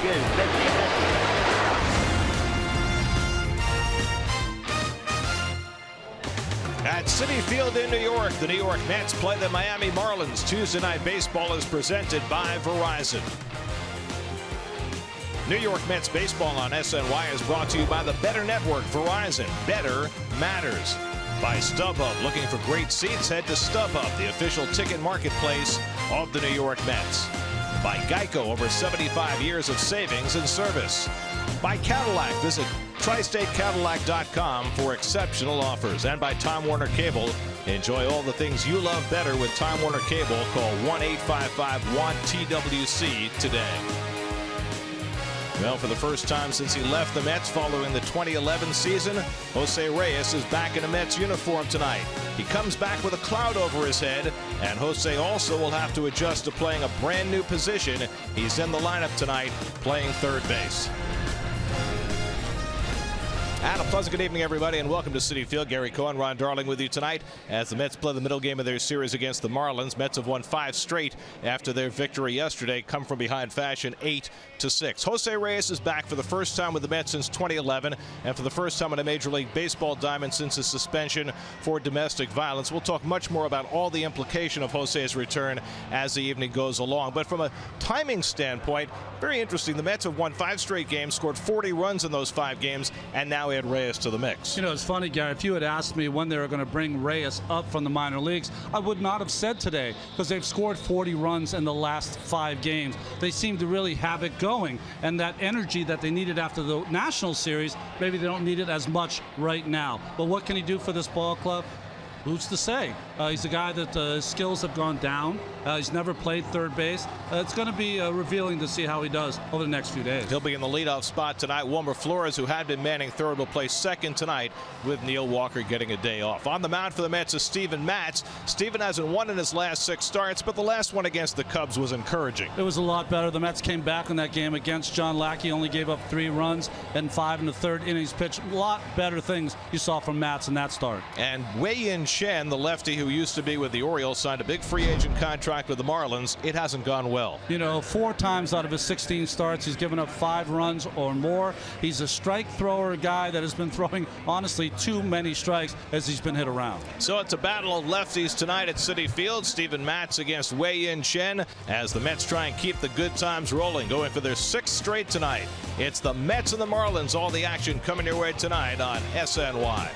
good. At Citi Field in New York, the New York Mets play the Miami Marlins. Tuesday Night Baseball is presented by Verizon. New York Mets baseball on SNY is brought to you by the Better Network. Verizon. Better matters. By StubHub. Looking for great seats? Head to StubHub, the official ticket marketplace of the New York Mets. By Geico. Over 75 years of savings and service. By Cadillac. Visit TriStateCadillac.com for exceptional offers. And by Time Warner Cable. Enjoy all the things you love better with Time Warner Cable. Call 1-855-WANT-TWC today. Well, for the first time since he left the Mets following the 2011 season, Jose Reyes is back in a Mets uniform tonight. He comes back with a cloud over his head, and Jose also will have to adjust to playing a brand new position. He's in the lineup tonight, playing third base. And a pleasant good evening, everybody, and welcome to Citi Field. Gary Cohen, Ron Darling with you tonight as the Mets play the middle game of their series against the Marlins. Mets have won 5 straight after their victory yesterday, come from behind fashion 8-6. Jose Reyes is back for the first time with the Mets since 2011 and for the first time on a Major League Baseball diamond since his suspension for domestic violence. We'll talk much more about all the implication of Jose's return as the evening goes along. But from a timing standpoint, very interesting. The Mets have won 5 straight games, scored 40 runs in those 5 games, and now add Reyes to the mix. You know, it's funny, Gary, if you had asked me when they were going to bring Reyes up from the minor leagues, I would not have said today, because they've scored 40 runs in the last 5 games. They seem to really have it going, and that energy that they needed after the National Series, maybe they don't need it as much right now. But what can he do for this ball club? Who's to say? He's a guy that his skills have gone down. He's never played third base. It's going to be revealing to see how he does over the next few days. He'll be in the leadoff spot tonight. Wilmer Flores, who had been manning third, will play second tonight with Neil Walker getting a day off. On the mound for the Mets is Steven Matz. Steven hasn't won in his last 6 starts, but the last one against the Cubs was encouraging. It was a lot better. The Mets came back in that game against John Lackey, only gave up 3 runs and 5 in the 3rd innings pitched. A lot better things you saw from Matz in that start. And Wei-Yin Chen, the lefty who used to be with the Orioles, signed a big free agent contract with the Marlins. It hasn't gone well. You know, 4 times out of his 16 starts, he's given up 5 runs or more. He's a strike thrower guy that has been throwing, honestly, too many strikes as he's been hit around. So it's a battle of lefties tonight at Citi Field. Steven Matz against Wei-Yin Chen as the Mets try and keep the good times rolling, going for their 6th straight tonight. It's the Mets and the Marlins. All the action coming your way tonight on SNY.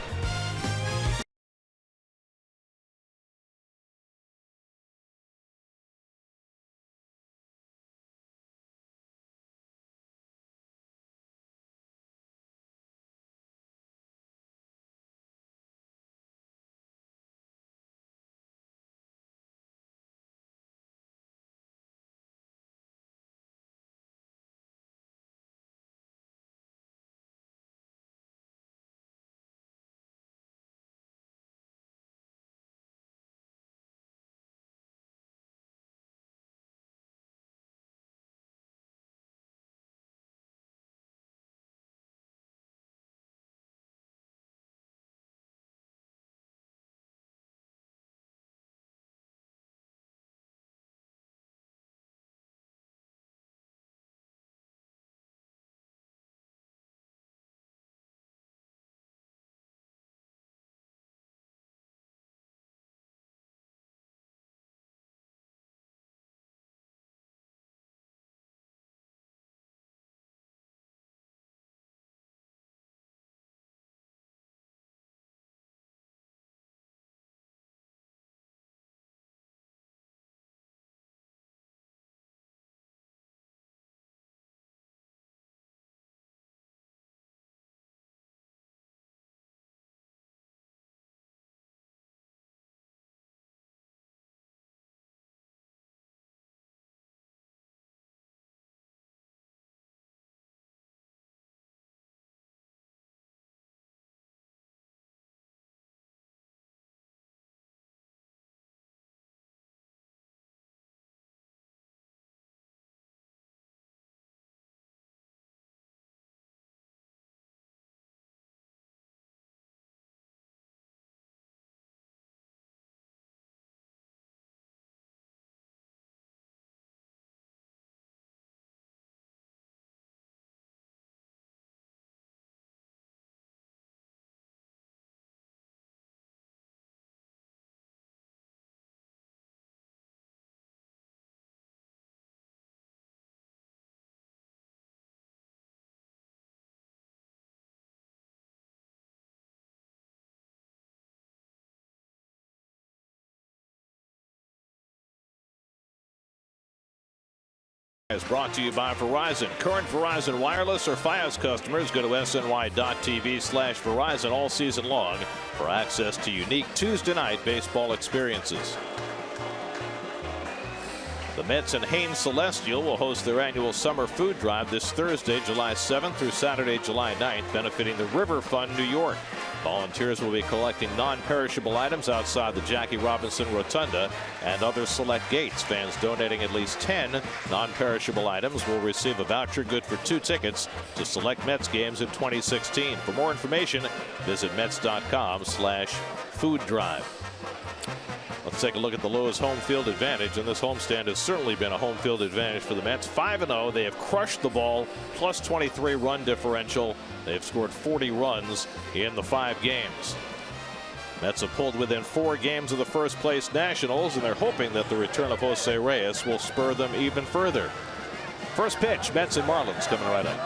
Is brought to you by Verizon. Current Verizon Wireless or Fios customers go to sny.tv/Verizon all season long for access to unique Tuesday night baseball experiences. The Mets and Haines Celestial will host their annual summer food drive this Thursday, July 7th through Saturday, July 9th, benefiting the River Fund New York. Volunteers will be collecting non-perishable items outside the Jackie Robinson Rotunda and other select gates. Fans donating at least 10 non-perishable items will receive a voucher good for 2 tickets to select Mets games in 2016. For more information, visit Mets.com/food drive. Let's take a look at the Lowe's home field advantage, and this homestand has certainly been a home field advantage for the Mets. 5-0. They have crushed the ball, plus 23 run differential. They've scored 40 runs in the 5 games. Mets have pulled within 4 games of the first place Nationals, and they're hoping that the return of Jose Reyes will spur them even further. First pitch, Mets and Marlins coming right up.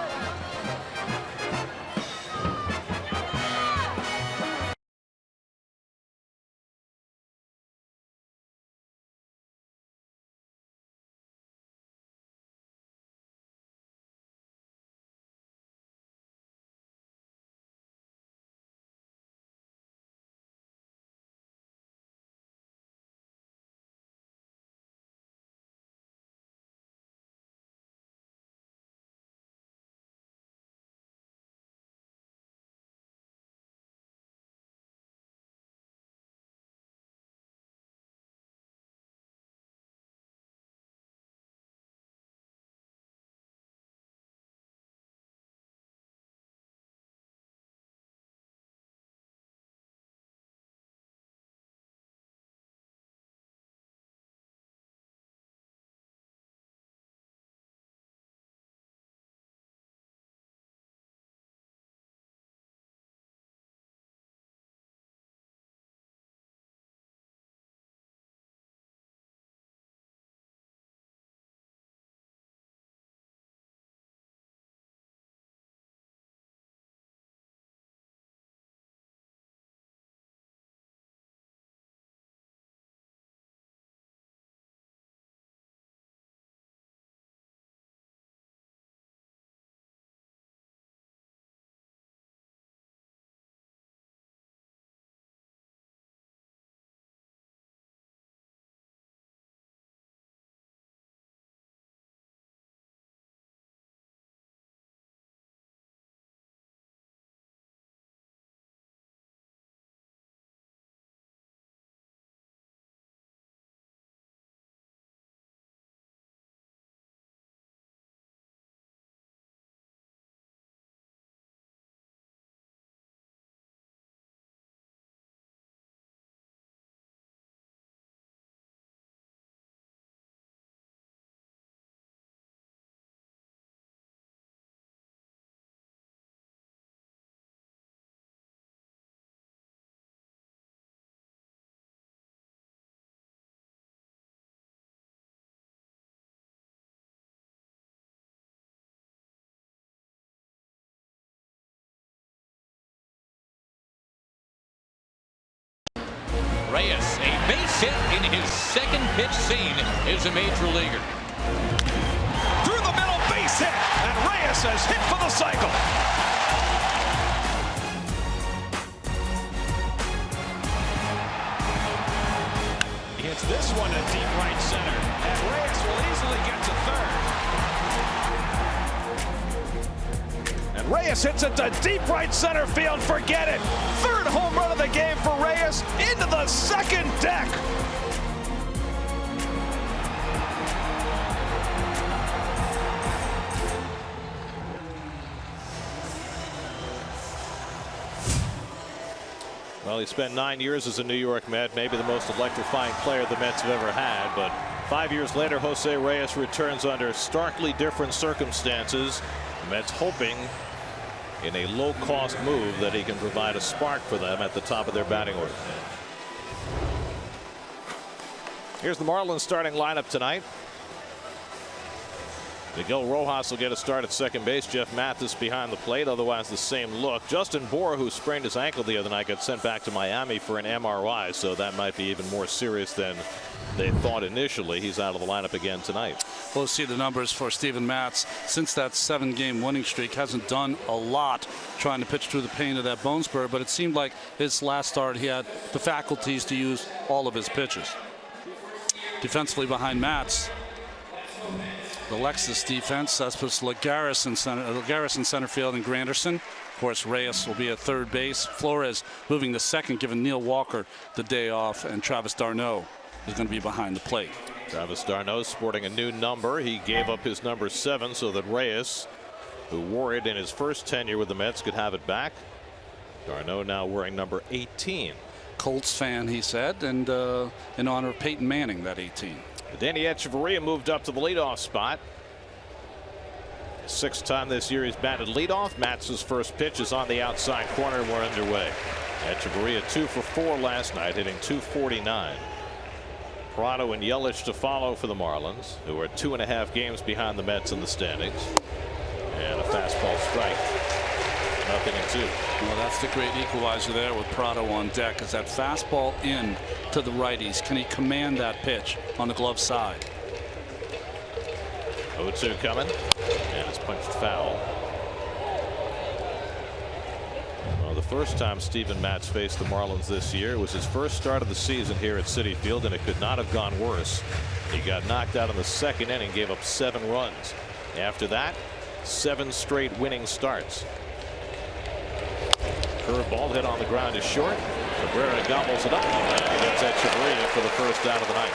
Reyes, a base hit in his second pitch seen as a major leaguer. Through the middle, base hit, and Reyes has hit for the cycle. He hits this one to deep right center, and Reyes will easily get to third. And Reyes hits it to deep right center field. Forget it. Third home run of the game for Reyes into the second deck. Well, he spent 9 years as a New York Met, maybe the most electrifying player the Mets have ever had. But 5 years later, Jose Reyes returns under starkly different circumstances. The Mets hoping in a low-cost move that he can provide a spark for them at the top of their batting order. Here's the Marlins starting lineup tonight. Miguel Rojas will get a start at second base. Jeff Mathis behind the plate. Otherwise the same look. Justin Bour, who sprained his ankle the other night, got sent back to Miami for an MRI. So that might be even more serious than they thought initially. He's out of the lineup again tonight. We'll see the numbers for Steven Matz. Since that 7-game winning streak, hasn't done a lot trying to pitch through the pain of that bone spur. But it seemed like his last start, he had the faculties to use all of his pitches. Defensively behind Matz, the Lexus defense. That's puts Lagares in center field and Granderson. Of course, Reyes will be at third base. Flores moving to second, giving Neil Walker the day off, and Travis d'Arnaud is going to be behind the plate. Travis d'Arnaud sporting a new number. He gave up his number 7 so that Reyes, who wore it in his first tenure with the Mets, could have it back. d'Arnaud now wearing number 18. Colts fan, he said, and in honor of Peyton Manning, that 18. Danny Echeverria moved up to the leadoff spot. 6th time this year he's batted leadoff. Matz's first pitch is on the outside corner. We're underway. Echeverria 2 for 4 last night, hitting .249. Prado and Yelich to follow for the Marlins, who are 2.5 games behind the Mets in the standings. And a fastball strike. 0-2. Well, that's the great equalizer there with Prado on deck. Is that fastball in to the righties? Can he command that pitch on the glove side? 0-2 coming, and it's punched foul. Well, the first time Steven Matz faced the Marlins this year, it was his first start of the season here at Citi Field, and it could not have gone worse. He got knocked out in the 2nd inning, gave up 7 runs. After that, 7 straight winning starts. Curveball hit on the ground is short. Cabrera gobbles it up, and he gets Echeverria for the first out of the night.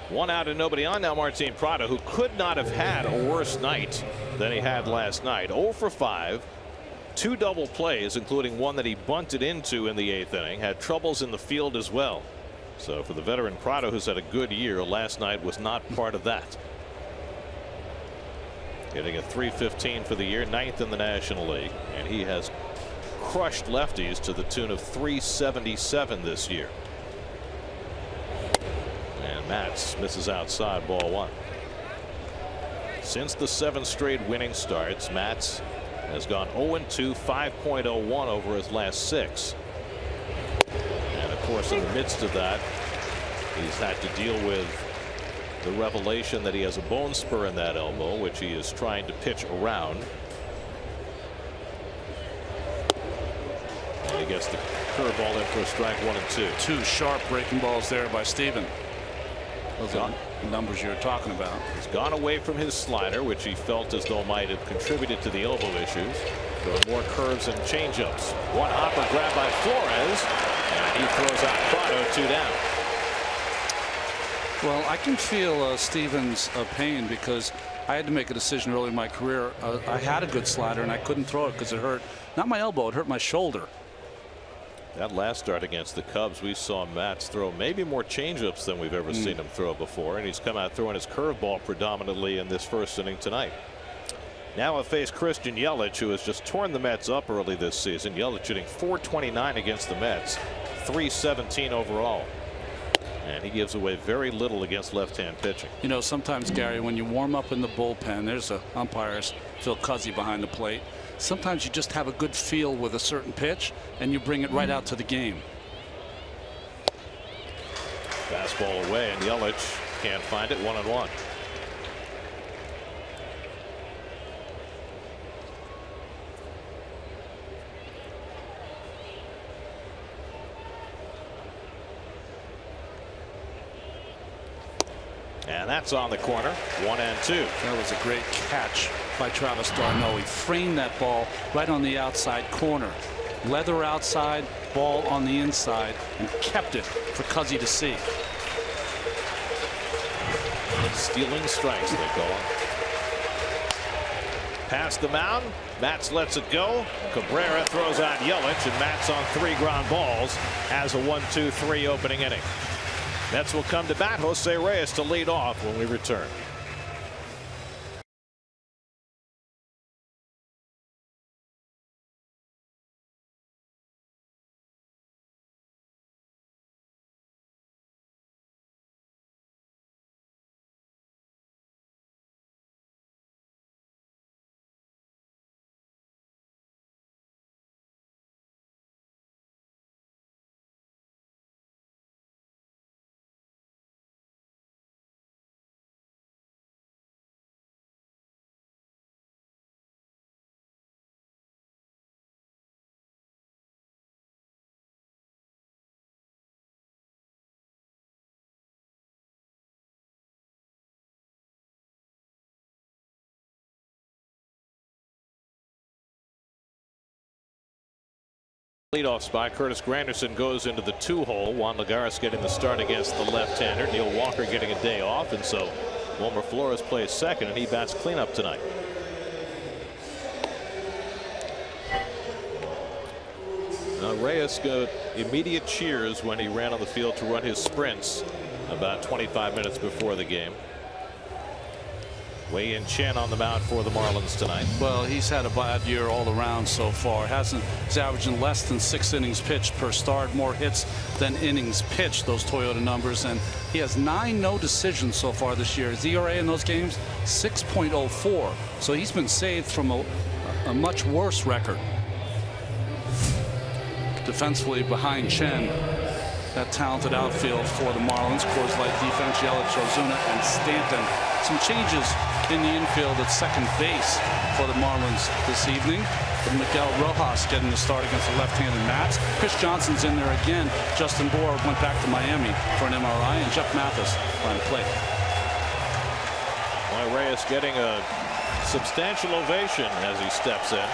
One out and nobody on now. Martin Prado, who could not have had a worse night than he had last night. 0 for 5, 2 double plays, including one that he bunted into in the 8th inning. Had troubles in the field as well. So for the veteran Prado, who's had a good year, last night was not part of that. Getting a .315 for the year, 9th in the National League, and he has crushed lefties to the tune of .377 this year. And Matz misses outside, ball 1. Since the 7 straight winning starts, Matz has gone 0-2, 5.01 over his last 6. And of course, in the midst of that, he's had to deal with the revelation that he has a bone spur in that elbow, which he is trying to pitch around. And he gets the curveball in for a strike, 1-2. 2 sharp breaking balls there by Steven. Those are the numbers you're talking about. He's gone away from his slider, which he felt as though might have contributed to the elbow issues. Throwing more curves and changeups. One hopper grab by Flores, and he throws out Prado, 2 down. Well, I can feel Steven's pain because I had to make a decision early in my career. I had a good slider and I couldn't throw it because it hurt not my elbow, it hurt my shoulder. That last start against the Cubs, we saw Matz throw maybe more changeups than we've ever seen him throw before, and he's come out throwing his curveball predominantly in this first inning tonight. Now he'll face Christian Yelich, who has just torn the Mets up early this season. Yelich hitting .429 against the Mets, .317 overall. And he gives away very little against left-hand pitching. You know, sometimes, Gary, when you warm up in the bullpen, there's a umpires, Phil Cuzzi behind the plate. Sometimes you just have a good feel with a certain pitch, and you bring it right out to the game. Fastball away, and Yelich can't find it. 1-1. And that's on the corner, 1-2. That was a great catch by Travis d'Arnaud. He framed that ball right on the outside corner. Leather outside, ball on the inside, and kept it for Cuzzi to see. Stealing strikes, they call it. Past the mound, Matz lets it go. Cabrera throws out Yelich, and Matz on 3 ground balls has a 1-2-3 opening inning. Mets will come to bat. Jose Reyes to lead off when we return. Leadoff spot. Curtis Granderson goes into the 2-hole. Juan Lagares getting the start against the left-hander. Neil Walker getting a day off, and so Wilmer Flores plays second, and he bats cleanup tonight. Now Reyes got immediate cheers when he ran on the field to run his sprints about 25 minutes before the game. Wei-Yin Chen on the mound for the Marlins tonight. Well, he's had a bad year all around so far. He's averaging less than 6 innings pitched per start, more hits than innings pitched, those Toyota numbers, and he has 9 no decisions so far this year. His ERA in those games 6.04, so he's been saved from a much worse record. Defensively behind Chen, that talented outfield for the Marlins. Coors Light defense, Yelich, Ozuna, and Stanton. Some changes in the infield at second base for the Marlins this evening. With Miguel Rojas getting the start against the left-handed Mats. Chris Johnson's in there again. Justin Bour went back to Miami for an MRI, and Jeff Mathis on the plate. Reyes getting a substantial ovation as he steps in.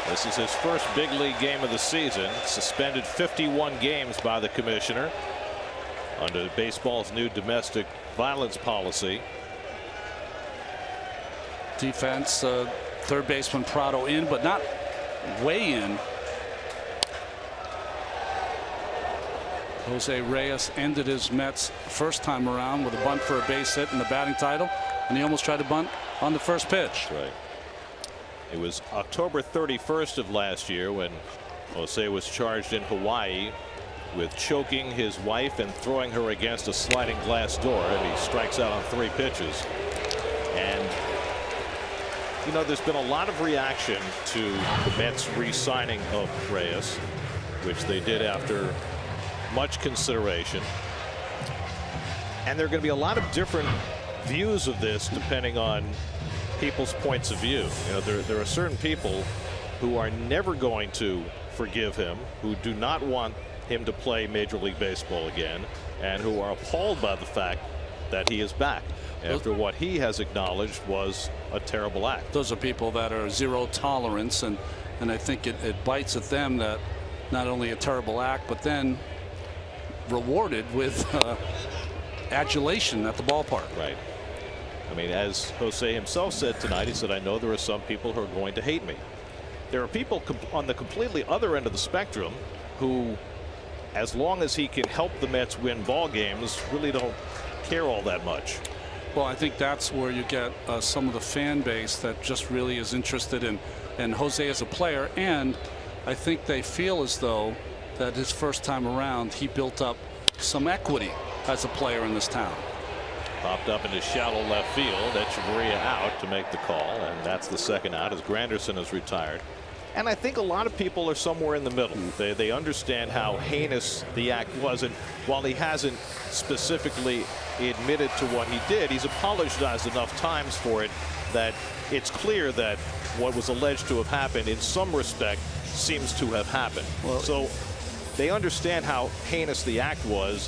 This is his first big league game of the season. Suspended 51 games by the commissioner under baseball's new domestic violence policy. Defense, third baseman Prado in, but not way in. Jose Reyes ended his Mets first time around with a bunt for a base hit in the batting title, and he almost tried to bunt on the first pitch. Right. It was October 31st of last year when Jose was charged in Hawaii with choking his wife and throwing her against a sliding glass door, and he strikes out on 3 pitches. And you know, there's been a lot of reaction to the Mets re-signing of Reyes, which they did after much consideration. And there are going to be a lot of different views of this depending on people's points of view. You know, there are certain people who are never going to forgive him, who do not want him to play Major League Baseball again, and who are appalled by the fact that he is back after what he has acknowledged was a terrible act. Those are people that are zero tolerance, and I think it bites at them that not only a terrible act, but then rewarded with adulation at the ballpark. Right. I mean, as Jose himself said tonight, he said, I know there are some people who are going to hate me. There are people on the completely other end of the spectrum who, as long as he can help the Mets win ball games, really don't care all that much. Well, I think that's where you get some of the fan base that just really is interested in Jose as a player, and I think they feel as though that his first time around he built up some equity as a player in this town. Popped up into shallow left field. Echeverria out to make the call, and that's the second out as Granderson is retired. And I think a lot of people are somewhere in the middle. They understand how heinous the act was, and while he hasn't specifically admitted to what he did, he's apologized enough times for it that it's clear that what was alleged to have happened in some respect seems to have happened. Well, so they understand how heinous the act was,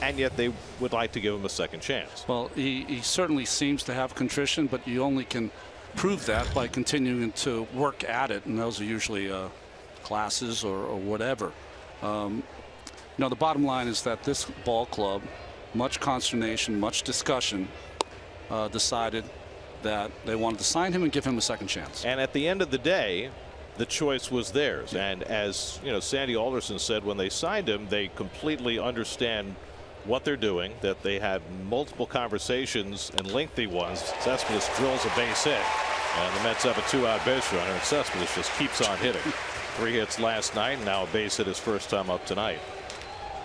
and yet they would like to give him a second chance. Well, he certainly seems to have contrition, but you only can prove that by continuing to work at it, and those are usually classes or whatever. The bottom line is that this ball club, much consternation, much discussion, decided that they wanted to sign him and give him a second chance. And at the end of the day, the choice was theirs. And as you know, Sandy Alderson said when they signed him, they completely understand what they're doing, that they had multiple conversations and lengthy ones. Cespedes drills a base hit, and the Mets have a 2-out base runner, and Cespedes just keeps on hitting. 3 hits last night, now a base hit his first time up tonight.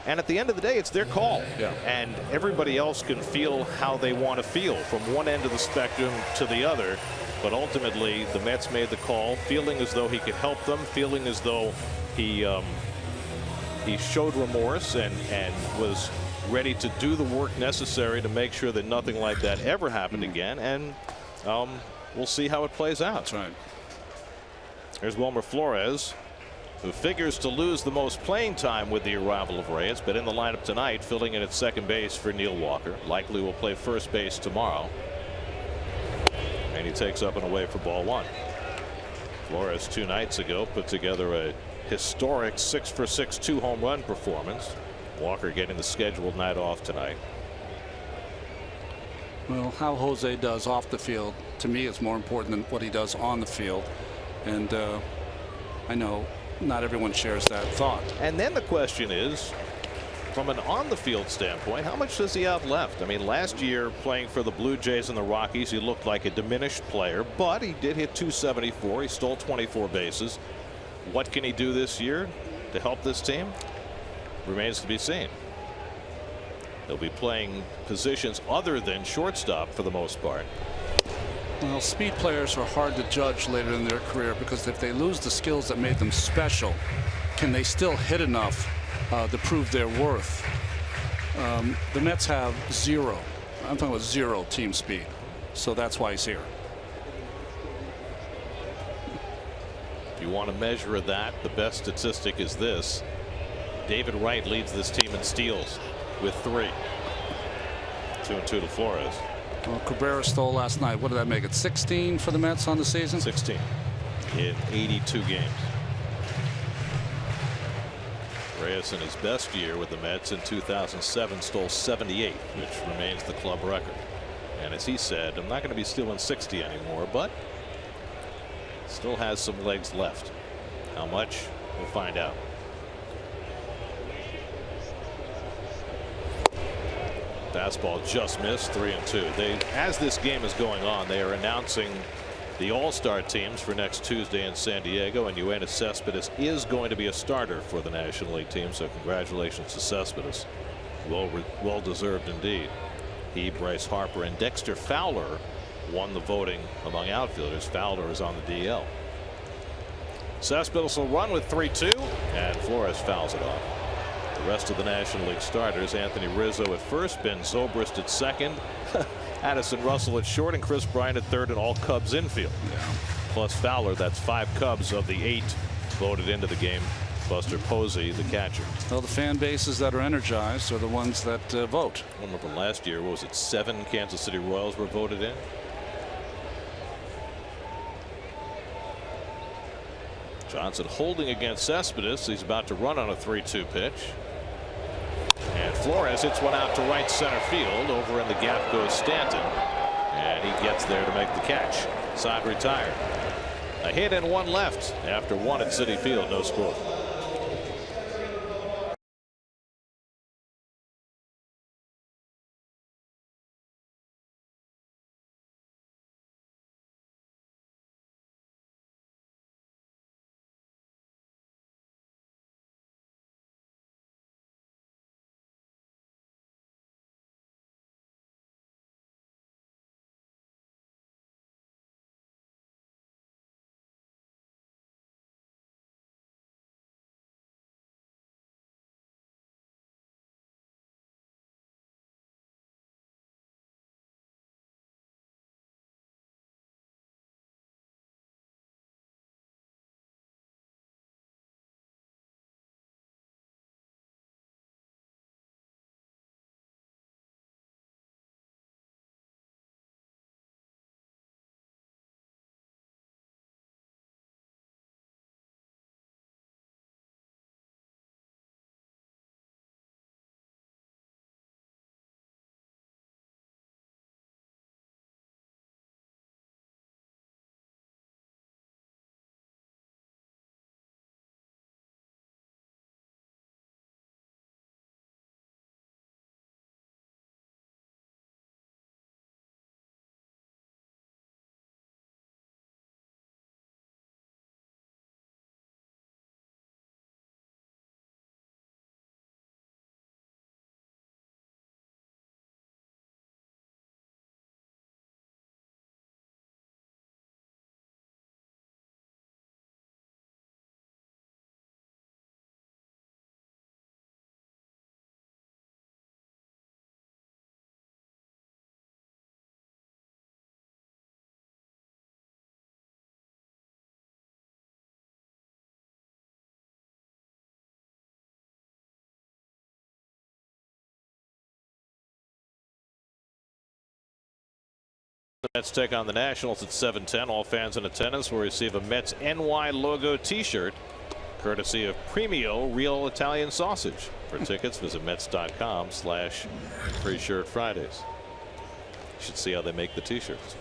And at the end of the day, it's their call. Yeah. And everybody else can feel how they want to feel from one end of the spectrum to the other. But ultimately, the Mets made the call, feeling as though he could help them, feeling as though he showed remorse and was ready to do the work necessary to make sure that nothing like that ever happened again. And we'll see how it plays out. That's right. Here's Wilmer Flores. who figures to lose the most playing time with the arrival of Reyes, but in the lineup tonight, filling in at second base for Neil Walker. Likely will play first base tomorrow. And he takes up and away for ball one. Flores 2 nights ago put together a historic 6-for-6 2-home run performance. Walker getting the scheduled night off tonight. Well, how Jose does off the field to me is more important than what he does on the field, and I know not everyone shares that thought. And then the question is, from an on the field standpoint, how much does he have left? I mean, last year playing for the Blue Jays and the Rockies, he looked like a diminished player, but he did hit 274. He stole 24 bases. What can he do this year to help this team? Remains to be seen. He'll be playing positions other than shortstop for the most part. Well, speed players are hard to judge later in their career, because if they lose the skills that made them special, can they still hit enough to prove their worth? The Mets have zero. I'm talking about zero team speed. So that's why he's here. If you want to measure that, the best statistic is this. David Wright leads this team in steals with 3. 2-2 to Flores. Well, Cabrera stole last night. What did that make it? 16 for the Mets on the season? 16 in 82 games. Reyes in his best year with the Mets in 2007 stole 78, which remains the club record. And as he said, I'm not going to be stealing 60 anymore, but still has some legs left. How much? We'll find out. Fastball just missed. 3-2. As this game is going on, they are announcing the all-star teams for next Tuesday in San Diego, and Yoenis Cespedes is going to be a starter for the National League team, so congratulations to Cespedes. Well deserved indeed. He, Bryce Harper, and Dexter Fowler won the voting among outfielders. Fowler is on the DL. Cespedes will run with 3-2, and Flores fouls it off. The rest of the National League starters: Anthony Rizzo at first, Ben Zobrist at second, Addison Russell at short, and Chris Bryant at third, and all Cubs infield. Plus Fowler. That's 5 Cubs of the 8 voted into the game. Buster Posey, the catcher. Well, the fan bases that are energized are the ones that vote. I remember last year, what was it, 7 Kansas City Royals were voted in. Johnson holding against Cespedes. He's about to run on a 3-2 pitch. And Flores hits one out to right center field. Over in the gap goes Stanton. And he gets there to make the catch. Side retired. A hit and 1 left after 1 at Citi Field. No score. Mets take on the Nationals at 7:10. All fans in attendance will receive a Mets NY logo T-shirt, courtesy of Premio Real Italian Sausage. For tickets, visit Mets.com/Free Shirt Fridays. You should see how they make the T-shirts.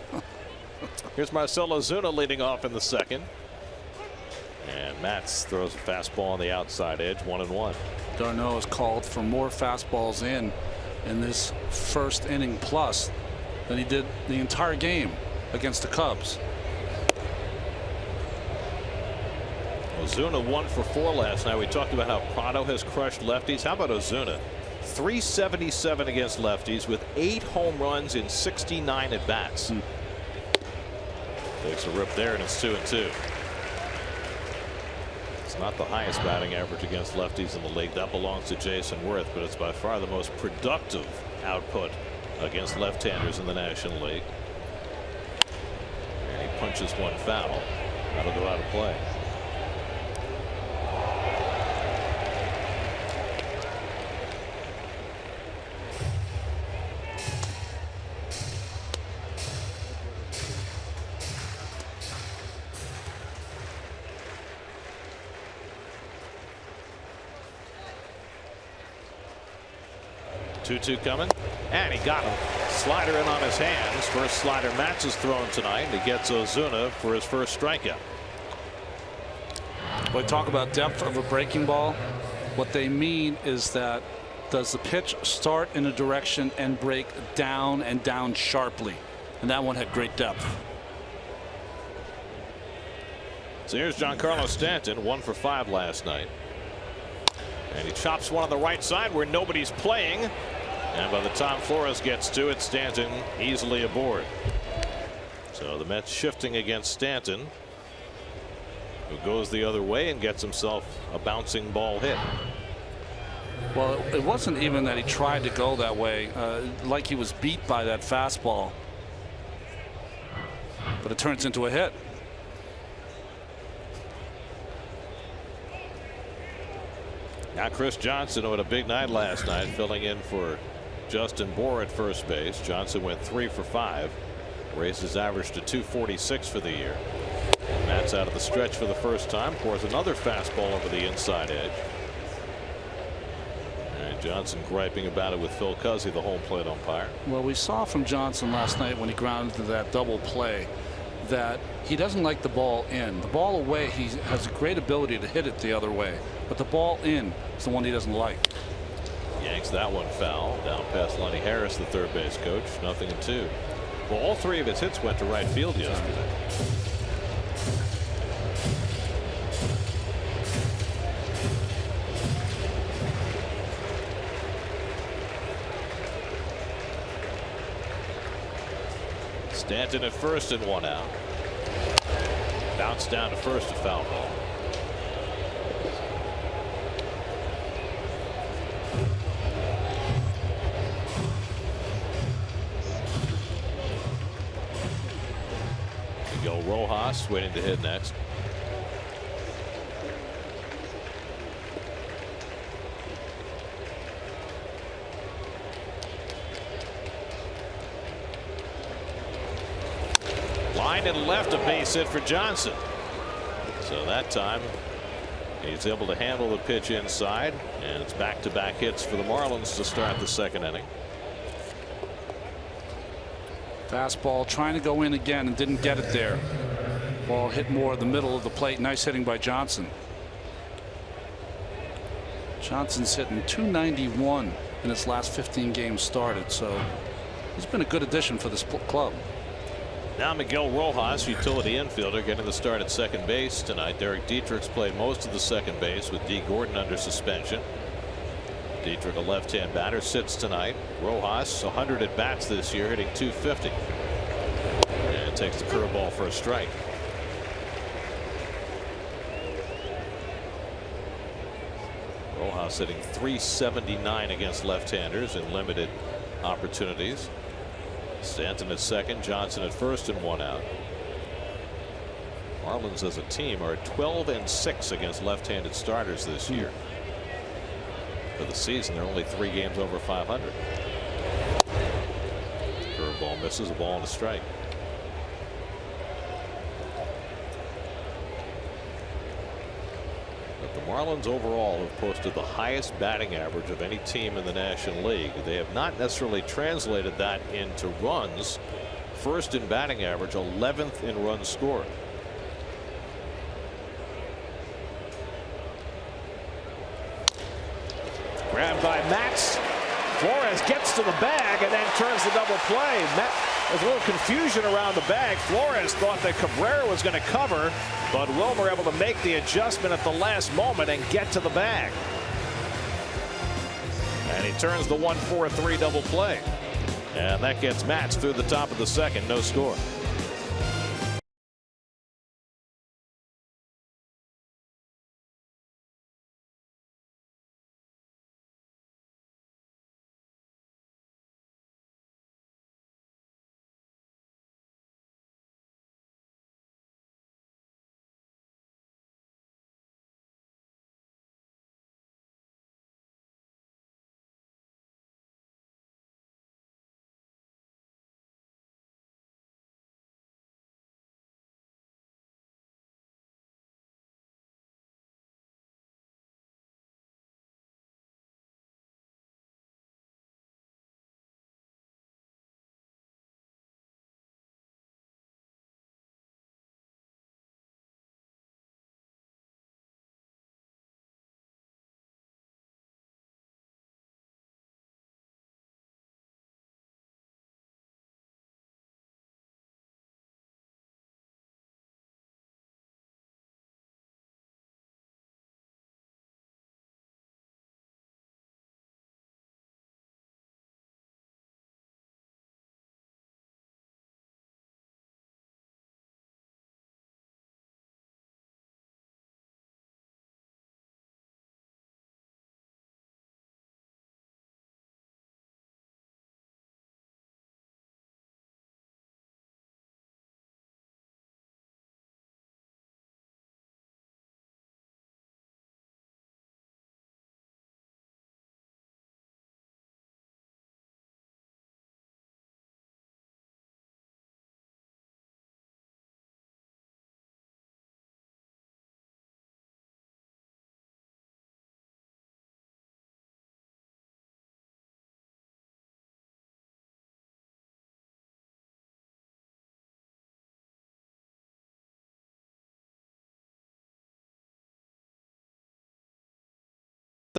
Here's Marcell Ozuna leading off in the second. And Matz throws a fastball on the outside edge, 1-1. d'Arnaud has called for more fastballs in this first inning plus than he did the entire game against the Cubs. Ozuna 1 for 4 last night. We talked about how Prado has crushed lefties. How about Ozuna? 377 against lefties with 8 home runs in 69 at bats. Takes a rip there, and it's 2-2. It's not the highest batting average against lefties in the league. That belongs to Jason Worth, but it's by far the most productive output against left-handers in the National League. And he punches one foul. That'll go out of play. Two coming, and he got him. Slider in on his hands. First slider Matz has thrown tonight. He gets Ozuna for his first strikeout. When we talk about depth of a breaking ball, what they mean is that does the pitch start in a direction and break down and down sharply, and that one had great depth. So here's Giancarlo Stanton, 1 for 5 last night, and he chops one on the right side where nobody's playing. And by the time Flores gets to it, Stanton easily aboard. So the Mets shifting against Stanton, who goes the other way and gets himself a bouncing ball hit. Well, it wasn't even that he tried to go that way, like he was beat by that fastball. But it turns into a hit. Now Chris Johnson, who had a big night last night, filling in for Justin Bour at first base. Johnson went 3 for 5, raised his average to 246 for the year. Matt's out of the stretch for the first time, pours another fastball over the inside edge. And Johnson griping about it with Phil Cuzzi, the home plate umpire. Well, we saw from Johnson last night when he grounded to that double play that he doesn't like the ball in. The ball away, he has a great ability to hit it the other way, but the ball in is the one he doesn't like. Yanks that one foul down past Lenny Harris, the third base coach. 0-2. Well, all 3 of his hits went to right field yesterday. Stanton at first and 1 out. Bounce down to first, a foul ball. Miguel Rojas waiting to hit next. Line and left, a base hit for Johnson. So that time he's able to handle the pitch inside, and it's back-to-back hits for the Marlins to start the second inning. Fastball trying to go in again and didn't get it there. Ball hit more the middle of the plate. Nice hitting by Johnson. Johnson's hitting .291 in his last 15 games started, so he's been a good addition for this club. Now Miguel Rojas, utility infielder, getting the start at second base tonight. Derek Dietrich's played most of the second base with Dee Gordon under suspension. Dietrich, a left-hand batter, sits tonight. Rojas, 100 at bats this year, hitting .250. And takes the curveball for a strike. Rojas hitting .379 against left-handers in limited opportunities. Stanton at second, Johnson at first, and 1 out. Marlins as a team are 12-6 against left-handed starters this year. For the season, they're only 3 games over 500. Curveball misses, a ball and a strike. But the Marlins overall have posted the highest batting average of any team in the National League. They have not necessarily translated that into runs. First in batting average, 11th in runs scored. Grabbed by Matz. Flores gets to the bag and then turns the double play. There's a little confusion around the bag. Flores thought that Cabrera was going to cover, but Wilmer able to make the adjustment at the last moment and get to the bag. And he turns the 1-4-3 double play. And that gets Matz through the top of the second. No score.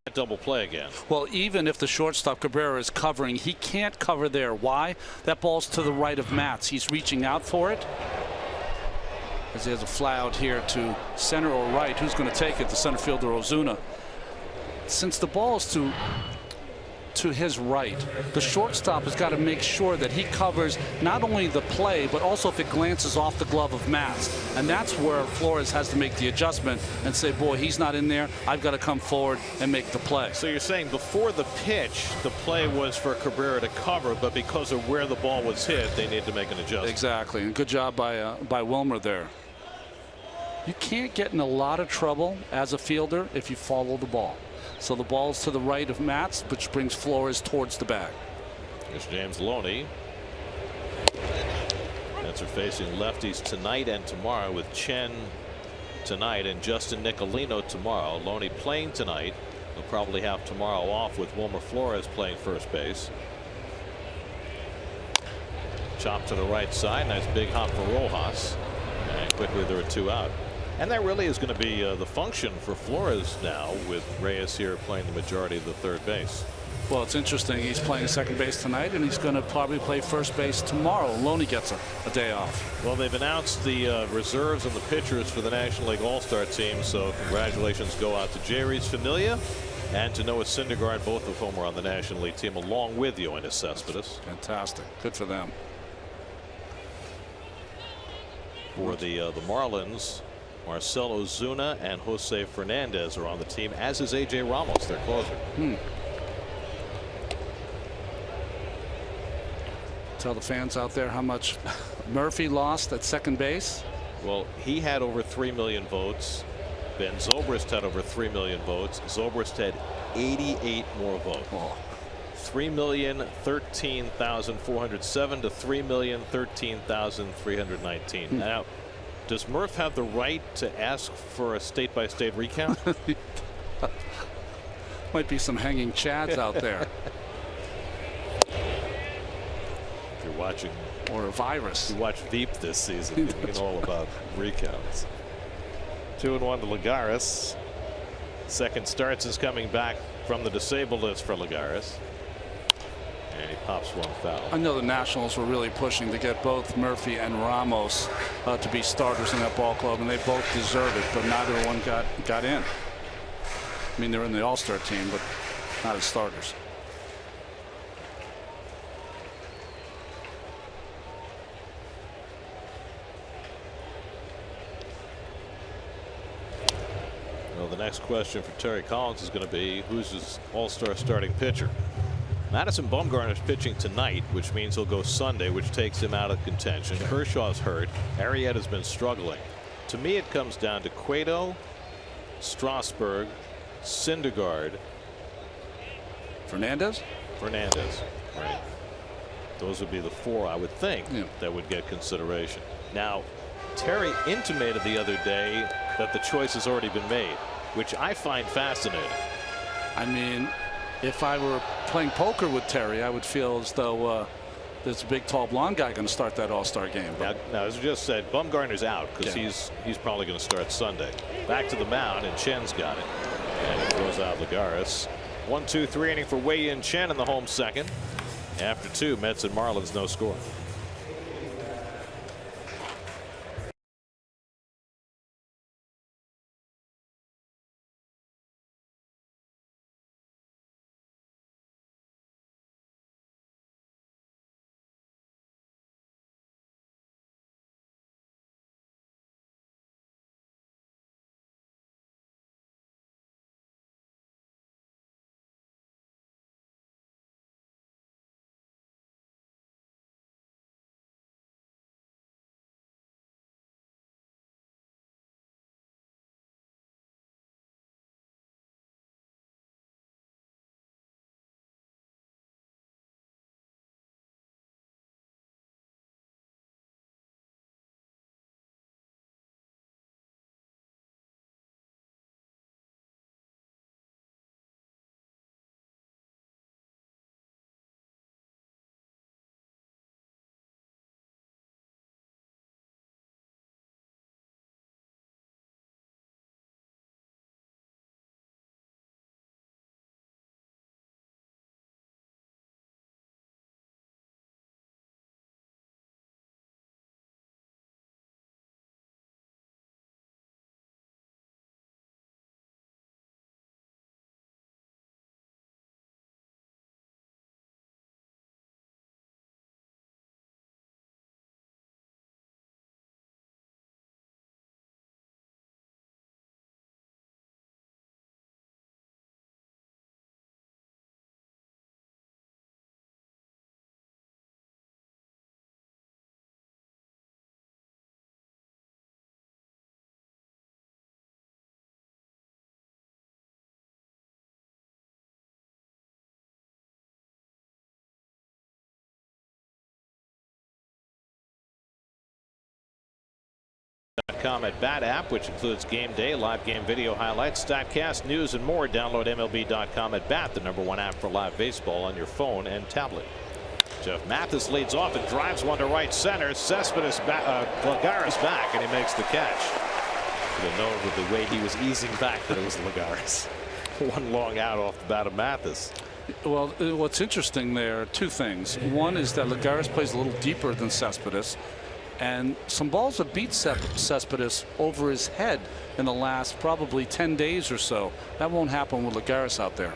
That double play again. Well, even if the shortstop Cabrera is covering, he can't cover there. Why? That ball's to the right of Matz. He's reaching out for it. As he has a fly out here to center or right. Who's going to take it? The center fielder Ozuna. Since the ball is to his right, the shortstop has got to make sure that he covers not only the play, but also if it glances off the glove of Matz. And that's where Flores has to make the adjustment and say, boy, he's not in there. I've got to come forward and make the play. So you're saying before the pitch, the play was for Cabrera to cover, but because of where the ball was hit, they need to make an adjustment. Exactly. And good job by Wilmer there. You can't get in a lot of trouble as a fielder if you follow the ball. So the ball's to the right of Matz, which brings Flores towards the bag. Here's James Loney. Mets are facing lefties tonight and tomorrow with Chen tonight and Justin Nicolino tomorrow. Loney playing tonight. He'll probably have tomorrow off with Wilmer Flores playing first base. Chop to the right side. Nice big hop for Rojas. And quickly there are two out. And that really is going to be the function for Flores now, with Reyes here playing the majority of the third base. Well, it's interesting. He's playing second base tonight, and he's going to probably play first base tomorrow. Loney gets a day off. Well, they've announced the reserves and the pitchers for the National League All-Star team, so congratulations go out to Jeurys Familia and to Noah Syndergaard, both of whom are on the National League team, along with Yoenis Cespedes. Fantastic. Good for them. For the Marlins, Marcell Ozuna and Jose Fernandez are on the team, as is A.J. Ramos, their closer. Tell the fans out there how much Murphy lost at second base. Well, he had over 3 million votes. Ben Zobrist had over 3 million votes. Zobrist had 88 more votes. 3,013,407 to 3,013,319. Now, Does Murph have the right to ask for a state-by-state recount? Might be some hanging chads out there. If you're watching, or a virus. You watch Veep this season, you know all about recounts. 2-1 to Lagares. Second starts is coming back from the disabled list for Lagares. And he pops one foul. I know the Nationals were really pushing to get both Murphy and Ramos to be starters in that ball club, and they both deserve it, but neither one got in. I mean, they're in the All-Star team, but not as starters. Well, the next question for Terry Collins is going to be, who's his All-Star starting pitcher? Madison Bumgarner's pitching tonight, which means he'll go Sunday, which takes him out of contention. Kershaw's hurt. Arrieta's been struggling. To me, it comes down to Cueto, Strasburg, Syndergaard, Fernandez. Right. Those would be the four, I would think, that would get consideration. Now, Terry intimated the other day that the choice has already been made, which I find fascinating. I mean, if I were playing poker with Terry, I would feel as though there's a big, tall, blonde guy going to start that All-Star game. Now, as I just said, Bumgarner's out because he's probably going to start Sunday. Back to the mound, and Chen's got it. And he throws out Lagares. 1-2-3 inning for Wei-Yin Chen in the home second. After two, Mets and Marlins, no score. .com at Bat app, which includes game day, live game video highlights, StatCast, news, and more. Download MLB.com at Bat, the #1 app for live baseball on your phone and tablet. Jeff Mathis leads off and drives one to right center. Cespedes Lagares back, and he makes the catch. Should have known with the way he was easing back that it was Lagares. One long out off the bat of Mathis. Well, what's interesting there, two things. One is that Lagares plays a little deeper than Cespedes, and some balls have beat Cespedes over his head in the last probably 10 days or so. That won't happen with Lagares out there.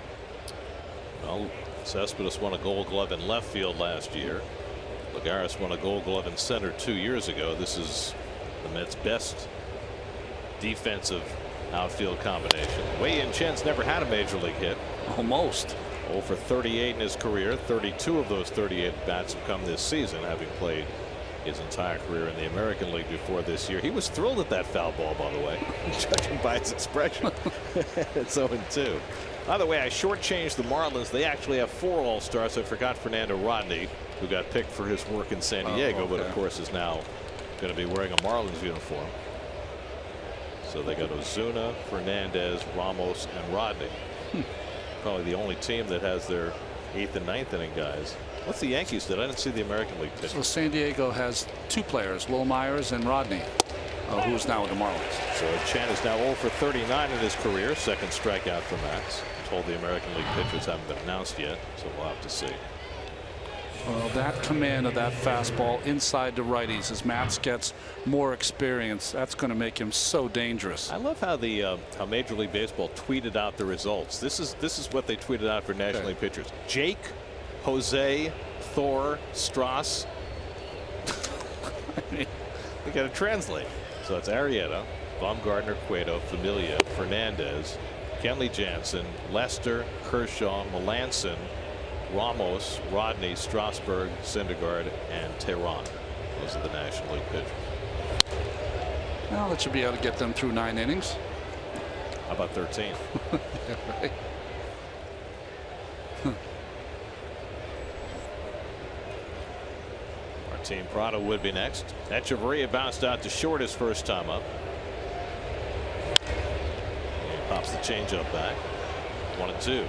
Well, Cespedes won a Gold Glove in left field last year. Lagares won a Gold Glove in center 2 years ago. This is the Mets' best defensive outfield combination. Wei-Yin Chen's never had a major league hit. Almost. 0 for 38 in his career. 32 of those 38 bats have come this season, having played his entire career in the American League before this year. He was thrilled at that foul ball, by the way, judging by his expression. It's 0-2. By the way, I shortchanged the Marlins. They actually have 4 All-Stars. I forgot Fernando Rodney, who got picked for his work in San Diego, but of course is now going to be wearing a Marlins uniform. So they got Ozuna, Fernandez, Ramos, and Rodney. Probably the only team that has their 8th and 9th inning guys. What's the Yankees did? I didn't see the American League pitch. So San Diego has 2 players, Will Myers and Rodney, who is now with the Marlins. So Chan is now 0 for 39 in his career. 2nd strikeout for Matz. Told the American League pitchers haven't been announced yet, so we'll have to see. Well, that command of that fastball inside the righties as Matz gets more experience, that's going to make him so dangerous. I love how the how Major League Baseball tweeted out the results. This is what they tweeted out for National League pitchers. Jake, Jose, Thor, Strauss. I mean, they got to translate. So that's Arrieta, Baumgartner, Cueto, Familia, Fernandez, Kenley Jansen, Lester, Kershaw, Melanson, Ramos, Rodney, Strasburg, Syndergaard, and Tehran. Those are the National League pitchers. Well, that should be able to get them through 9 innings. How about 13? Yeah, right. Martin Prado would be next. Echeverria bounced out to short his first time up. He pops the changeup back. 1-2.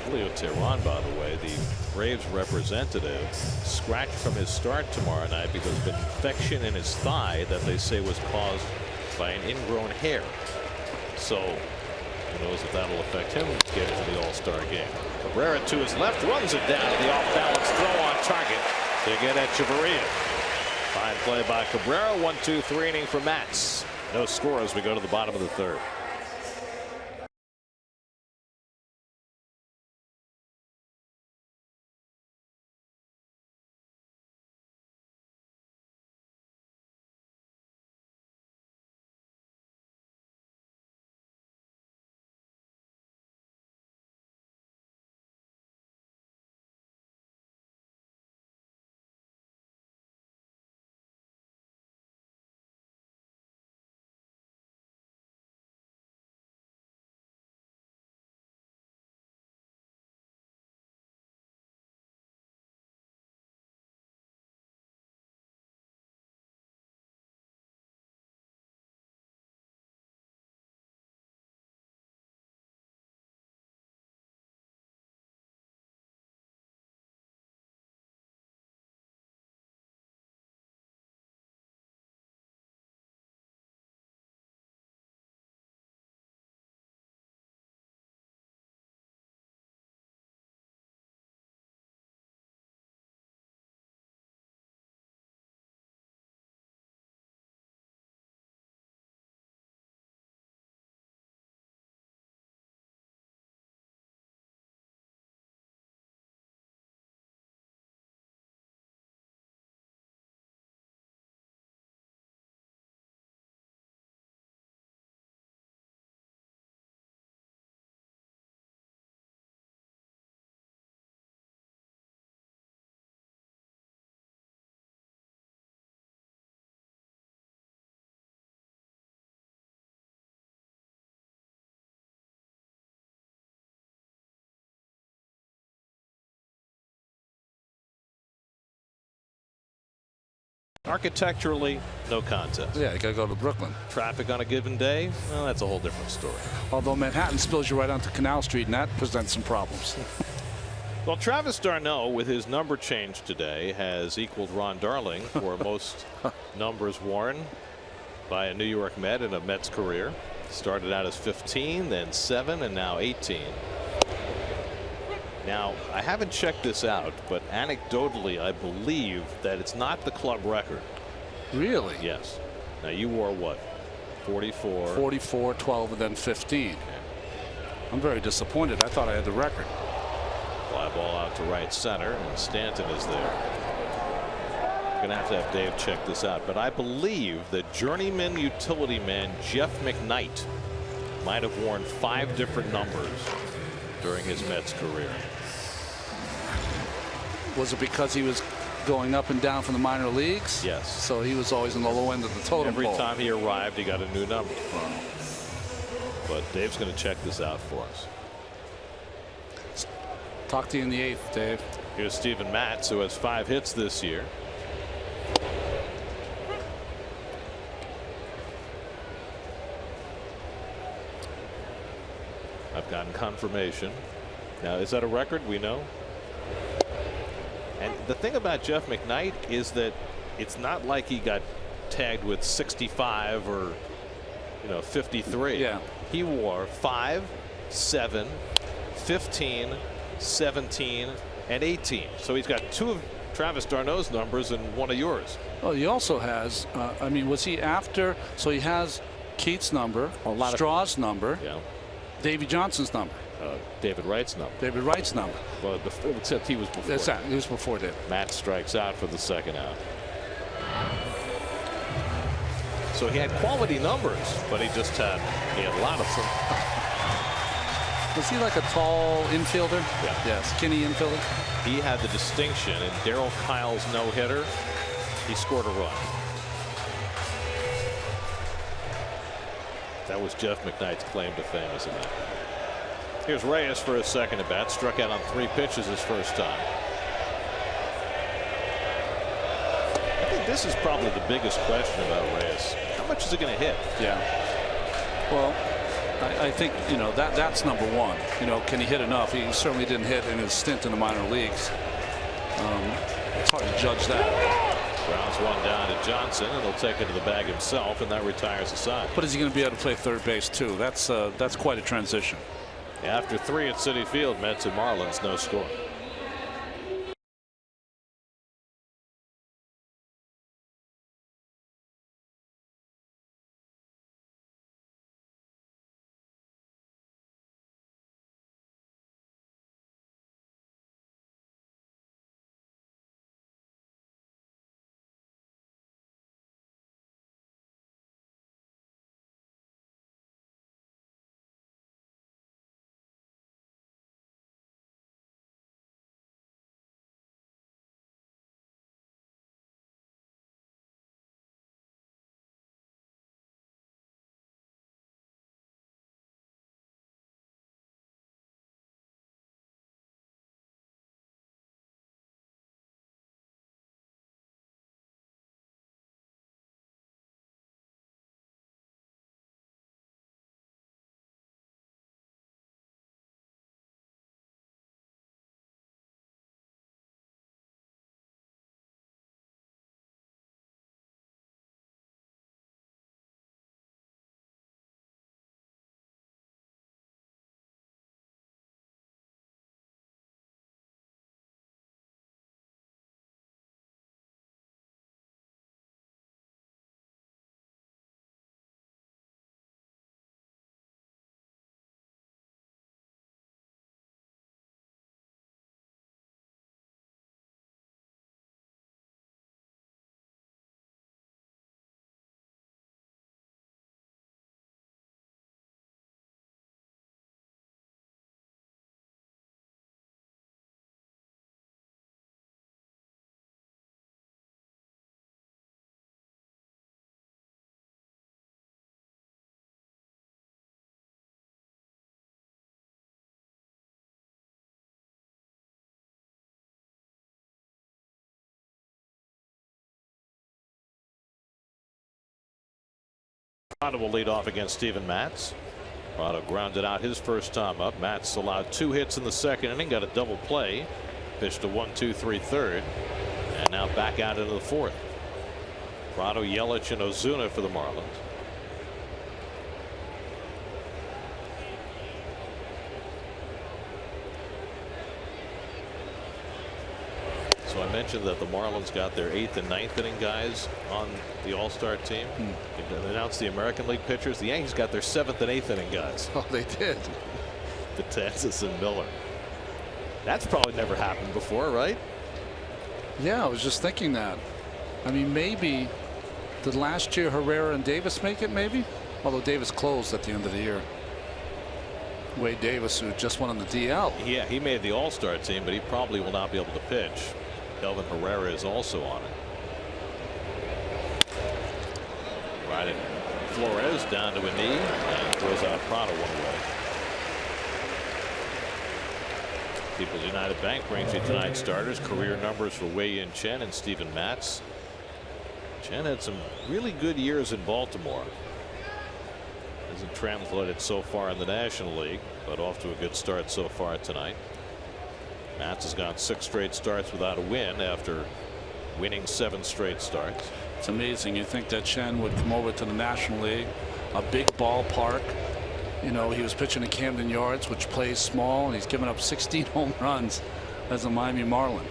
Julio Tehran, by the way, the Braves representative, scratched from his start tomorrow night because of an infection in his thigh that they say was caused by an ingrown hair. So who knows if that'll affect him getting to the All-Star game. Cabrera to his left runs it down. The off-balance throw on target to get Echeverria. Fine play by Cabrera. 1-2-3 inning for Matz. No score as we go to the bottom of the 3rd. Architecturally, no contest. Yeah, you got to go to Brooklyn. Traffic on a given day, well, that's a whole different story. Although Manhattan spills you right onto Canal Street, and that presents some problems. Well, Travis d'Arnaud, with his number change today, has equaled Ron Darling for most numbers worn by a New York Met in a Mets career. Started out as 15, then 7, and now 18. Now, I haven't checked this out, but anecdotally, I believe that it's not the club record. Really? Yes. Now, you wore what? 44? 44, 12, and then 15. Okay. I'm very disappointed. I thought I had the record. Fly ball out to right center, and Stanton is there. Going to have Dave check this out, but I believe that journeyman utility man Jeff McKnight might have worn 5 different numbers during his Mets career. Was it because he was going up and down from the minor leagues? Yes. So he was always on the low end of the totem Every pole. time he arrived, he got a new number. But Dave's going to check this out for us. Talk to you in the 8th, Dave. Here's Steven Matz, who has 5 hits this year. I've gotten confirmation. Now, is that a record? We know. And the thing about Jeff McKnight is that it's not like he got tagged with 65 or 53. Yeah. He wore 5, 7, 15, 17, and 18. So he's got 2 of Travis d'Arnaud's numbers and 1 of yours. Oh, he also has. I mean, was he after? So he has Keith's number, Straw's number, Yeah. Davey Johnson's number, David Wright's number. David Wright's number. Well, except he was before. That's that. He was before David. Matt strikes out for the 2nd out. So he had quality numbers, but he had a lot of them. Was he like a tall infielder? Yeah. Yeah, skinny infielder. He had the distinction in Darryl Kyle's no-hitter. He scored a run. That was Jeff McKnight's claim to fame, isn't it? Here's Reyes for his 2nd at bat. Struck out on 3 pitches his first time. I think this is probably the biggest question about Reyes. How much is he going to hit? Yeah. Well, I think that's number one. Can he hit enough? He certainly didn't hit in his stint in the minor leagues. It's hard to judge that. Grounds one down to Johnson, and he'll take it to the bag himself, and that retires the side. But is he going to be able to play third base too? That's quite a transition. After 3 at Citi Field, Mets and Marlins, no score. Prado will lead off against Steven Matz. Prado grounded out his first time up. Matz allowed 2 hits in the 2nd inning, got a double play, pitched a 1-2-3 third, and now back out into the 4th. Prado, Yelich, and Ozuna for the Marlins. So I mentioned that the Marlins got their 8th and 9th inning guys on the All-Star team. They announced the American League pitchers. The Yankees got their 7th and 8th inning guys. Oh, they did. Betances and Miller. That's probably never happened before, right? Yeah, I was just thinking that. I mean, maybe did last year Herrera and Davis make it? Maybe, although Davis closed at the end of the year. Wade Davis, who just went on the DL. Yeah, he made the All-Star team, but he probably will not be able to pitch. Kelvin Herrera is also on it. Right, Flores down to a knee and throws out Prado one way. People's United Bank brings you tonight's starters. Career numbers for Wei-Yin Chen and Steven Matz. Chen had some really good years in Baltimore. Hasn't translated so far in the National League, but off to a good start so far tonight. Matz has gone 6 straight starts without a win after winning 7 straight starts. It's amazing. You think that Chen would come over to the National League, a big ballpark. You know, he was pitching at Camden Yards, which plays small, and he's given up 16 home runs as a Miami Marlin.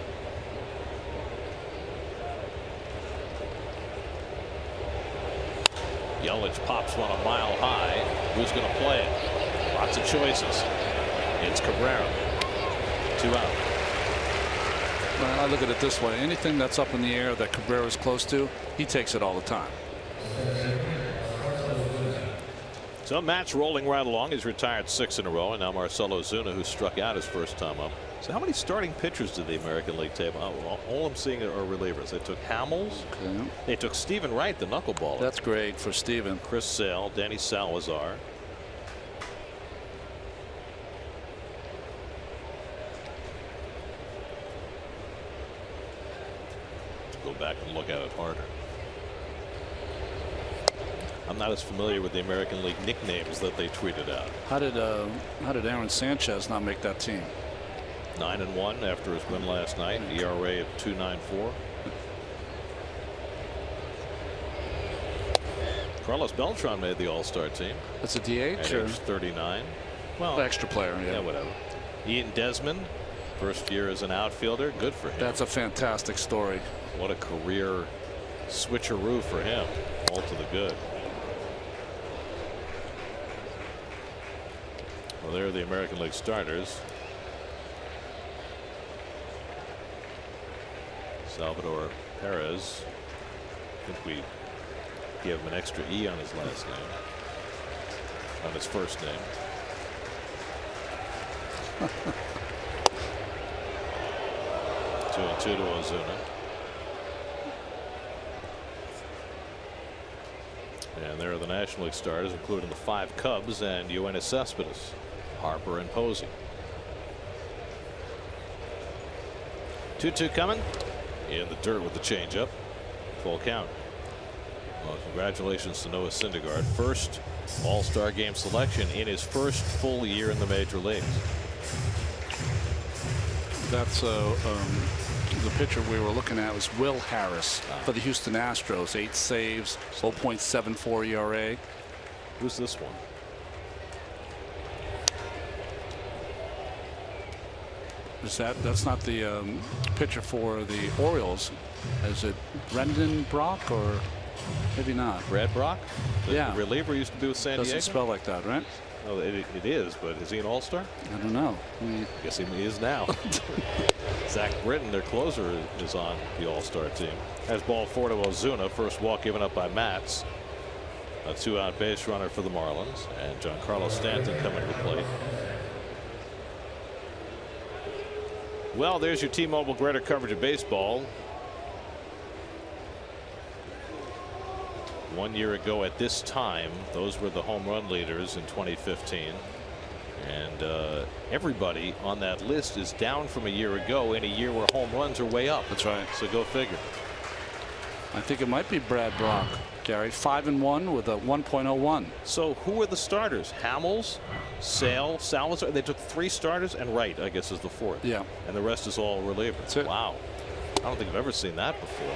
Yelich pops one a mile high. Who's going to play it? Lots of choices. It's Cabrera. 2 out. Well, I look at it this way. Anything that's up in the air that Cabrera's close to, he takes it all the time. So Matt's rolling right along. He's retired 6 in a row, and now Marcell Ozuna, who struck out his first time up. So how many starting pitchers did the American League take? All I'm seeing are relievers. They took Hamels. Okay. They took Stephen Wright, the knuckleballer. That's great for Steven. Chris Sale, Danny Salazar. Go back and look at it harder. I'm not as familiar with the American League nicknames that they tweeted out. How did Aaron Sanchez not make that team? 9-1 after his win last night. ERA of 2.94. Carlos Beltran made the All-Star team. That's a DH at or age 39. Well, extra player? yeah, whatever. Ian Desmond, first year as an outfielder. Good for him. That's a fantastic story. What a career switcheroo for him. All to the good. Well, there are the American League starters. Salvador Perez. I think we gave him an extra E on his last name. On his first name. Two and 2 to Ozuna. And there are the National League starters, including the 5 Cubs and Yoenis Cespedes, Harper and Posey. 2-2 coming. In the dirt with the changeup. Full count. Well, congratulations to Noah Syndergaard. First All-Star game selection in his first full year in the major leagues. That's the pitcher we were looking at was Will Harris for the Houston Astros. 8 saves, 0.74 ERA. Who's this one? That's not the pitcher for the Orioles. Is it Brendan Brock or maybe not? Brad Brock? Yeah. The reliever used to be with San Diego? Doesn't spell like that, right? Oh, it is, but is he an All-Star? I don't know. I guess he is now. Zach Britton, their closer, is on the All-Star team. Has ball 4 to Ozuna. First walk given up by Matz. A 2-out base runner for the Marlins. And Giancarlo Stanton coming to the plate. Well, there's your T-Mobile Greater coverage of baseball. 1 year ago at this time, those were the home run leaders in 2015. And everybody on that list is down from a year ago in a year where home runs are way up. That's right. So go figure. I think it might be Brad Brock, Gary. 5-1 with a 1.01. So who are the starters? Hamels, Sale, Salazar. They took 3 starters, and Wright, I guess, is the 4th. Yeah. And the rest is all relievers. That's it. Wow. I don't think I've ever seen that before.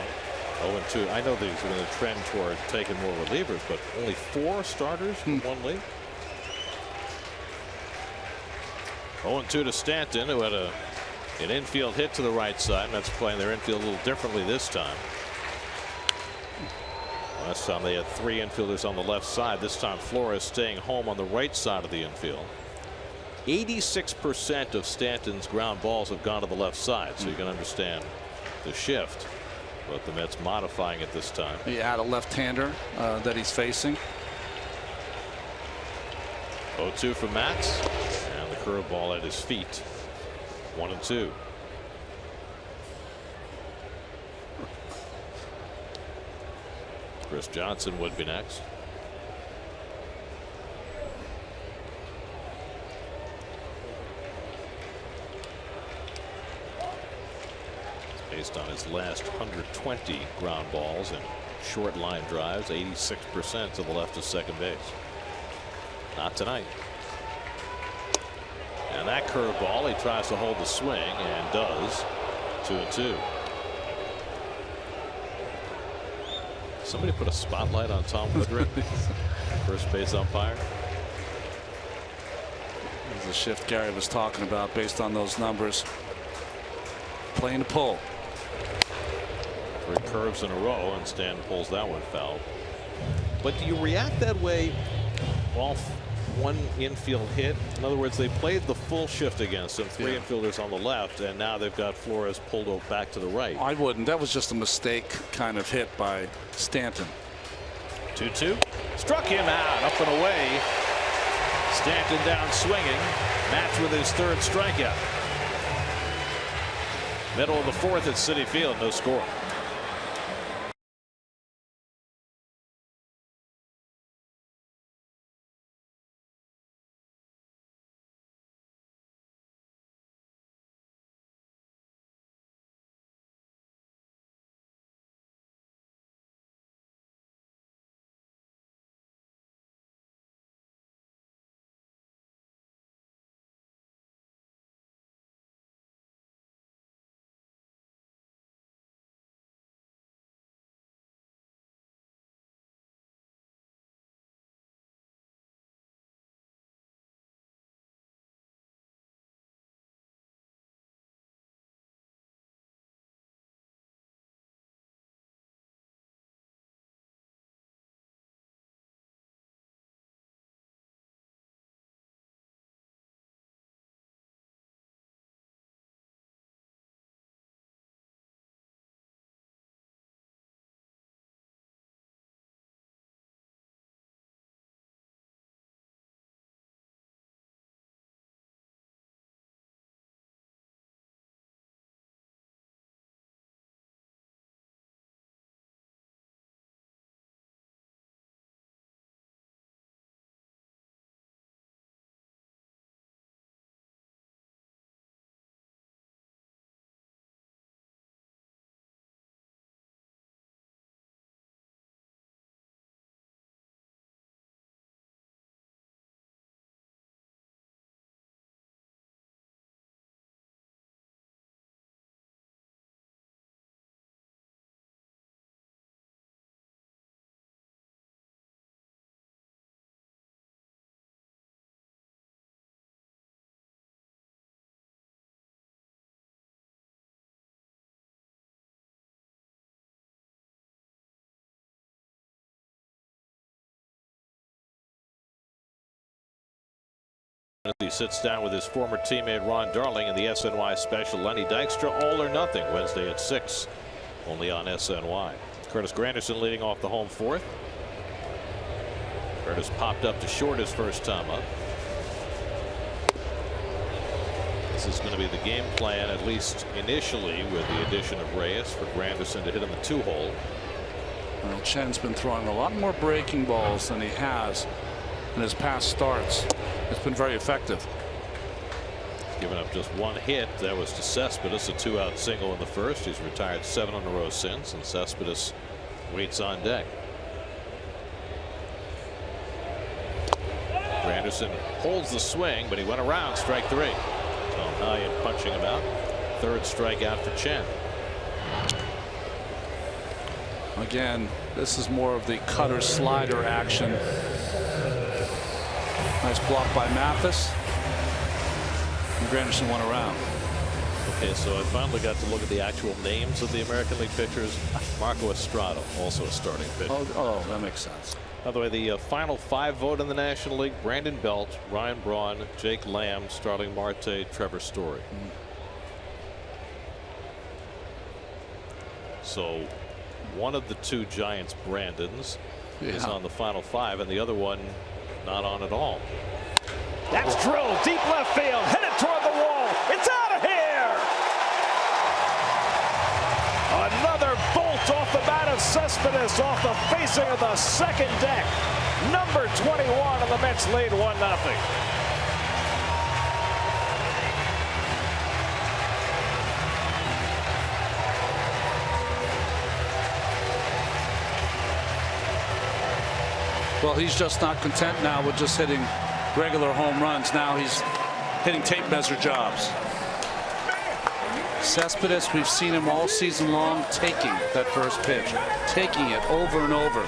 0-2. I know these are going to trend toward taking more relievers, but only 4 starters in one league. 0-2 to Stanton, who had an infield hit to the right side. And that's playing their infield a little differently this time. Last time they had 3 infielders on the left side. This time Flores staying home on the right side of the infield. 86% of Stanton's ground balls have gone to the left side, so you can understand the shift. But the Mets modifying it this time. You add a left-hander that he's facing. 0-2 for Matz, and the curveball at his feet. 1-2. Chris Johnson would be next. based on his last 120 ground balls and short line drives. 86% to the left of second base. Not tonight. And that curveball, he tries to hold the swing and does. 2-2. Somebody put a spotlight on Tom Woodruff, first base umpire. This is the shift Gary was talking about based on those numbers. Playing to pull. 3 curves in a row, and Stan pulls that one foul. But do you react that way off one infield hit? In other words, they played the full shift against him, 3 infielders on the left, and now they've got Flores pulled back to the right. I wouldn't. That was just a mistake kind of hit by Stanton. 2-2. Struck him out, up and away. Stanton down swinging. Match with his 3rd strikeout. Middle of the 4th at Citi Field, no score. He sits down with his former teammate Ron Darling in the SNY special. Lenny Dykstra, All or Nothing, Wednesday at 6, only on SNY. Curtis Granderson leading off the home 4th. Curtis popped up to short his first time up. This is going to be the game plan, at least initially, with the addition of Reyes, for Granderson to hit in the 2-hole. Well, Chen's been throwing a lot more breaking balls than he has in his past starts. It's been very effective. Given up just 1 hit. That was to Cespedes, a 2-out single in the first. He's retired 7 in a row since, and Cespedes waits on deck. Granderson holds the swing, but he went around, strike 3. Tom high and punching him out. 3rd strikeout for Chen. Again, this is more of the cutter slider action. Nice block by Mathis. And Granderson went around. Okay, so I finally got to look at the actual names of the American League pitchers. Marco Estrada, also a starting pitcher. Oh, that makes sense. By the way, the final 5 vote in the National League: Brandon Belt, Ryan Braun, Jake Lamb, Starling Marte, Trevor Story. So one of the 2 Giants Brandons is on the final 5, and the other one not on at all. That's drilled deep left field, headed toward the wall. It's out of here. Another bolt off the bat of Cespedes, off the facing of the second deck. Number 21, and the Mets lead 1-0. Well, he's just not content now with just hitting regular home runs. Now he's hitting tape measure jobs. Cespedes, we've seen him all season long taking that first pitch, taking it over and over,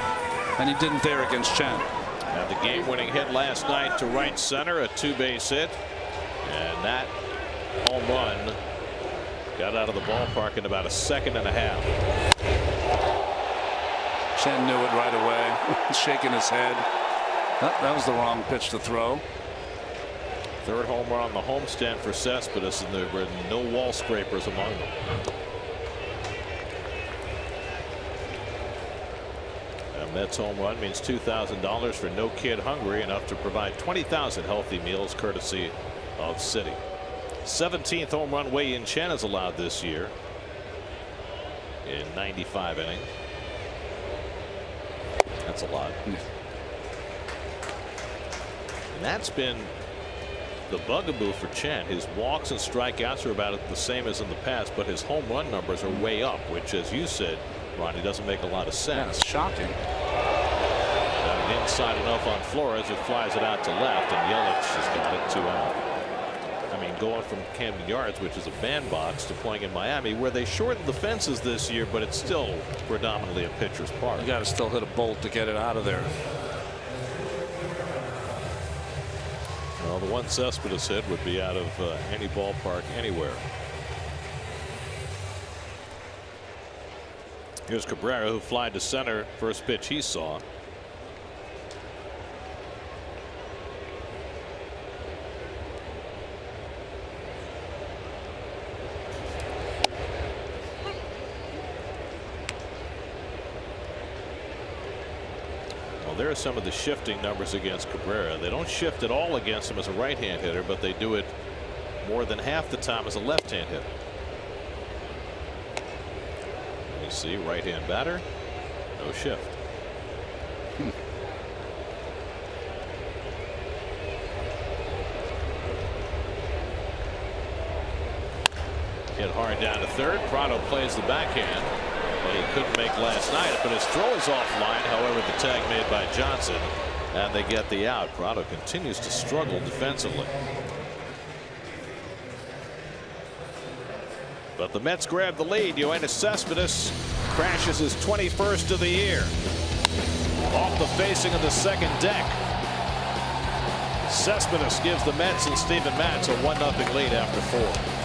and he didn't there against Chen. And the game-winning hit last night to right center, a two-base hit, and that home run got out of the ballpark in about a second and a half. Chen knew it right away, shaking his head. That was the wrong pitch to throw. Third home run on the homestand for Cespedes, and there were no wall scrapers among them. A Mets home run means $2,000 for No Kid Hungry, enough to provide 20,000 healthy meals courtesy of City. 17th home run Wei-Yin Chen is allowed this year in 95 innings. That's a lot. And that's been the bugaboo for Chen. His walks and strikeouts are about the same as in the past, but his home run numbers are way up, which, as you said, Ronnie, doesn't make a lot of sense. That's shocking. Inside enough on Flores, who flies it out to left, and Yelich has got it 2 out. I mean, going from Camden Yards, which is a bandbox, to playing in Miami, where they shortened the fences this year, but it's still predominantly a pitcher's park. You got to still hit a bolt to get it out of there. Well, the one Cespedes hit would be out of any ballpark anywhere. Here's Cabrera, who flied to center, first pitch he saw. There are some of the shifting numbers against Cabrera. They don't shift at all against him as a right-hand hitter, but they do it more than half the time as a left-hand hitter. You see, right-hand batter, no shift. Hit hard down to third. Prado plays the backhand. He couldn't make last night, but his throw is offline. However, the tag made by Johnson, and they get the out. Prado continues to struggle defensively. But the Mets grab the lead. Yoenis Cespedes crashes his 21st of the year off the facing of the second deck. Cespedes gives the Mets and Steven Matz a 1-0 lead after 4.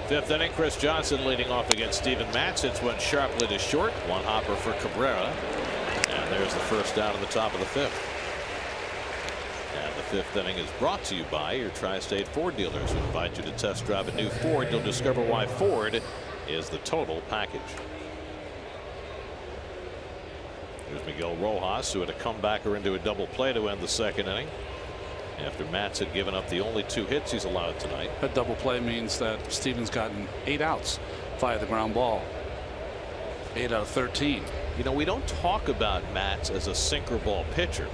Fifth inning, Chris Johnson leading off against Steven Matz. Hits one sharply to short. One hopper for Cabrera. And there's the first down in the top of the fifth. And the fifth inning is brought to you by your Tri-State Ford dealers, who invite you to test drive a new Ford. You'll discover why Ford is the total package. Here's Miguel Rojas, who had a comebacker into a double play to end the second inning, after Matz had given up the only 2 hits he's allowed tonight. A double play means that Steven's gotten 8 outs via the ground ball. 8 out of 13. You know, we don't talk about Matz as a sinker ball pitcher,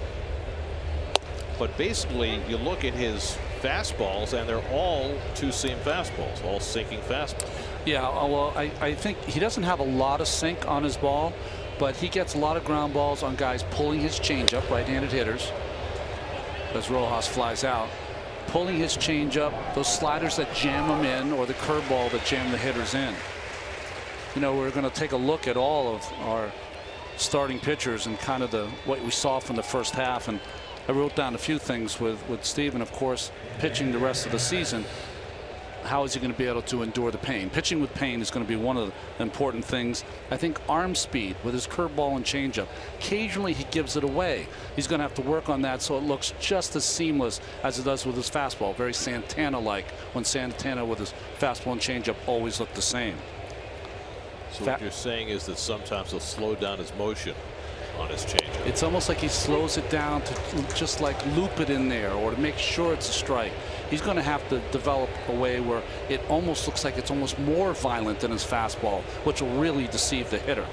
but basically you look at his fastballs and they're all two-seam fastballs, all sinking fastballs. Yeah, well, I think he doesn't have a lot of sink on his ball, but he gets a lot of ground balls on guys pulling his changeup, right-handed hitters, as Rojas flies out, pulling his changeup, those sliders that jam him in, or the curveball that jam the hitters in. You know, we're going to take a look at all of our starting pitchers and kind of what we saw from the first half, and I wrote down a few things with Steven, of course, pitching the rest of the season. How is he going to be able to endure the pain? Pitching with pain is going to be one of the important things. I think arm speed with his curveball and changeup. Occasionally he gives it away. He's going to have to work on that so it looks just as seamless as it does with his fastball. Very Santana-like, when Santana with his fastball and changeup always look the same. So what you're saying is that sometimes he'll slow down his motion on his changeup. It's almost like he slows it down to just like loop it in there, or to make sure it's a strike. He's going to have to develop a way where it almost looks like it's almost more violent than his fastball, which will really deceive the hitter.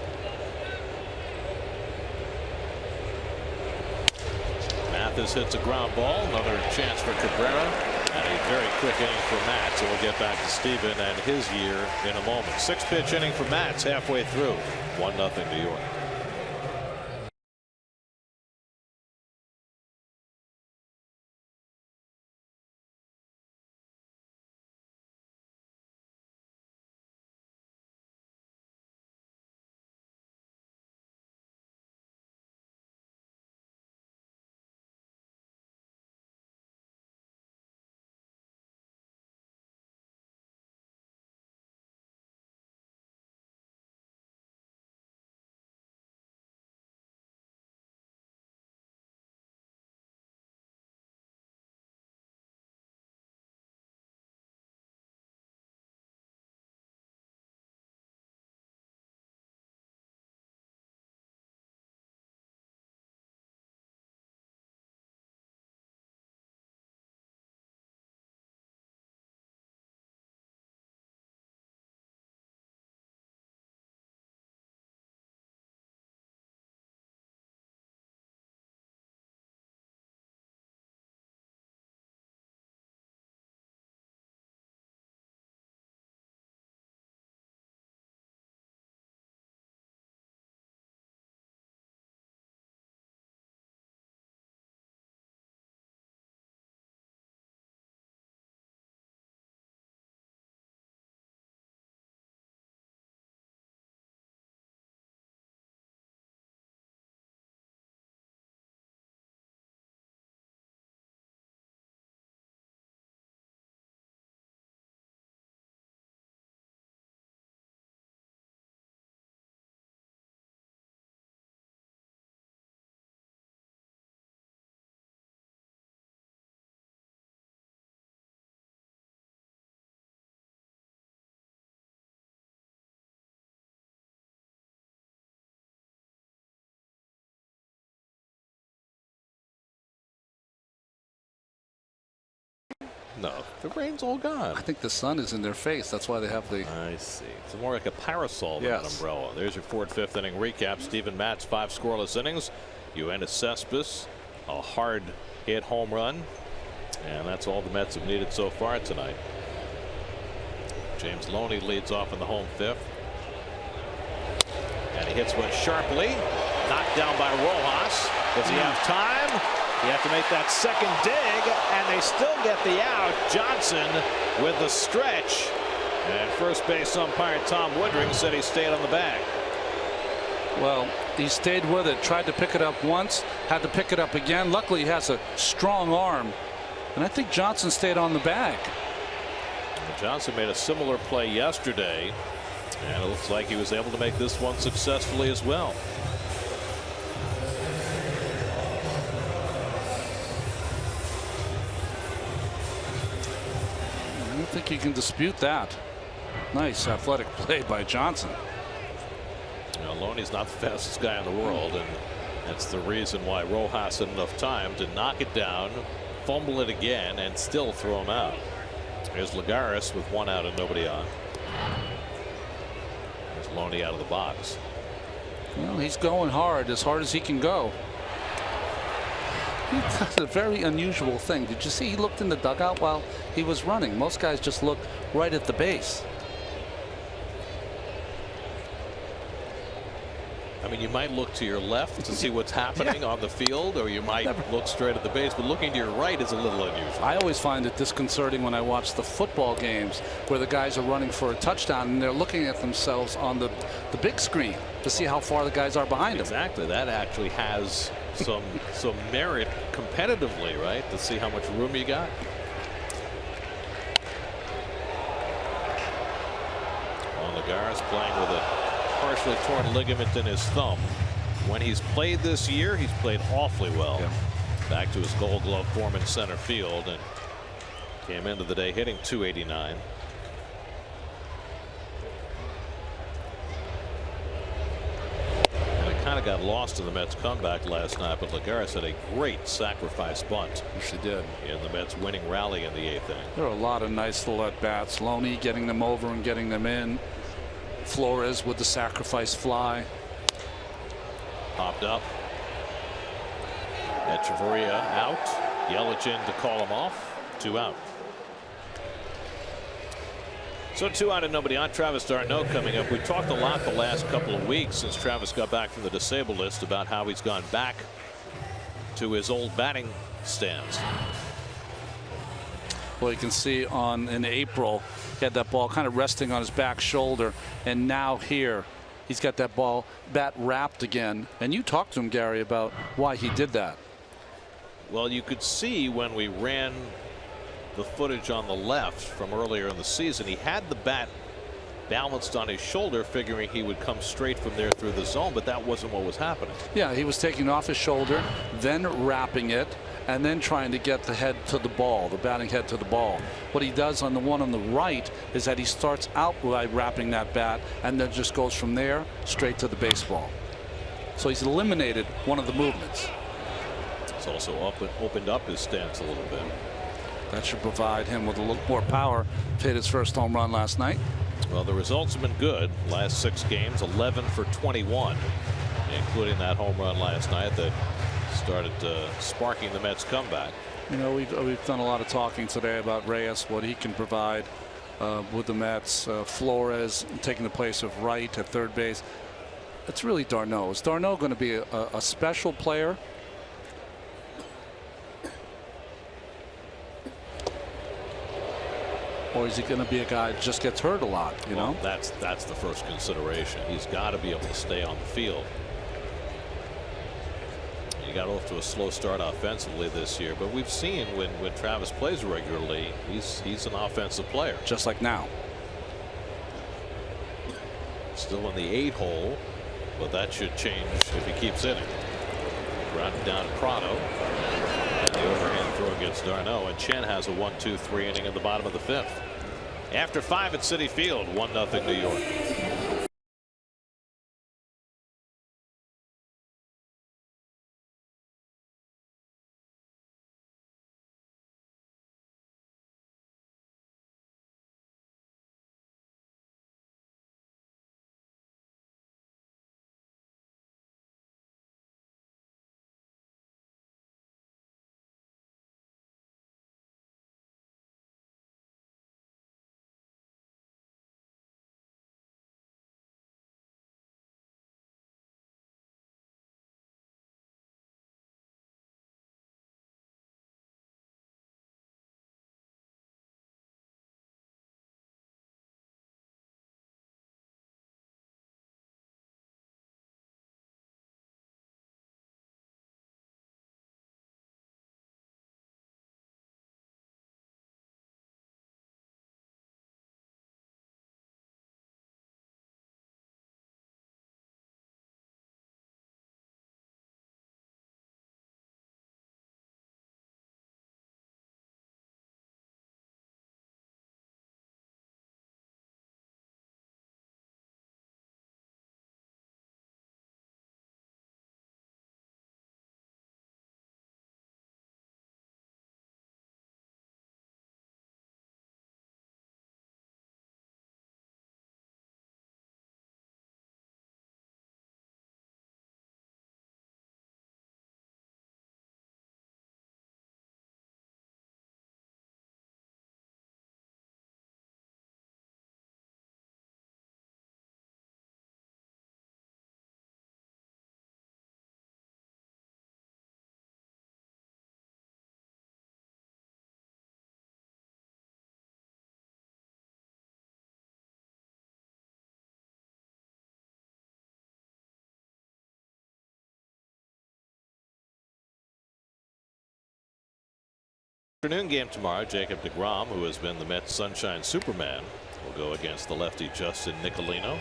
Mathis hits a ground ball. Another chance for Cabrera. And a very quick inning for Matz. So we'll get back to Steven and his year in a moment. 6-pitch inning for Matz halfway through. 1-0 New York. No, the rain's all gone. I think the sun is in their face. That's why they have the. I see. It's more like a parasol than an umbrella. There's your 4th, 5th inning recap. Steven Matz, 5 scoreless innings. Yoenis Cespedes, a hard hit home run. And that's all the Mets have needed so far tonight. James Loney leads off in the home 5th. And he hits one sharply. Knocked down by Rojas. Does he have time? You have to make that second dig, and they still get the out. Johnson with the stretch. And first base umpire Tom Woodring said he stayed on the bag. Well, he stayed with it, tried to pick it up once, had to pick it up again. Luckily, he has a strong arm. And I think Johnson stayed on the bag. Johnson made a similar play yesterday, and it looks like he was able to make this one successfully as well. I don't think you can dispute that. Nice athletic play by Johnson. You know, Loney's not the fastest guy in the world, and that's the reason why Rojas had enough time to knock it down, fumble it again, and still throw him out. Here's Lagares with 1 out and nobody on. There's Loney out of the box. Well, he's going hard as he can go. He does a very unusual thing. Did you see he looked in the dugout while he was running? Most guys just look right at the base. I mean, you might look to your left to see what's happening on the field, or you might look straight at the base, but looking to your right is a little unusual. I always find it disconcerting when I watch the football games where the guys are running for a touchdown and they're looking at themselves on the big screen to see how far the guys are behind them. Exactly. That actually has some merit competitively, right? To see how much room you got. Lagares playing with a partially torn ligament in his thumb. When he's played this year, he's played awfully well. Yeah. Back to his Gold Glove form in center field, and came into the day hitting .289. And it kind of got lost in the Mets comeback last night, but Lagares had a great sacrifice bunt. Yes, he did. In the Mets winning rally in the 8th inning. There are a lot of nice little at bats. Loney getting them over and getting them in. Flores with the sacrifice fly. Popped up. Echeverria out. Yelich to call him off. 2 out. So 2 out and nobody on. Travis d'Arnaud coming up. We talked a lot the last couple of weeks since Travis got back from the disabled list about how he's gone back to his old batting stance. Well, you can see in April, he had that ball kind of resting on his back shoulder, and now here he's got that bat wrapped again. And you talked to him, Gary, about why he did that. Well, you could see when we ran the footage on the left from earlier in the season, he had the bat balanced on his shoulder, figuring he would come straight from there through the zone, but that wasn't what was happening. Yeah, he was taking off his shoulder, then wrapping it, and then trying to get the head to the ball, the batting head to the ball. What he does on the one on the right is that he starts out by wrapping that bat and then just goes from there straight to the baseball. So he's eliminated one of the movements. It's also opened up his stance a little bit. That should provide him with a little more power to hit his first home run last night. Well, the results have been good. Last 6 games, 11 for 21, including that home run last night that started sparking the Mets comeback. You know, we've done a lot of talking today about Reyes, what he can provide with the Mets. Flores taking the place of Wright at third base. It's really d'Arnaud. Is d'Arnaud going to be a special player? Or is he going to be a guy that just gets hurt a lot, you know? That's the first consideration. He's got to be able to stay on the field. He got off to a slow start offensively this year, but we've seen when Travis plays regularly, he's an offensive player. Just like now. Still in the 8 hole, but that should change if he keeps hitting. Grounded down to Prado. And the overhand throw against d'Arnaud, and Chen has a 1-2-3 inning in the bottom of the 5th. After 5 at Citi Field, 1-0 New York. Afternoon game tomorrow. Jacob deGrom, who has been the Mets Sunshine Superman, will go against the lefty Justin Nicolino.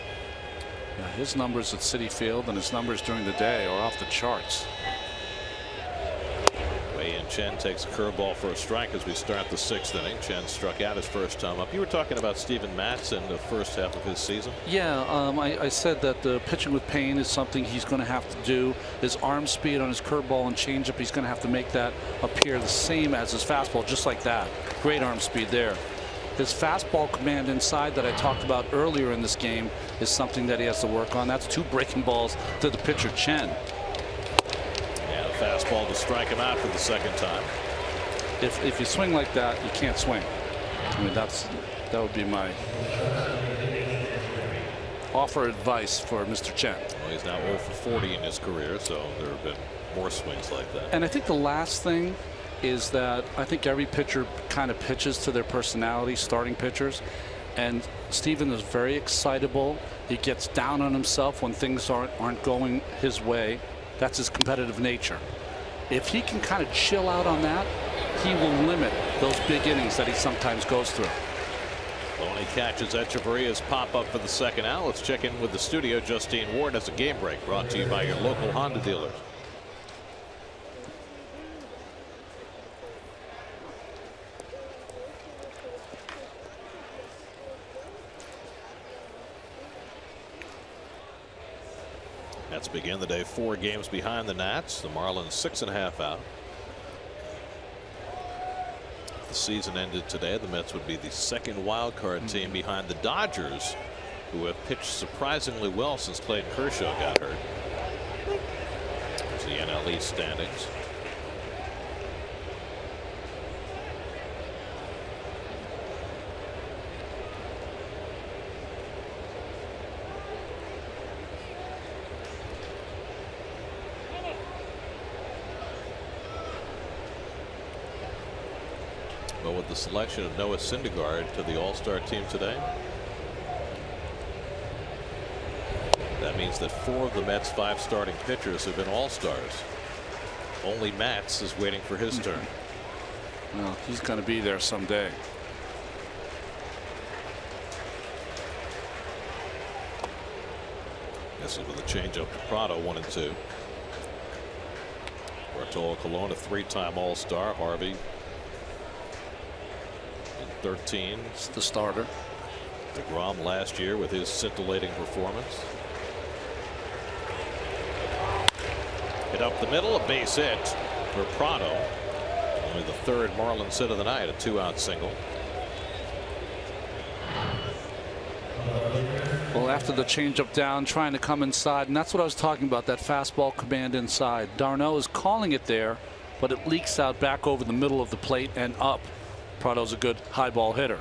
Yeah, his numbers at Citi Field and his numbers during the day are off the charts. Wei-Yin Chen takes a curveball for a strike as we start the 6th inning. Chen struck out his first time up. You were talking about Steven Matz in the first half of his season. Yeah, I said that the pitching with pain is something he's going to have to do. His arm speed on his curveball and changeup, he's going to have to make that appear the same as his fastball, just like that. Great arm speed there. His fastball command inside that I talked about earlier in this game is something that he has to work on. That's 2 breaking balls to the pitcher Chen. Yeah, the fastball to strike him out for the 2nd time. If you swing like that, you can't swing. I mean, that would be my offer advice for Mr. Chen. Well, he's now 0 for 40 in his career, so there have been more swings like that. And I think the last thing is that I think every pitcher kind of pitches to their personality, starting pitchers. And Steven is very excitable. He gets down on himself when things aren't going his way. That's his competitive nature. If he can kind of chill out on that, he will limit those big innings that he sometimes goes through. Loney catches Echeverria's pop up for the 2nd out. Let's check in with the studio. Justine Ward has a game break brought to you by your local Honda dealers. Mets begin the day 4 games behind the Nats. The Marlins 6.5 out. If the season ended today, the Mets would be the 2nd wild card team behind the Dodgers, who have pitched surprisingly well since Clayton Kershaw got hurt. There's the NL East standings. But with the selection of Noah Syndergaard to the All-Star team today, that means that 4 of the Mets' 5 starting pitchers have been All-Stars. Only Matz is waiting for his turn. Well, he's going to be there someday. This is with a changeup to Prado, 1-2. Bartolo Colon, a 3-time All-Star. Harvey, 13. It's the starter. deGrom last year with his scintillating performance. Hit up the middle, a base hit for Prado. Only the 3rd Marlins hit of the night, a 2-out single. Well, after the changeup down, trying to come inside, and that's what I was talking about, that fastball command inside. d'Arnaud is calling it there, but it leaks out back over the middle of the plate and up. Prado's a good high ball hitter.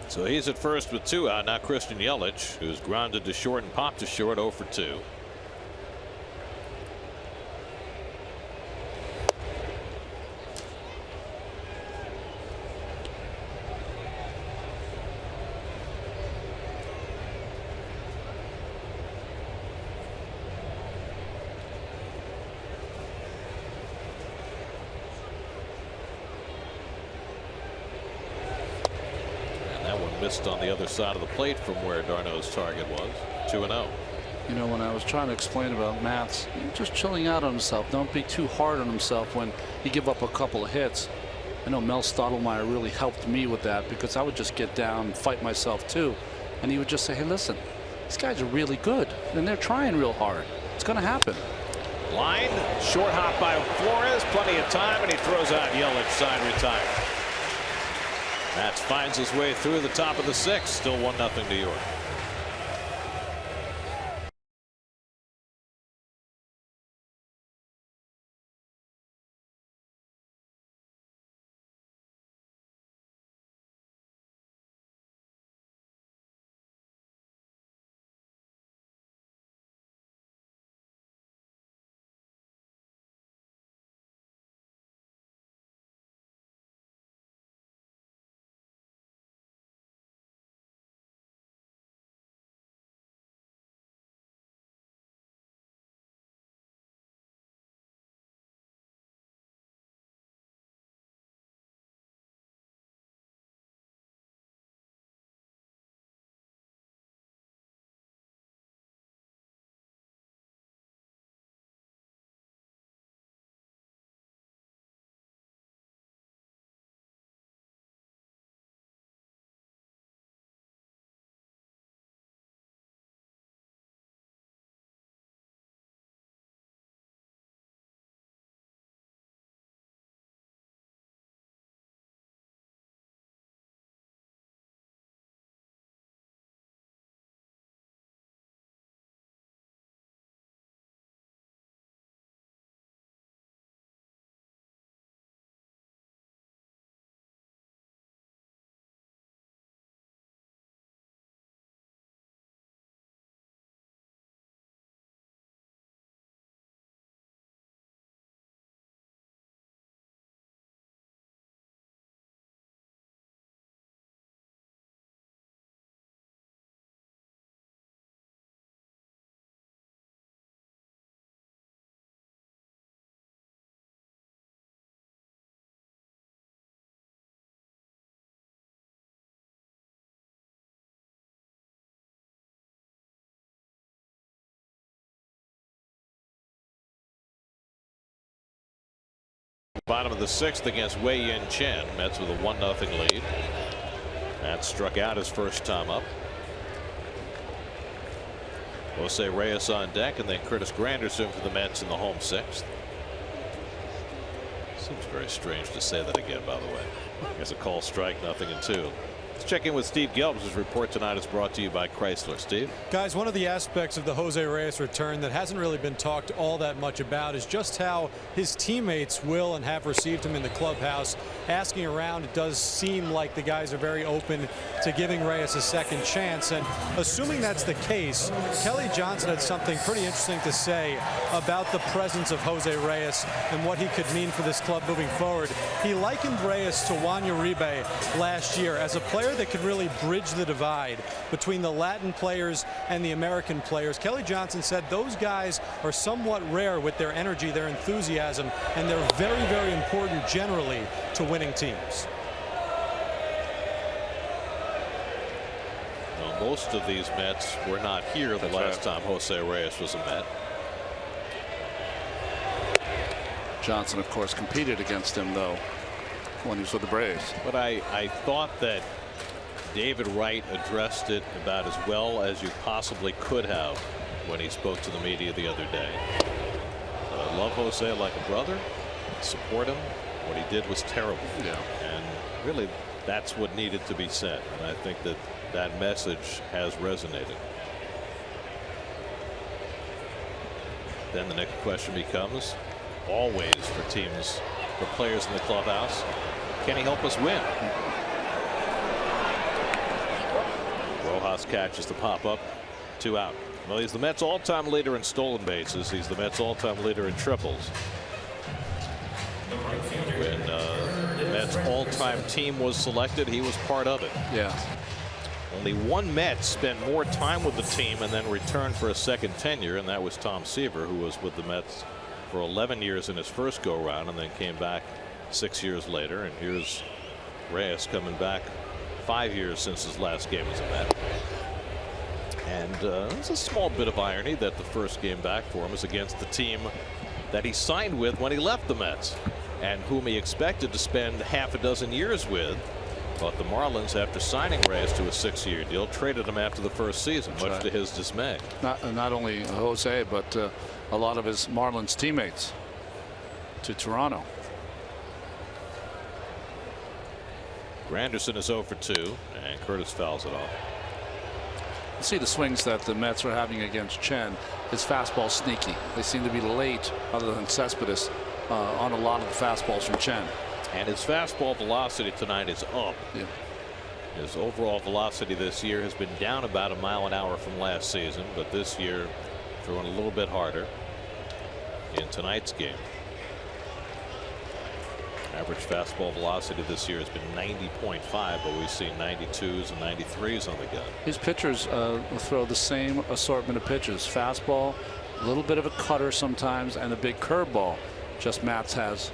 So he's at first with 2 out. Now Christian Yelich, who's grounded to short and popped to short, 0 for 2. Missed on the other side of the plate from where d'Arnaud's target was. 2-0. You know, when I was trying to explain about Matz, just chilling out on himself. Don't be too hard on himself when he give up a couple of hits. I know Mel Stottlemyre really helped me with that, because I would just get down and fight myself too. And he would just say, hey, listen, these guys are really good and they're trying real hard. It's going to happen. Line, short hop by Flores, plenty of time, and he throws out Yelich, side retired. Matz finds his way through the top of the 6th. Still 1-0 New York. Bottom of the 6th against Wei-Yin Chen. Mets with a 1-0 lead. That struck out his first time up. Jose Reyes on deck, and then Curtis Granderson for the Mets in the home 6th. Seems very strange to say that again, by the way. There's a call strike, 0-2. Let's check in with Steve Gelbs. His report tonight is brought to you by Chrysler. Steve? Guys, one of the aspects of the Jose Reyes return that hasn't really been talked all that much about is just how his teammates will and have received him in the clubhouse. Asking around, it does seem like the guys are very open to giving Reyes a second chance. And assuming that's the case, Kelly Johnson had something pretty interesting to say about the presence of Jose Reyes and what he could mean for this club moving forward. He likened Reyes to Juan Uribe last year as a player that could really bridge the divide between the Latin players and the American players. Kelly Johnson said those guys are somewhat rare with their energy, their enthusiasm, and they're very, very important generally to winning teams. Well, most of these Mets were not here the last time Jose Reyes was a Met. Johnson, of course, competed against him, though, when he was with the Braves. But I thought that David Wright addressed it about as well as you possibly could have when he spoke to the media the other day. I love Jose like a brother, support him. What he did was terrible. Yeah. And really, that's what needed to be said. And I think that that message has resonated. Then the next question becomes, always for teams, for players in the clubhouse, can he help us win? Rojas catches the pop-up, 2 out. Well, he's the Mets' all-time leader in stolen bases. He's the Mets' all-time leader in triples. When the Mets' all-time team was selected, he was part of it. Yeah. Only one Met spent more time with the team and then returned for a second tenure, and that was Tom Seaver, who was with the Mets for 11 years in his first go-round and then came back 6 years later. And here's Reyes coming back 5 years since his last game as a Met. And there's a small bit of irony that the first game back for him is against the team that he signed with when he left the Mets and whom he expected to spend half a dozen years with. But the Marlins, after signing Reyes to a 6-year deal, traded him after the first season, much to his dismay. Not only Jose, but a lot of his Marlins teammates to Toronto. Granderson is 0 for 2, and Curtis fouls it off. See the swings that the Mets are having against Chen. His fastball sneaky. They seem to be late, other than Cespedes, on a lot of the fastballs from Chen. And his fastball velocity tonight is up. Yeah. His overall velocity this year has been down about a mile an hour from last season, but this year throwing a little bit harder in tonight's game. Average fastball velocity this year has been 90.5, but we've seen 92s and 93s on the gun. His pitchers throw the same assortment of pitches. Fastball, a little bit of a cutter sometimes, and a big curveball. Just Matz has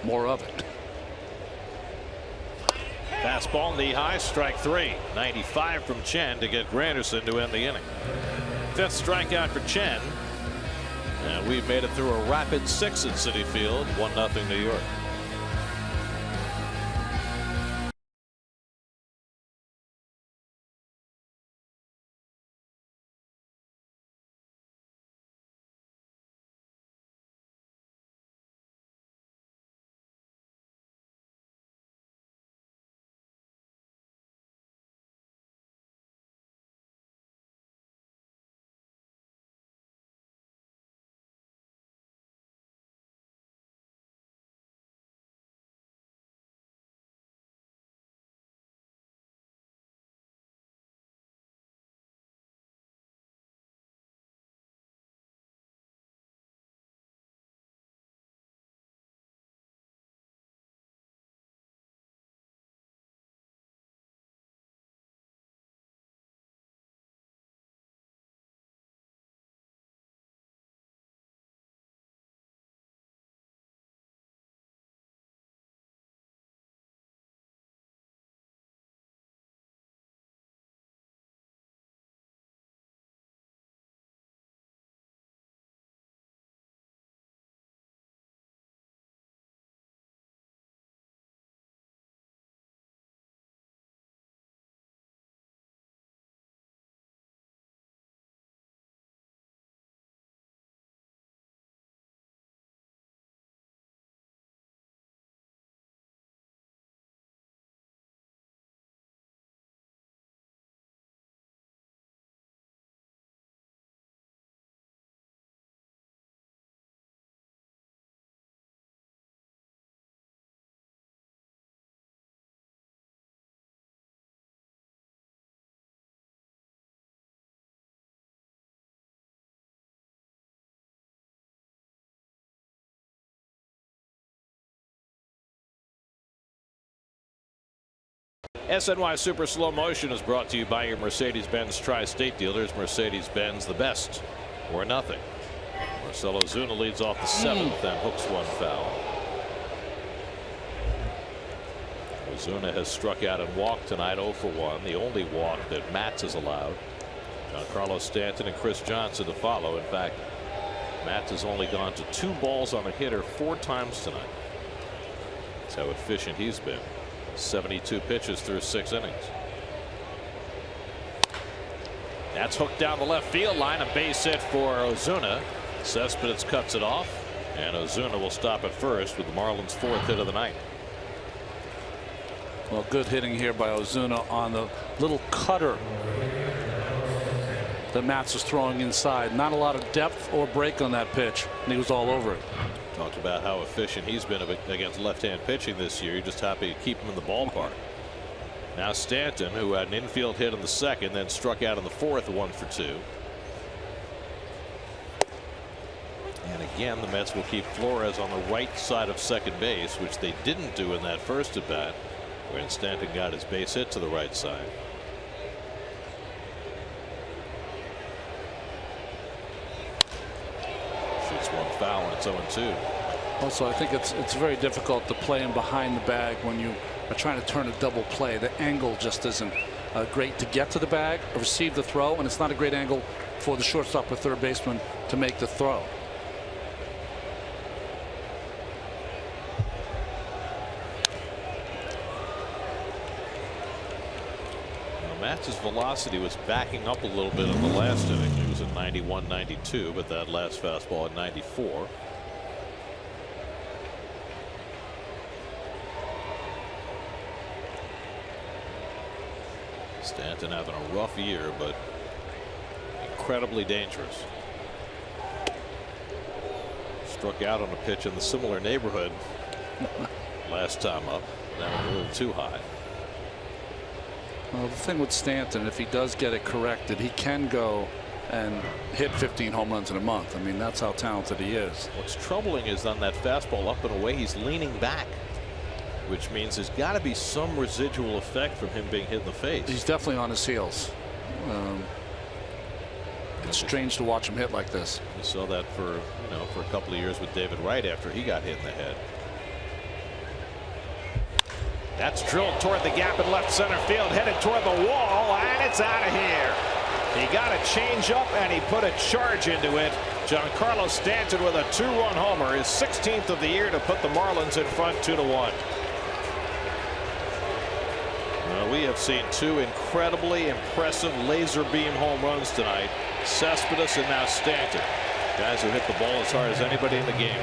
more of it. Fastball knee high, strike 3. 95 from Chen to get Granderson to end the inning. 5th strikeout for Chen. And we've made it through a rapid 6 at Citi Field. 1-0 New York. SNY Super Slow Motion is brought to you by your Mercedes-Benz Tri-State dealers. Mercedes-Benz, the best or nothing. Marcell Ozuna leads off the 7th and hooks one foul. Ozuna has struck out and walked tonight, 0 for 1, the only walk that Matz has allowed. Giancarlo Stanton and Chris Johnson to follow. In fact, Matz has only gone to 2 balls on a hitter 4 times tonight. That's how efficient he's been. 72 pitches through 6 innings. That's hooked down the left field line. A base hit for Ozuna. Cespedes cuts it off, and Ozuna will stop at first with the Marlins' 4th hit of the night. Well, good hitting here by Ozuna on the little cutter that Matz was throwing inside. Not a lot of depth or break on that pitch, and he was all over it. Talked about how efficient he's been against left-hand pitching this year. You're just happy to keep him in the ballpark. Now Stanton, who had an infield hit in the 2nd, then struck out in the 4th, 1 for 2. And again, the Mets will keep Flores on the right side of second base, which they didn't do in that first at bat, when Stanton got his base hit to the right side. Shoots one foul, and it's 0-2. Also, I think it's very difficult to play him behind the bag when you are trying to turn a double play. The angle just isn't great to get to the bag, receive the throw, and it's not a great angle for the shortstop or third baseman to make the throw. Matz's velocity was backing up a little bit in the last inning. He was at 91, 92, but that last fastball at 94. Stanton having a rough year, but incredibly dangerous. Struck out on a pitch in the similar neighborhood last time up. That was a little too high. Well, the thing with Stanton, if he does get it corrected, he can go and hit 15 home runs in a month. I mean, that's how talented he is. What's troubling is on that fastball up and away, he's leaning back, which means there's got to be some residual effect from him being hit in the face. He's definitely on his heels. It's strange to watch him hit like this. We saw that for a couple of years with David Wright after he got hit in the head. That's drilled toward the gap in left center field, headed toward the wall, and it's out of here. He got a change up and he put a charge into it. Giancarlo Stanton with a 2-run homer, his 16th of the year, to put the Marlins in front 2-1. Well, we have seen 2 incredibly impressive laser beam home runs tonight. Cespedes and now Stanton, guys who hit the ball as hard as anybody in the game.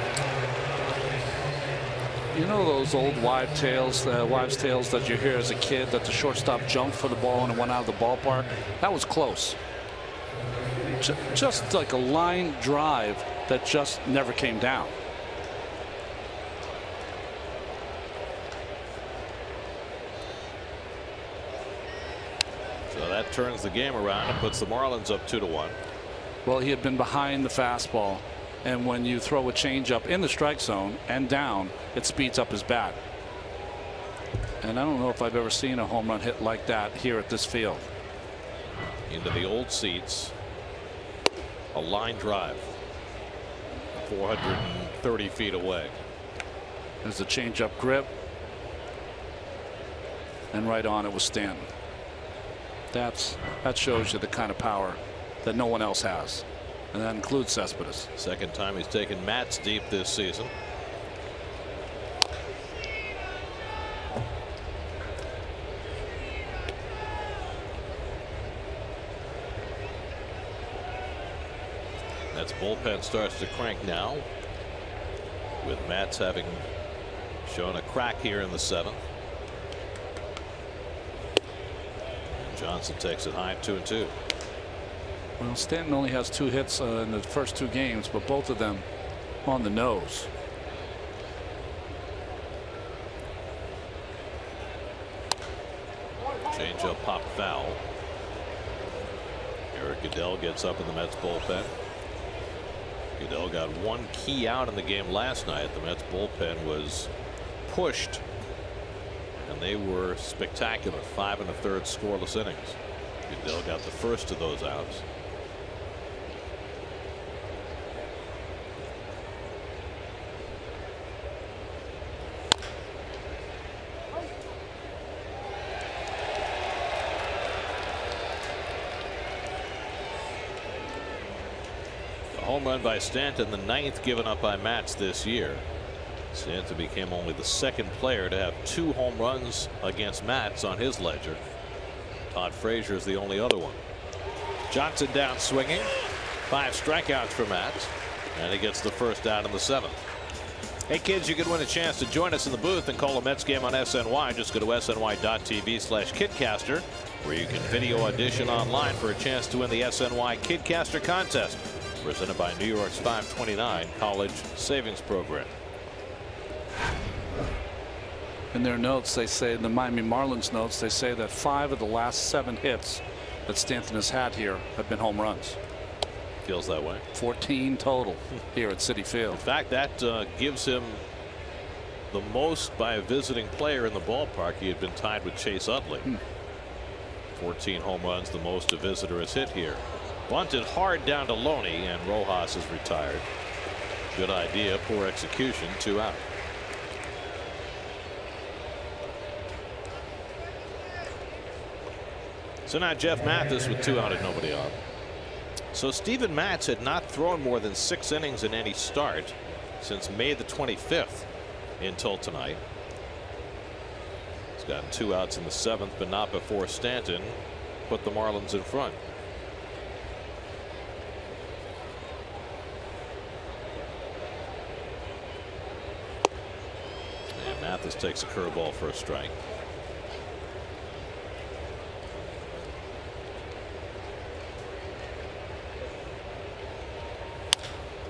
You know those old wives' tales that you hear as a kid, that the shortstop jumped for the ball and it went out of the ballpark? That was close. Just like a line drive that just never came down. So that turns the game around and puts the Marlins up 2-1. Well, he had been behind the fastball, and when you throw a changeup in the strike zone and down, it speeds up his bat. And I don't know if I've ever seen a home run hit like that here at this field. Into the old seats. A line drive. 430 feet away. There's a changeup grip. And right on it was Stanton. That shows you the kind of power that no one else has. And that includes Cespedes. Second time he's taken Matz deep this season. That's bullpen starts to crank now, with Matz having shown a crack here in the 7th. Johnson takes it high, 2-2. Well, Stanton only has 2 hits in the first 2 games, but both of them on the nose. Changeup pop foul. Eric Goodell gets up in the Mets bullpen. Goodell got 1 key out in the game last night. The Mets bullpen was pushed and they were spectacular. 5 1/3 scoreless innings. Goodell got the first of those outs. A home run by Stanton, the 9th given up by Matz this year. Stanton became only the 2nd player to have 2 home runs against Matz on his ledger. Todd Frazier is the only other one. Johnson down swinging. 5 strikeouts for Matz, and he gets the first out in the 7th. Hey kids, you could win a chance to join us in the booth and call a Mets game on SNY. Just go to sny.tv/Kidcaster, where you can video audition online for a chance to win the SNY Kidcaster contest, presented by New York's 529 College Savings Program. In their notes, they say, in the Miami Marlins notes, they say that 5 of the last 7 hits that Stanton has had here have been home runs. Feels that way. 14 total here at Citi Field. In fact, that gives him the most by a visiting player in the ballpark. He had been tied with Chase Utley. 14 home runs, the most a visitor has hit here. Bunted hard down to Loney, and Rojas is retired. Good idea, poor execution, 2 out. So now Jeff Mathis with 2 out and nobody on. So Steven Matz had not thrown more than 6 innings in any start since May the 25th until tonight. He's gotten 2 outs in the 7th, but not before Stanton put the Marlins in front. And Mathis takes a curveball for a strike.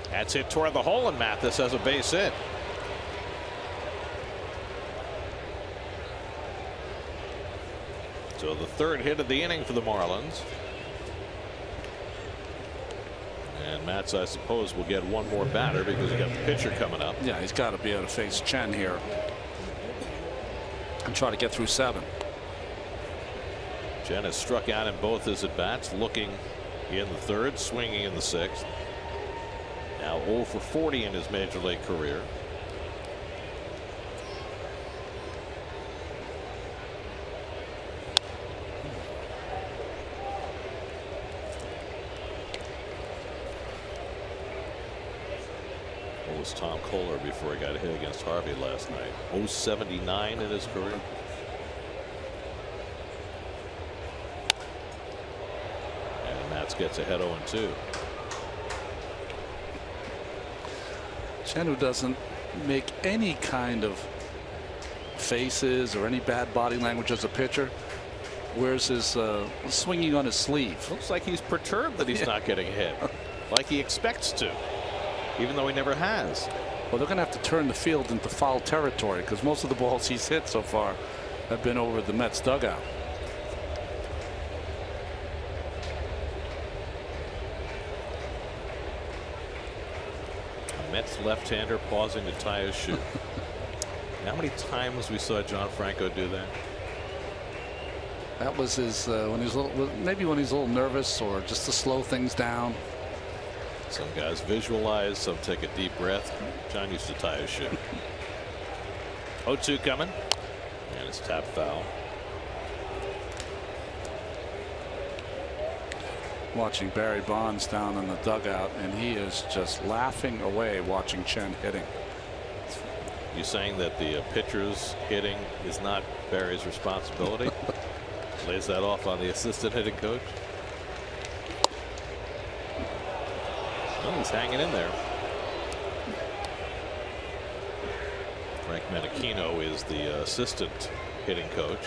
That's hit toward the hole, and Mathis has a base hit. So the 3rd hit of the inning for the Marlins. And Matz, I suppose, will get one more batter because he's got the pitcher coming up. Yeah, he's got to be able to face Chen here and try to get through 7. Chen has struck out in both his at-bats, looking in the 3rd, swinging in the 6th. Now 0 for 40 in his major league career. What was Tom Kohler before he got hit against Harvey last night? 0.79 in his career. And Matz gets ahead 0-2. Chen, who doesn't make any kind of faces or any bad body language as a pitcher, wears his swinging on his sleeve. Looks like he's perturbed that he's not getting hit, like he expects to, even though he never has. Well, they're going to have to turn the field into foul territory because most of the balls he's hit so far have been over the Mets dugout. Mets left-hander pausing to tie his shoe. How many times we saw John Franco do that? That was his when he was maybe when he's a little nervous or just to slow things down. Some guys visualize, some take a deep breath. John used to tie his shoe. 0-2 coming, and it's tapped foul. Watching Barry Bonds down in the dugout, and he is just laughing away watching Chen hitting. You saying that the pitcher's hitting is not Barry's responsibility? Lays that off on the assistant hitting coach. Well, he's hanging in there. Frank Menachino is the assistant hitting coach.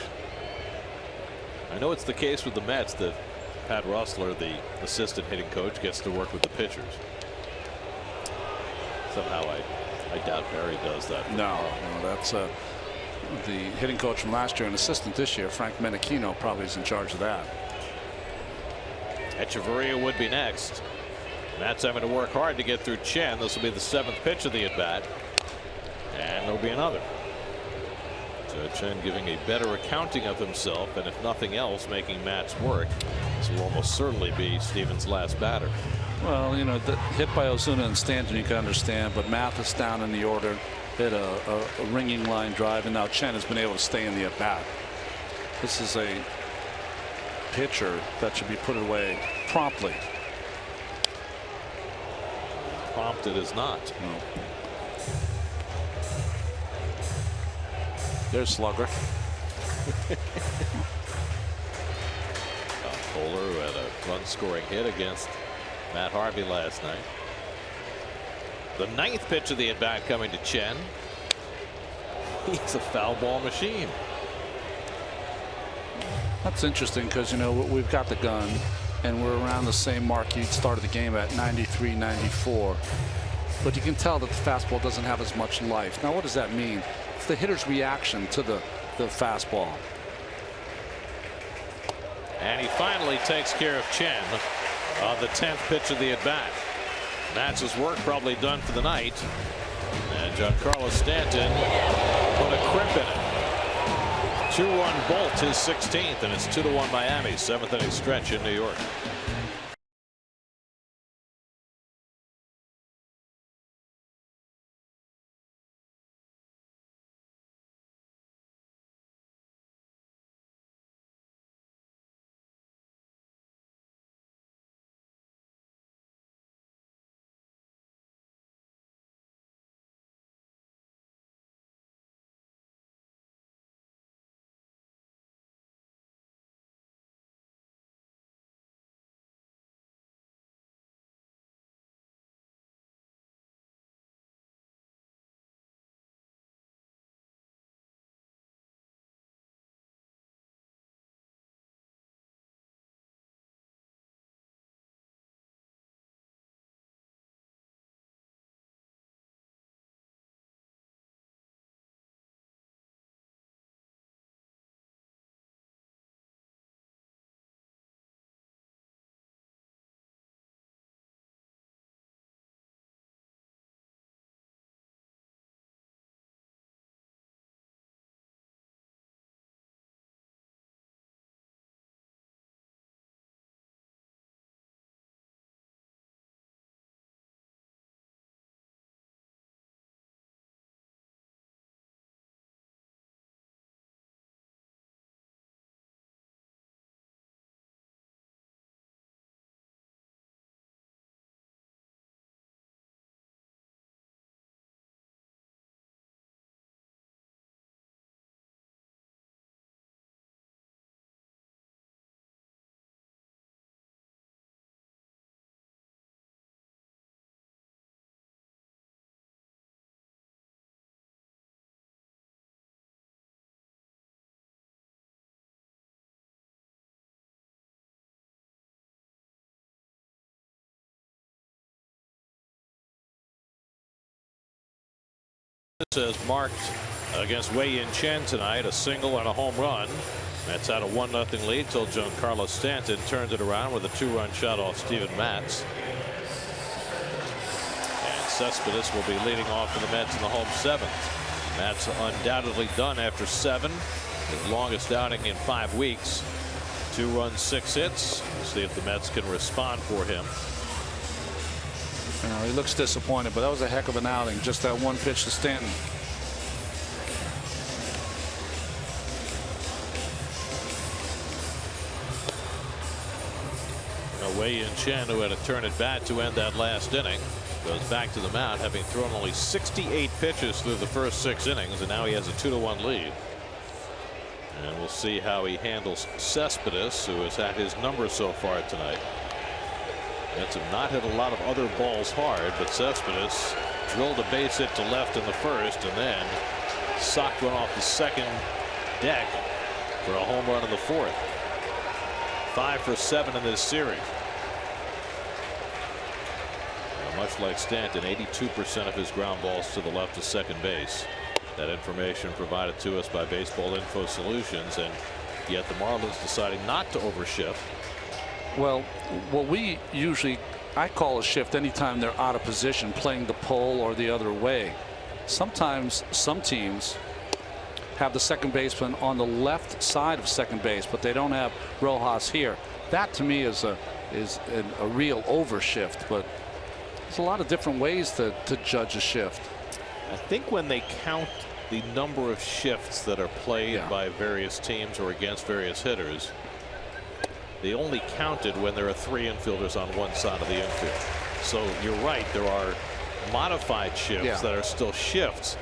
I know it's the case with the Mets that Pat Rustler, the assistant hitting coach, gets to work with the pitchers. Somehow I doubt Barry does that. No, that's the hitting coach from last year and assistant this year. Frank Menachino probably is in charge of that. Echeverria would be next. Matt's having to work hard to get through Chen. This will be the 7th pitch of the at bat, and there'll be another. Chen giving a better accounting of himself, and if nothing else, making Matz work. This will almost certainly be Stevens' last batter. Well, you know, the hit by Ozuna and Stanton you can understand, but Mathis down in the order, hit a ringing line drive, and now Chen has been able to stay in the at bat. This is a pitcher that should be put away promptly. Prompted is not. No. There's Slugger. Kohler, who had a run-scoring hit against Matt Harvey last night. The 9th pitch of the at-bat coming to Chen. He's a foul ball machine. That's interesting because, you know, we've got the gun and we're around the same mark you started the game at, 93, 94. But you can tell that the fastball doesn't have as much life. Now, what does that mean? It's the hitter's reaction to the fastball. And he finally takes care of Chen on the 10th pitch of the at-bat. Matz's work probably done for the night. And Giancarlo Stanton put a crimp in it. 2-1 Bolt, his 16th, and it's 2-1 Miami, 7th inning stretch in New York. This is marked against Wei-Yin Chen tonight, a single and a home run. Mets had a 1-0 lead till Giancarlo Stanton turned it around with a 2-run shot off Steven Matz. And Cespedes will be leading off for the Mets in the home 7th. Matz undoubtedly done after 7, his longest outing in 5 weeks. 2 runs, 6 hits. We'll see if the Mets can respond for him. You know, he looks disappointed, but that was a heck of an outing. Just that one pitch to Stanton. Wei-Yin Chen, who had a turn at bat to end that last inning, goes back to the mound, having thrown only 68 pitches through the first 6 innings, and now he has a 2-1 lead. And we'll see how he handles Cespedes, who has had his number so far tonight. Mets have not hit a lot of other balls hard, but Cespedes drilled a base hit to left in the first and then socked one off the second deck for a home run in the 4th. 5 for 7 in this series. Now, much like Stanton, 82% of his ground balls to the left of second base. That information provided to us by Baseball Info Solutions, and yet the Marlins deciding not to overshift. Well, what we usually, I call a shift anytime they're out of position, playing the pole or the other way. Sometimes some teams have the second baseman on the left side of second base, but they don't have Rojas here. That to me is a real overshift, but there's a lot of different ways to judge a shift. I think when they count the number of shifts that are played by various teams or against various hitters, they only counted when there are 3 infielders on one side of the infield. So you're right, there are modified shifts that are still shifts.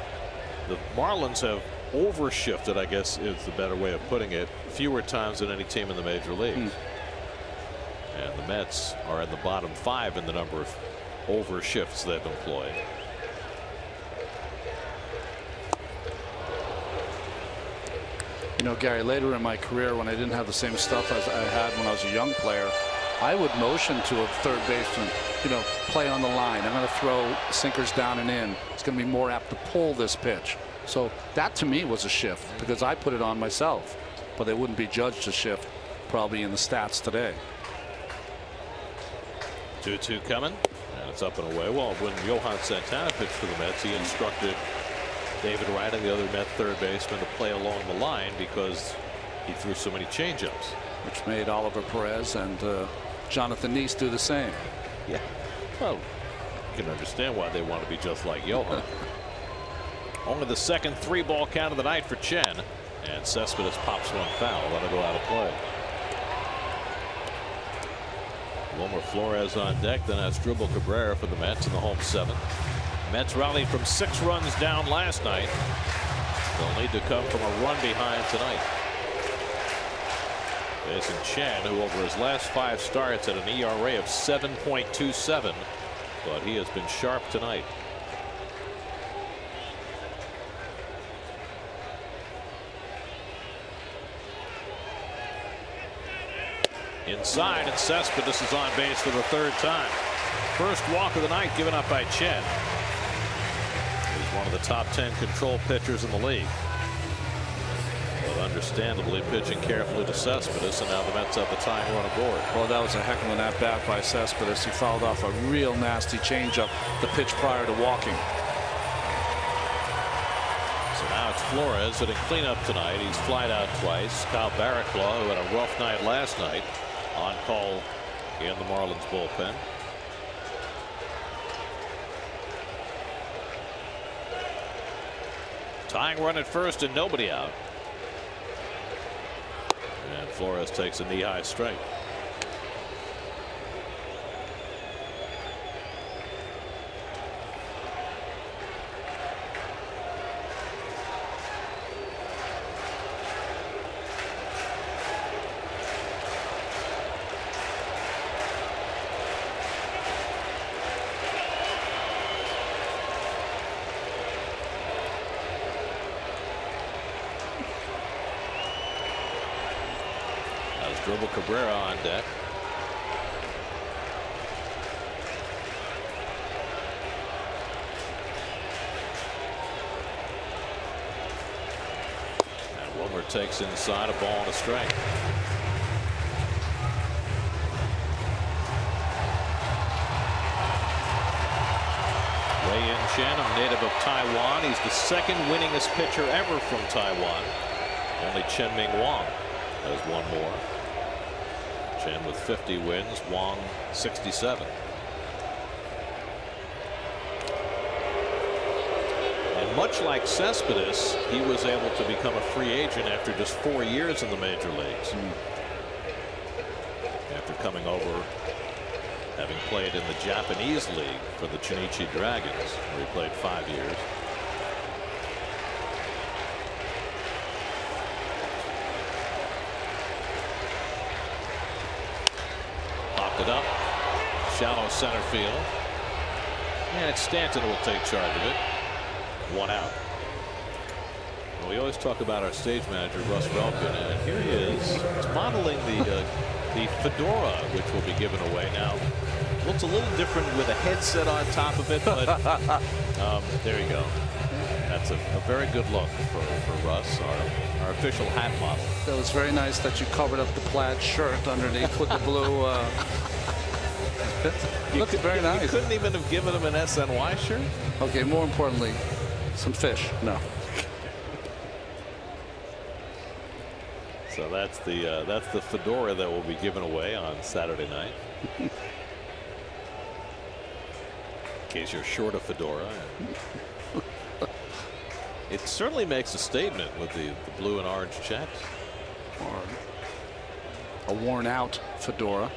The Marlins have overshifted, I guess is the better way of putting it, fewer times than any team in the major leagues. And the Mets are in the bottom 5 in the number of overshifts they've employed. You know, Gary, later in my career, when I didn't have the same stuff as I had when I was a young player, I would motion to a third baseman, you know, play on the line. I'm going to throw sinkers down and in. It's going to be more apt to pull this pitch. So that to me was a shift because I put it on myself, but it wouldn't be judged a shift probably in the stats today. 2-2 coming, and it's up and away. Well, when Johan Santana pitched for the Mets, he instructed David Wright and the other Met third baseman to play along the line because he threw so many changeups, which made Oliver Perez and Jonathan Neese do the same. Yeah, well, you can understand why they want to be just like Johan. Only the second 3-ball count of the night for Chen, and Cespedes pops one foul. Let it go out of play. Wilmer Flores on deck, then Asdrubal Cabrera for the Mets in the home 7th. Mets rallied from 6 runs down last night. They'll need to come from a run behind tonight. Jason Chen, who over his last 5 starts at an ERA of 7.27, but he has been sharp tonight. Inside, and Cespedes is on base for the 3rd time. First walk of the night given up by Chen. He's one of the top 10 control pitchers in the league. But understandably pitching carefully to Cespedes, and now the Mets have the tying run aboard. Well, that was a heck of an at-bat by Cespedes. He fouled off a real nasty changeup the pitch prior to walking. So now it's Flores hitting cleanup tonight. He's flied out twice. Kyle Barraclough, who had a rough night last night, on call in the Marlins bullpen. Tying run at first and nobody out. And Flores takes a knee-high strike. Asdrubal Cabrera on deck. And Wilmer takes inside, a ball and a strike. Wei-Yin Chen, a native of Taiwan. He's the 2nd winningest pitcher ever from Taiwan. Only Chen Ming Wang has one more. Chen with 50 wins, Wang 67. And much like Cespedes, he was able to become a free agent after just 4 years in the major leagues. After coming over, having played in the Japanese league for the Chunichi Dragons, where he played 5 years. It up, shallow center field, and it's Stanton who will take charge of it. 1 out. Well, we always talk about our stage manager Russ Velkin, and here he is. He's modeling the fedora, which will be given away now. Looks a little different with a headset on top of it, but there you go. That's a very good look for Russ, our official hat model. It was very nice that you covered up the plaid shirt underneath with the blue. Looks very nice. You couldn't even have given him an SNY shirt? Okay, more importantly, some fish. No. So that's the fedora that will be given away on Saturday night. In case you're short a fedora. It certainly makes a statement with the blue and orange checks. Or a worn out fedora.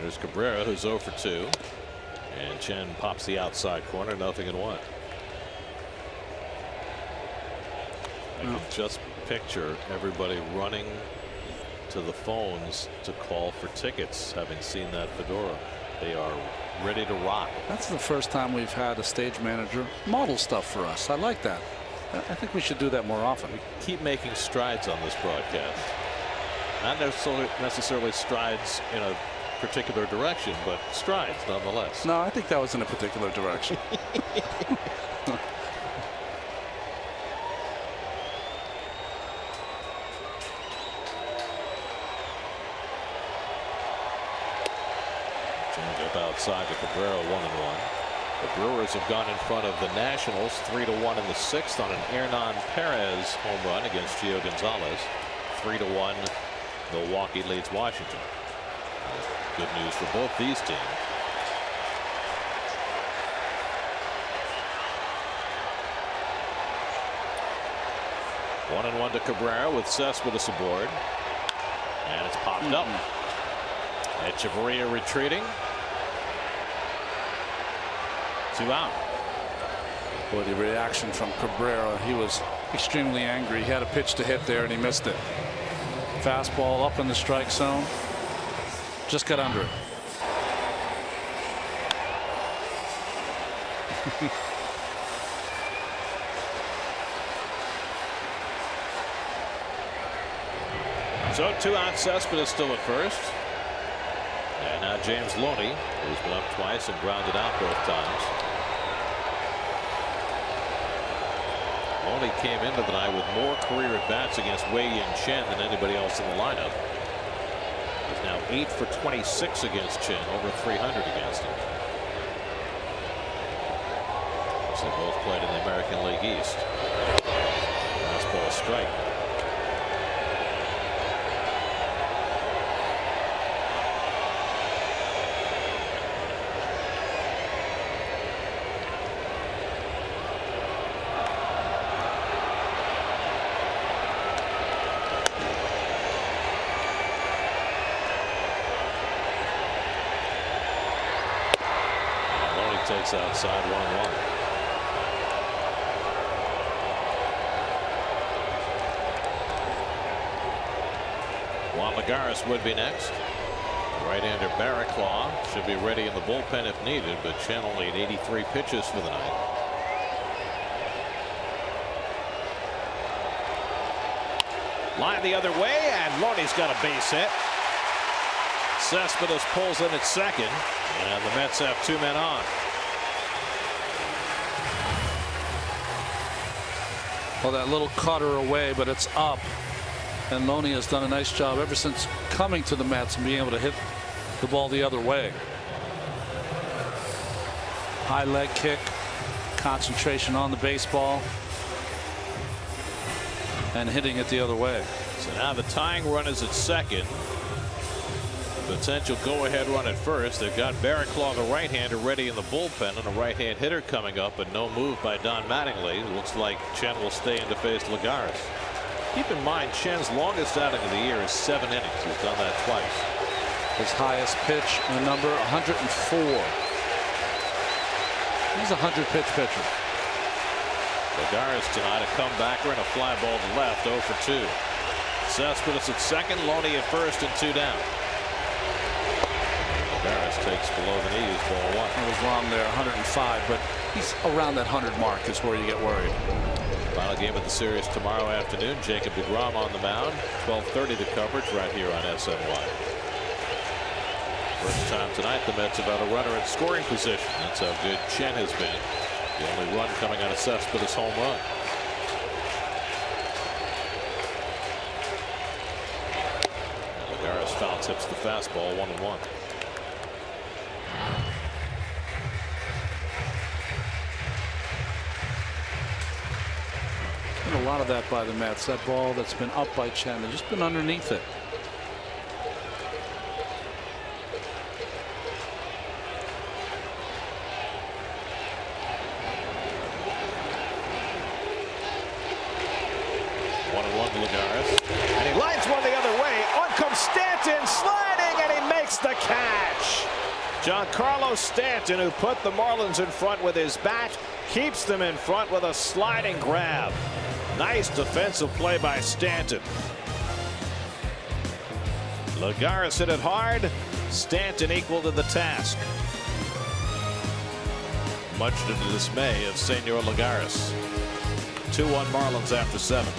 There's Cabrera, who's 0 for 2. And Chen pops the outside corner, 0-1. I can just picture everybody running to the phones to call for tickets, having seen that fedora. They are ready to rock. That's the first time we've had a stage manager model stuff for us. I like that. I think we should do that more often. We keep making strides on this broadcast. Not necessarily strides in a particular direction, but strides nonetheless. No, I think that was in a particular direction. Change up outside to Cabrera, 1-1. The Brewers have gone in front of the Nationals 3-1 in the 6th on an Hernan Perez home run against Gio Gonzalez. 3-1. Milwaukee leads Washington. Good news for both these teams. One and one to Cabrera with Cespedes aboard. And it's popped up. Echeverria retreating. 2 out. Boy, the reaction from Cabrera, he was extremely angry. He had a pitch to hit there and he missed it. Fastball up in the strike zone. Just got under it. So 2 out. Cespedes still at first. And now James Loney, who's been up twice and grounded out both times. Loney came into the night with more career at bats against Wei-Yin Chen than anybody else in the lineup. He's now 8 for 26 against Chen, over 300 against him. So they both played in the American League East. Fastball strike. Takes outside 1-1. Juan Lagares would be next. Right-hander Barraclough should be ready in the bullpen if needed, but Chen only at 83 pitches for the night. Line the other way, and Loney's got a base hit. Cespedes pulls in at second, and the Mets have 2 men on. Well, that little cutter away, but it's up. And Loney has done a nice job ever since coming to the Mets and being able to hit the ball the other way. High leg kick, concentration on the baseball, and hitting it the other way. So now the tying run is at second. Potential go-ahead run at first. They've got Barraclough, the right-hander, ready in the bullpen, and a right-hand hitter coming up, but no move by Don Mattingly. Looks like Chen will stay in to face Lagares. Keep in mind, Chen's longest outing of the year is 7 innings. He's done that twice. His highest pitch, a number 104. He's a 100-pitch pitcher. Lagares tonight, a comebacker and a fly ball to left, 0 for 2. Cespedes at second, Loney at first, and 2 down. Lagares takes below the knees, ball 1. I was wrong there, 105, but he's around that 100 mark is where you get worried. Final game of the series tomorrow afternoon. Jacob deGrom on the mound. 12:30 the coverage right here on SNY. First time tonight the Mets have had a runner in scoring position. That's how good Chen has been. The only run coming out of Cespedes' home run. Lagares foul tips the fastball, 1-1. In the lot of that by the Mets. That ball that's been up by Chen, they've just been underneath it. And he lines one the other way. On comes Stanton, sliding, and he makes the catch. Giancarlo Stanton, who put the Marlins in front with his bat, keeps them in front with a sliding grab. Nice defensive play by Stanton. Lagares hit it hard. Stanton equal to the task. Much to the dismay of Senor Lagares. 2-1 Marlins after 7.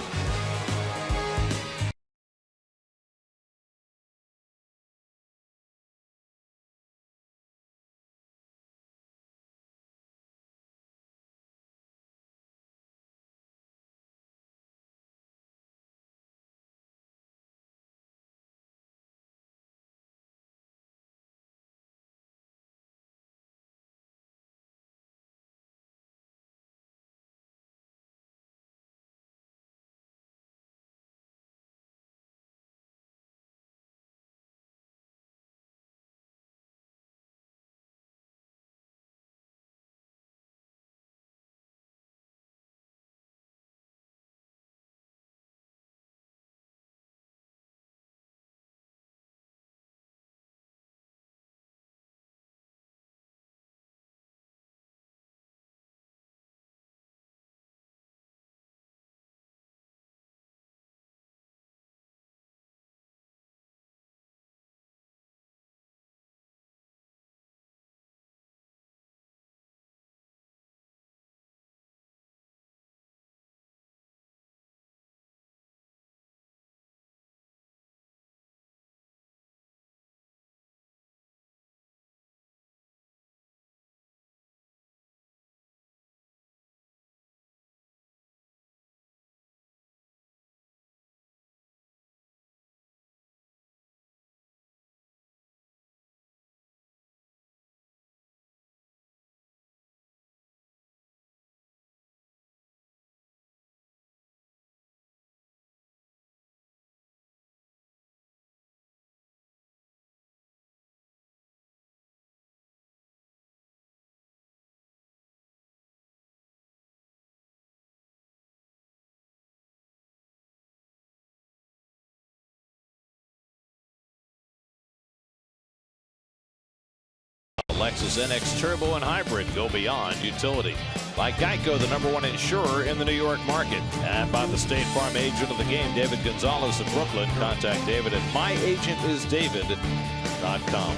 Lexus NX Turbo and Hybrid go beyond utility. By Geico, the #1 insurer in the New York market. And by the State Farm agent of the game, David Gonzalez of Brooklyn. Contact David at myagentisdavid.com.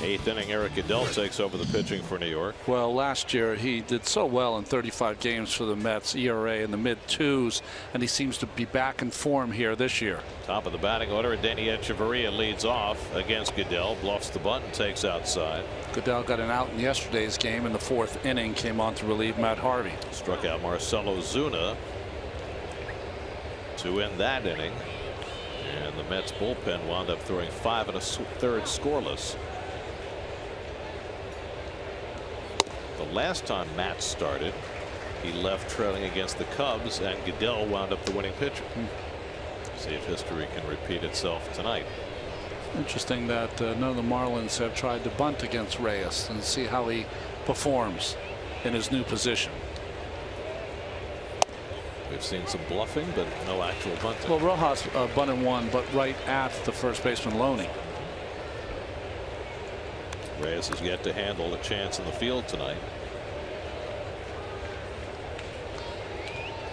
8th inning, Eric Goodell takes over the pitching for New York. Well, last year he did so well in 35 games for the Mets, ERA in the mid-2s, and he seems to be back in form here this year. Top of the batting order, Danny Echeverria leads off against Goodell, bluffs the bunt and takes outside. Goodell got an out in yesterday's game in the 4th inning, came on to relieve Matt Harvey. Struck out Marcelo Zuna to end that inning, and the Mets bullpen wound up throwing 5 1/3 scoreless. The last time Matt started, he left trailing against the Cubs, and Goodell wound up the winning pitcher. See if history can repeat itself tonight. Interesting that none of the Marlins have tried to bunt against Reyes, and see how he performs in his new position. We've seen some bluffing, but no actual bunting. Well, Rojas bunted one, but right at the first baseman Loney. Reyes has yet to handle a chance in the field tonight.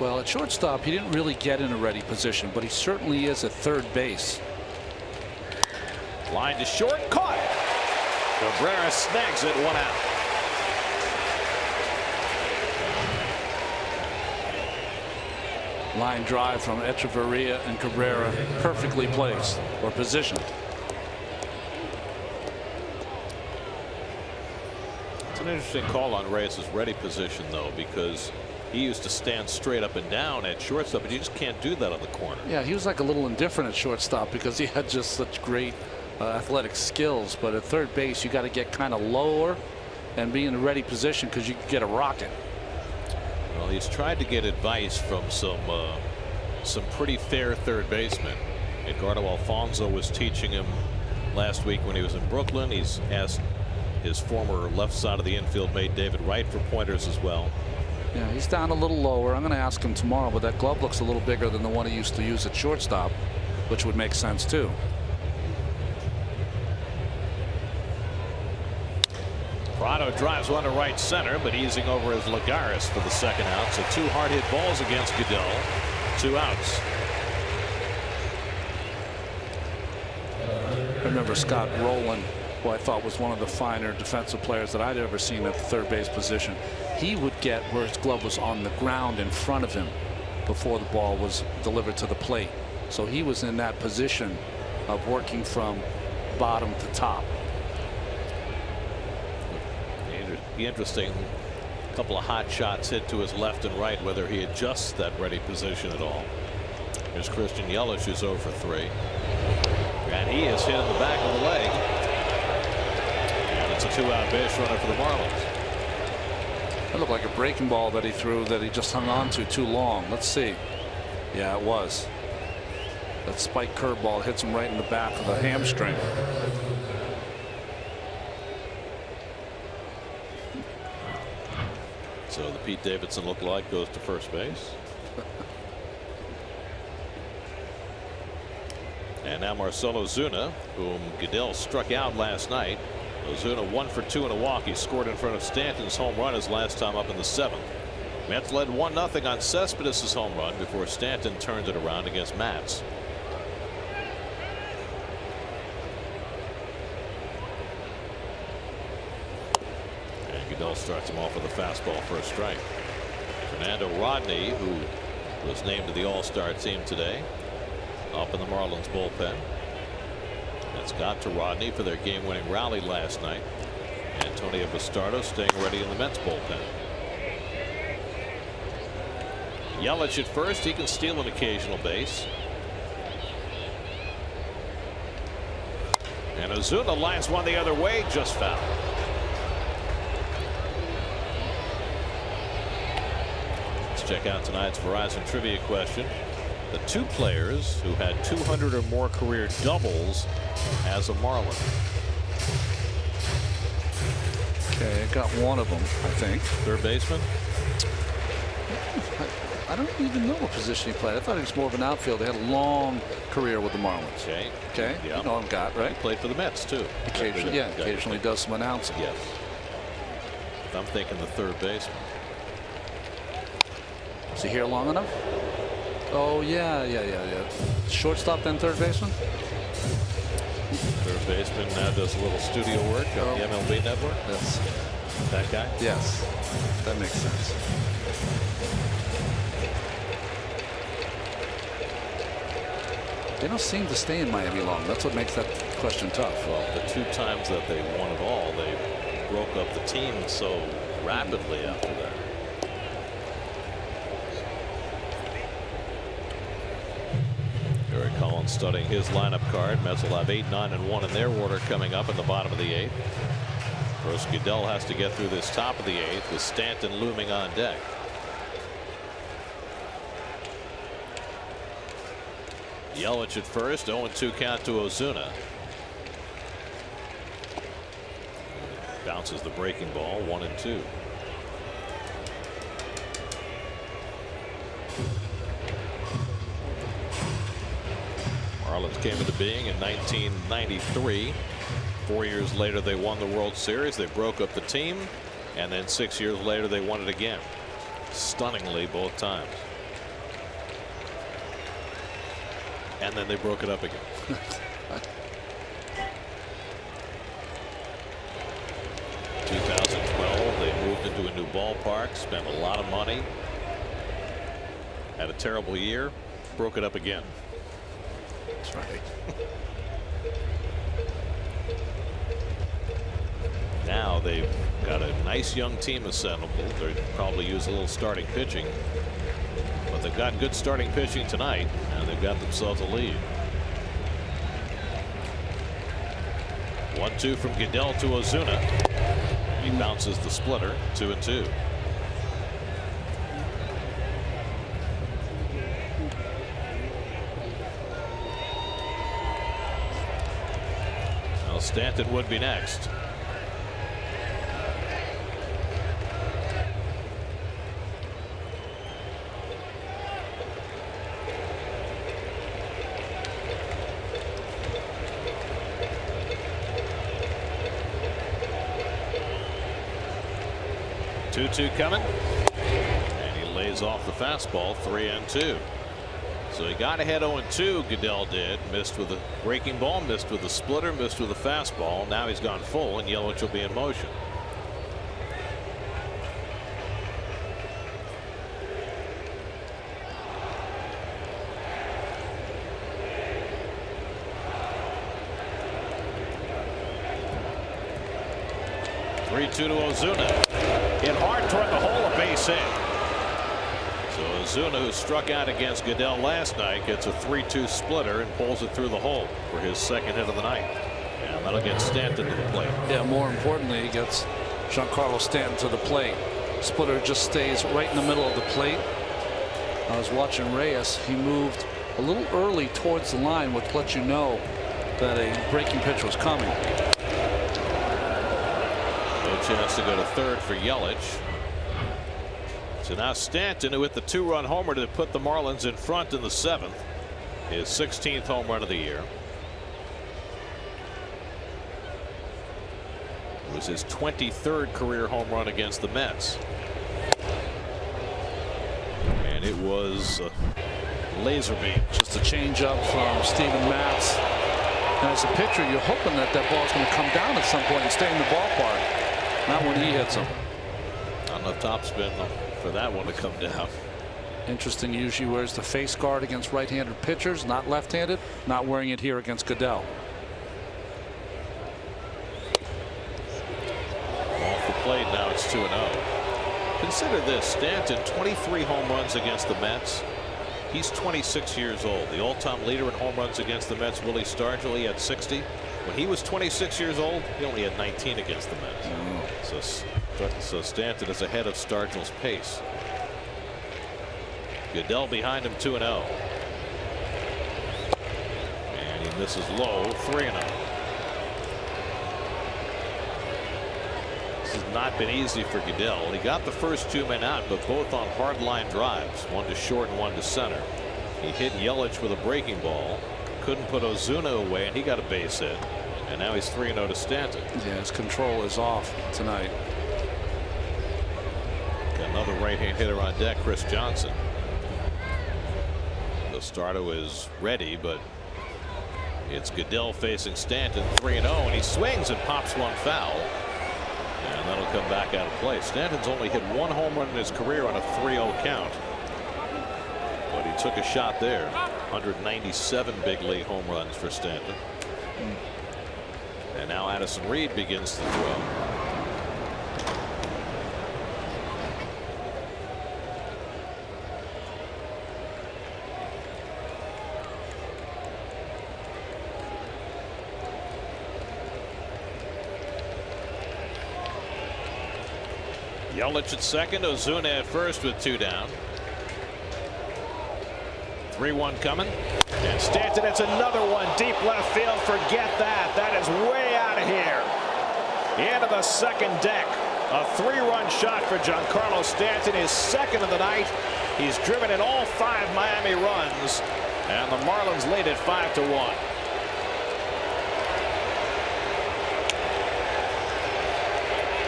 Well, at shortstop, he didn't really get in a ready position, but he certainly is at third base. Line to short, caught. Cabrera snags it, 1 out. Line drive from Echeverria and Cabrera, perfectly placed or positioned. It's an interesting call on Reyes' ready position, though, because he used to stand straight up and down at shortstop, but you just can't do that on the corner. Yeah, he was like a little indifferent at shortstop because he had just such great athletic skills. But at third base, you got to get kind of lower and be in a ready position because you can get a rocket. Well, he's tried to get advice from some pretty fair third basemen. Edgardo Alfonso was teaching him last week when he was in Brooklyn. He's asked his former left side of the infield mate David Wright for pointers as well. Yeah, he's down a little lower. I'm going to ask him tomorrow, but that glove looks a little bigger than the one he used to use at shortstop, which would make sense too. Prado drives one to right center, but easing over as Lagares for the second out. So 2 hard hit balls against Goodell. 2 outs. I remember Scott Rowland, who I thought was one of the finer defensive players that I'd ever seen at the third base position. He would get where his glove was on the ground in front of him before the ball was delivered to the plate. So he was in that position of working from bottom to top. Be interesting. A couple of hot shots hit to his left and right, whether he adjusts that ready position at all. Here's Christian Yelich, who's 0 for 3. And he is hit in the back of the leg. And it's a 2-out base runner for the Marlins. That looked like a breaking ball that he threw that he just hung on to too long. Let's see. Yeah, it was. That spike curveball hits him right in the back of the hamstring. So the Pete Davidson lookalike goes to first base. And now Marcell Ozuna, whom Goodell struck out last night. Ozuna 1 for 2 in a walk. He scored in front of Stanton's home run his last time up in the 7th. Mets led 1-0 on Cespedes' home run before Stanton turned it around against Matz. And Goodell starts him off with a fastball for a strike. Fernando Rodney, who was named to the All-Star team today, up in the Marlins bullpen. That's got to Rodney for their game-winning rally last night. Antonio Bastardo staying ready in the Mets bullpen. Yelich at first. He can steal an occasional base. And Ozuna lines one the other way, just foul. Let's check out tonight's Verizon trivia question. The 2 players who had 200 or more career doubles as a Marlin. Okay, I got one of them, I think. Third baseman? I don't even know what position he played. I thought he was more of an outfielder. He had a long career with the Marlins. Okay. Okay. Yeah. You know him, got right. He played for the Mets too. Occasionally, yeah. Occasionally does some announcing. Yes. I'm thinking the third baseman. Is he here long enough? Oh yeah. Shortstop then third baseman. Third baseman now does a little studio work on the MLB Network. That's that guy. Yes, that makes sense. They don't seem to stay in Miami long. That's what makes that question tough. Well, the 2 times that they won it all, they broke up the team so rapidly after that. Gary Collins studying his lineup card. Mets will have 8, 9, and 1 in their order coming up in the bottom of the 8th. First, Goodell has to get through this top of the 8th with Stanton looming on deck. Yelich at first. 0-2 count to Ozuna. Bounces the breaking ball. 1-2. Marlins came into being in 1993. 4 years later they won the World Series. They broke up the team, and then 6 years later they won it again, stunningly both times. And then they broke it up again. 2012 they moved into a new ballpark, spent a lot of money, had a terrible year, broke it up again. That's right. Now they've got a nice young team assembled. They'll probably use a little starting pitching, but they've got good starting pitching tonight, and they've got themselves a lead. 1-2 from Goodell to Ozuna. He bounces the splitter. 2-2. Well, Stanton would be next. Two coming, and he lays off the fastball. 3-2. So he got ahead 0-2. Goodell did. Missed with a breaking ball, missed with a splitter, missed with a fastball. Now he's gone full, and Yelich will be in motion. To Ozuna. Hit hard toward the hole, a base hit. So Ozuna, who struck out against Goodell last night, gets a 3-2 splitter and pulls it through the hole for his second hit of the night. And that'll get Stanton to the plate. Yeah, more importantly, he gets Giancarlo Stanton to the plate. Splitter just stays right in the middle of the plate. I was watching Reyes. He moved a little early towards the line, which lets you know that a breaking pitch was coming. Chance to go to third for Yelich. So now Stanton, who hit the 2-run homer to put the Marlins in front in the 7th, his 16th home run of the year. It was his 23rd career home run against the Mets, and it was a laser beam. Just a changeup from Steven Matz. And as a pitcher, you're hoping that that ball's going to come down at some point and stay in the ballpark. Not when he hits him. On the topspin for that one to come down. Interesting. Usually wears the face guard against right-handed pitchers, not left-handed. Not wearing it here against Goodell. Off the plate now. It's 2-0. Consider this: Stanton, 23 home runs against the Mets. He's 26 years old. The all-time leader in home runs against the Mets, Willie Stargell, he had 60. When he was 26 years old, he only had 19 against the Mets. So Stanton is ahead of Stargell's pace. Goodell behind him, 2-0. And he misses low, 3-0. This has not been easy for Goodell. He got the first 2 men out, but both on hard line drives, one to short and one to center. He hit Yelich with a breaking ball. Couldn't put Ozuna away, and he got a base hit. And now he's 3-0 to Stanton. Yeah, his control is off tonight. Got another right-hand hitter on deck, Chris Johnson. The starter is ready, but it's Goodell facing Stanton, 3-0, and he swings and pops one foul. And that'll come back out of play. Stanton's only hit 1 home run in his career on a 3-0 count. But he took a shot there. 197 big league home runs for Stanton. And now Addison Reed begins to throw. Yelich at second, Ozuna at first with 2 down. 3-1 coming. And Stanton, it's another one deep left field. Forget that. That is way out of here. Into the second deck. A 3-run shot for Giancarlo Stanton, his second of the night. He's driven in all 5 Miami runs, and the Marlins lead it 5-1.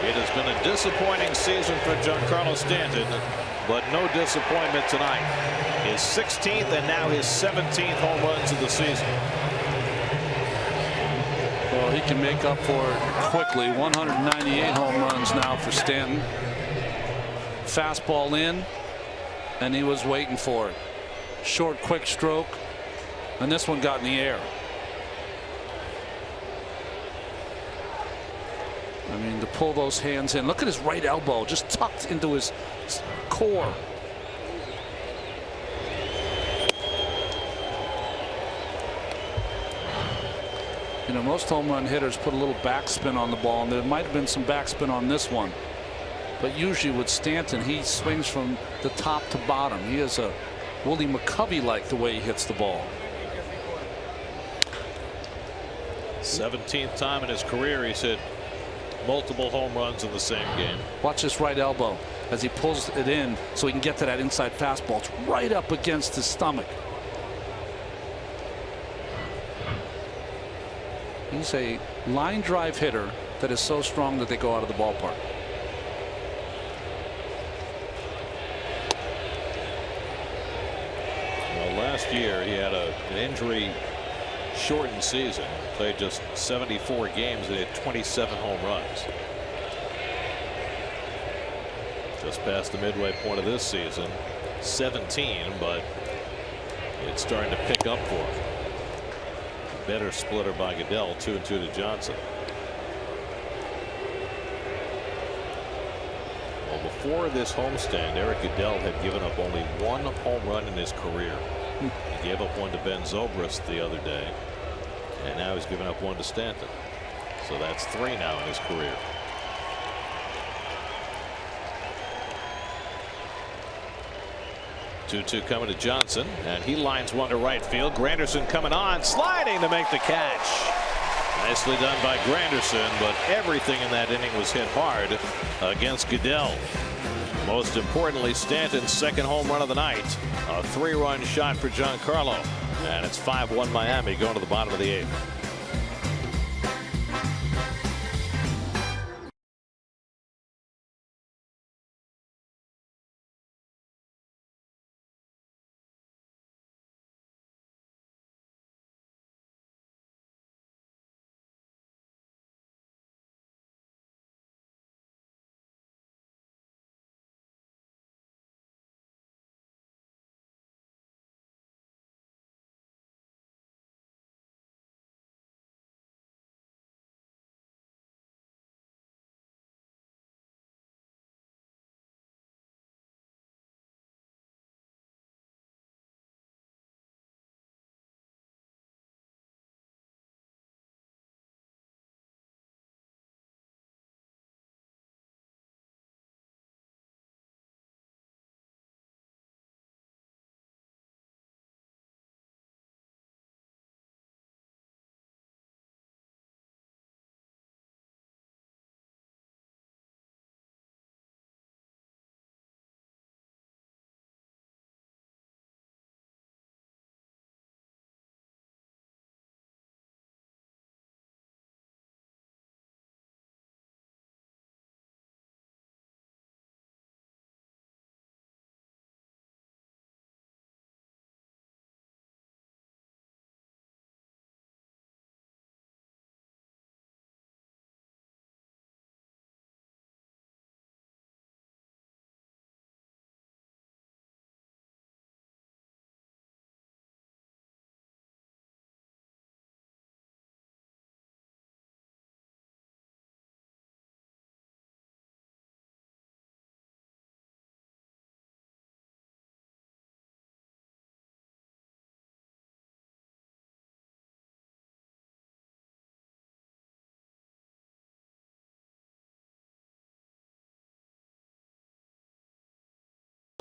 It has been a disappointing season for Giancarlo Stanton, but no disappointment tonight. His 16th and now his 17th home runs of the season. Well, he can make up for it quickly. 198 home runs now for Stanton. Fastball in, and he was waiting for it. Short, quick stroke, and this one got in the air. I mean, to pull those hands in. Look at his right elbow just tucked into his core. You know, most home run hitters put a little backspin on the ball, and there might have been some backspin on this one. But usually with Stanton, he swings from the top to bottom. He is a Willie McCovey-like the way he hits the ball. 17th time in his career he's hit multiple home runs in the same game. Watch this right elbow as he pulls it in so he can get to that inside fastball. It's right up against his stomach. He's a line drive hitter that is so strong that they go out of the ballpark. Well, last year he had an injury shortened season. Played just 74 games and hit 27 home runs. Just past the midway point of this season, 17, but it's starting to pick up for him. Better splitter by Goodell, 2-2 to Johnson. Well, before this homestand, Eric Goodell had given up only one home run in his career. He gave up one to Ben Zobrist the other day, and now he's given up one to Stanton. So that's 3 now in his career. Two coming to Johnson, and he lines one to right field. Granderson coming on, sliding to make the catch. Nicely done by Granderson, but everything in that inning was hit hard against Goodell. Most importantly, Stanton's second home run of the night, a 3-run shot for Giancarlo, and it's 5-1 Miami going to the bottom of the 8th.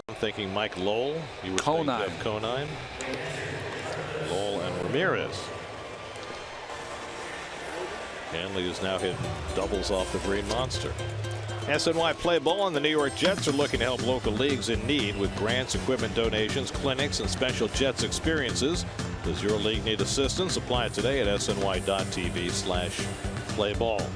I'm thinking Mike Lowell. You were Conine. thinking of Conine. Lowell and Ramirez. Hanley has now hit doubles off the Green Monster. SNY Play Ball and the New York Jets are looking to help local leagues in need with grants, equipment donations, clinics, and special Jets experiences. Does your league need assistance? Apply it today at sny.tv/playball.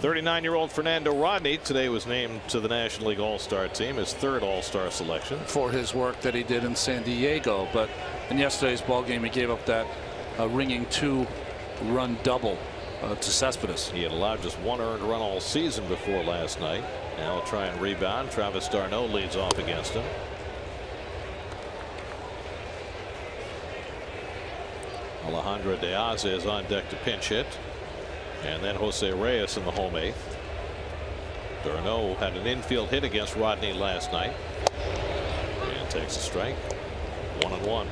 39-year-old Fernando Rodney today was named to the National League All-Star team, his 3rd All-Star selection. For his work that he did in San Diego, but in yesterday's ball game he gave up that ringing 2-run double to Cespedes. He had allowed just 1 earned run all season before last night. Now he'll try and rebound. Travis d'Arnaud leads off against him. Alejandro De Aza is on deck to pinch hit. And then Jose Reyes in the home 8th. d'Arnaud had an infield hit against Rodney last night. And takes a strike. 1-1.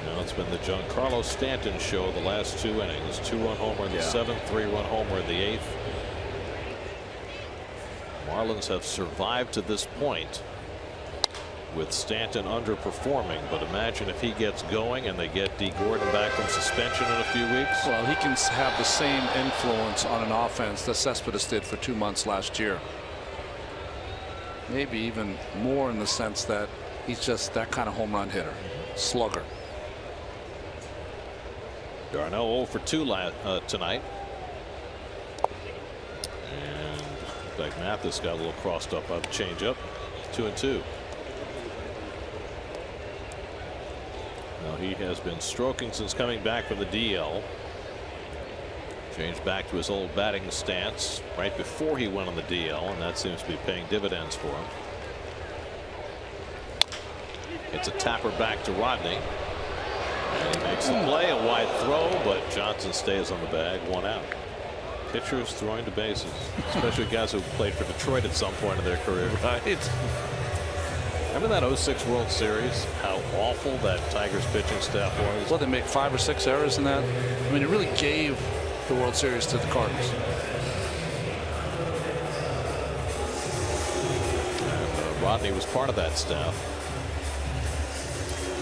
Now it's been the Giancarlo Stanton show the last 2 innings. 2-run homer in the 7th, 3-run homer in the 8th. Marlins have survived to this point with Stanton underperforming. But imagine if he gets going and they get D. Gordon back from suspension in a few weeks. Well, he can have the same influence on an offense that Cespedes did for 2 months last year. Maybe even more in the sense that he's just that kind of home run hitter, slugger. Darno 0 for 2 tonight. And in fact, Mathis got a little crossed up by the changeup. 2-2. Now he has been stroking since coming back from the DL. Changed back to his old batting stance right before he went on the DL, and that seems to be paying dividends for him. It's a tapper back to Rodney. And he makes the play, a wide throw, but Johnson stays on the bag, 1 out. Pitchers throwing to bases, especially guys who played for Detroit at some point in their career. Right. Remember that 06 World Series? How awful that Tigers pitching staff was. Well, they make 5 or 6 errors in that. I mean, it really gave the World Series to the Cardinals. And, Rodney was part of that staff.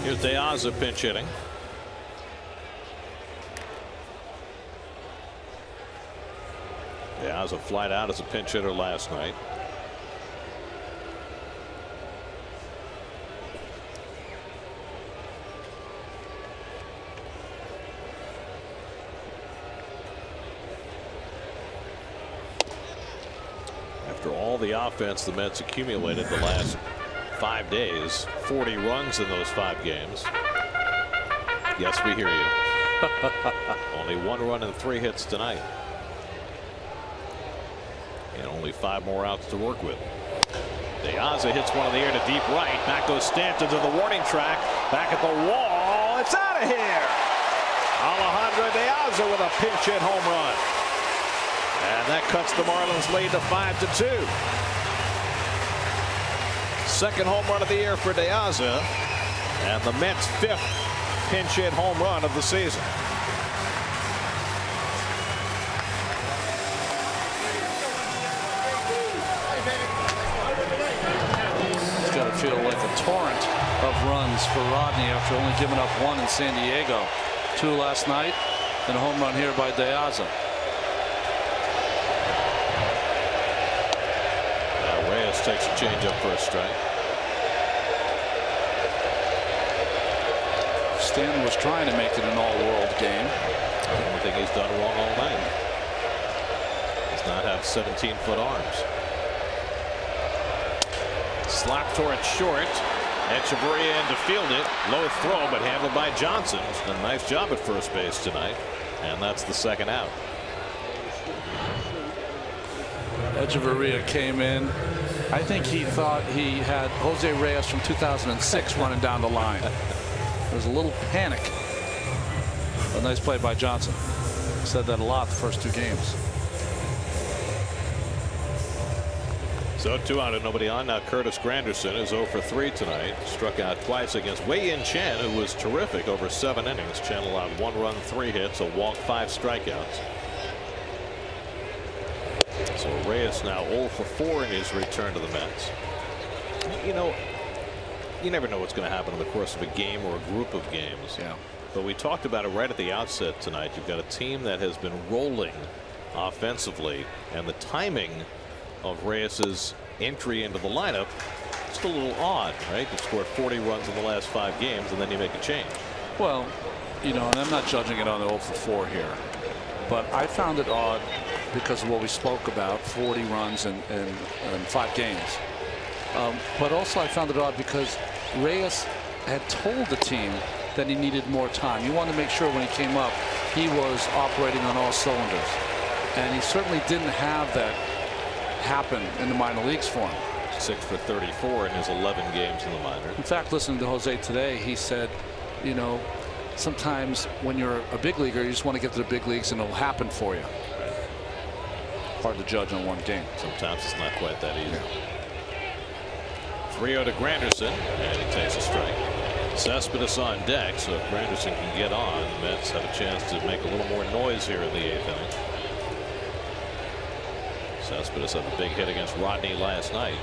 Here's De Aza pinch hitting. De Aza flied out as a pinch hitter last night. After all the offense the Mets accumulated the last 5 days, 40 runs in those 5 games. Yes, we hear you. Only 1 run and 3 hits tonight. And only 5 more outs to work with. De Aza hits one in the air to deep right. Back goes Stanton to the warning track. Back at the wall. It's out of here. Alejandro De Aza with a pinch hit home run. And that cuts the Marlins lead to 5-2. Second home run of the year for De Aza. And the Mets' 5th pinch hit home run of the season. It's got to feel like a torrent of runs for Rodney after only giving up 1 in San Diego. 2 last night, and a home run here by De Aza. Reyes takes a changeup for a strike. Stanton was trying to make it an all-world game. The only thing he's done wrong all night does not have 17-foot arms. Slap toward short. Echeverria in to field it. Low throw, but handled by Johnson. He's done a nice job at first base tonight. And that's the 2nd out. Echeverria came in. I think he thought he had Jose Reyes from 2006 running down the line. There was a little panic. A nice play by Johnson. Said that a lot the first 2 games. So 2 out and nobody on. Now Curtis Granderson is 0 for 3 tonight. Struck out twice against Wei-Yin Chen, who was terrific over 7 innings. Chen allowed 1 run, 3 hits, a walk, 5 strikeouts. So Reyes now 0 for 4 in his return to the Mets. You know, you never know what's going to happen in the course of a game or a group of games. Yeah. But we talked about it right at the outset tonight. You've got a team that has been rolling offensively, and the timing of Reyes's entry into the lineup is a little odd, right? You've scored 40 runs in the last 5 games, and then you make a change. Well, you know, and I'm not judging it on the 0 for 4 here, but I found it odd because of what we spoke about, 40 runs in 5 games. But also I found it odd because Reyes had told the team that he needed more time. He wanted to make sure when he came up he was operating on all cylinders, and he certainly didn't have that happen in the minor leagues for him. 6 for 34 in his 11 games in the minors. In fact, listening to Jose today, he said, you know, sometimes when you're a big leaguer, you just want to get to the big leagues and it'll happen for you. Hard to judge on 1 game. Sometimes it's not quite that easy. 3-0 to Granderson, and he takes a strike. Cespedes on deck, so if Granderson can get on, the Mets have a chance to make a little more noise here in the 8th inning. Cespedes had a big hit against Rodney last night.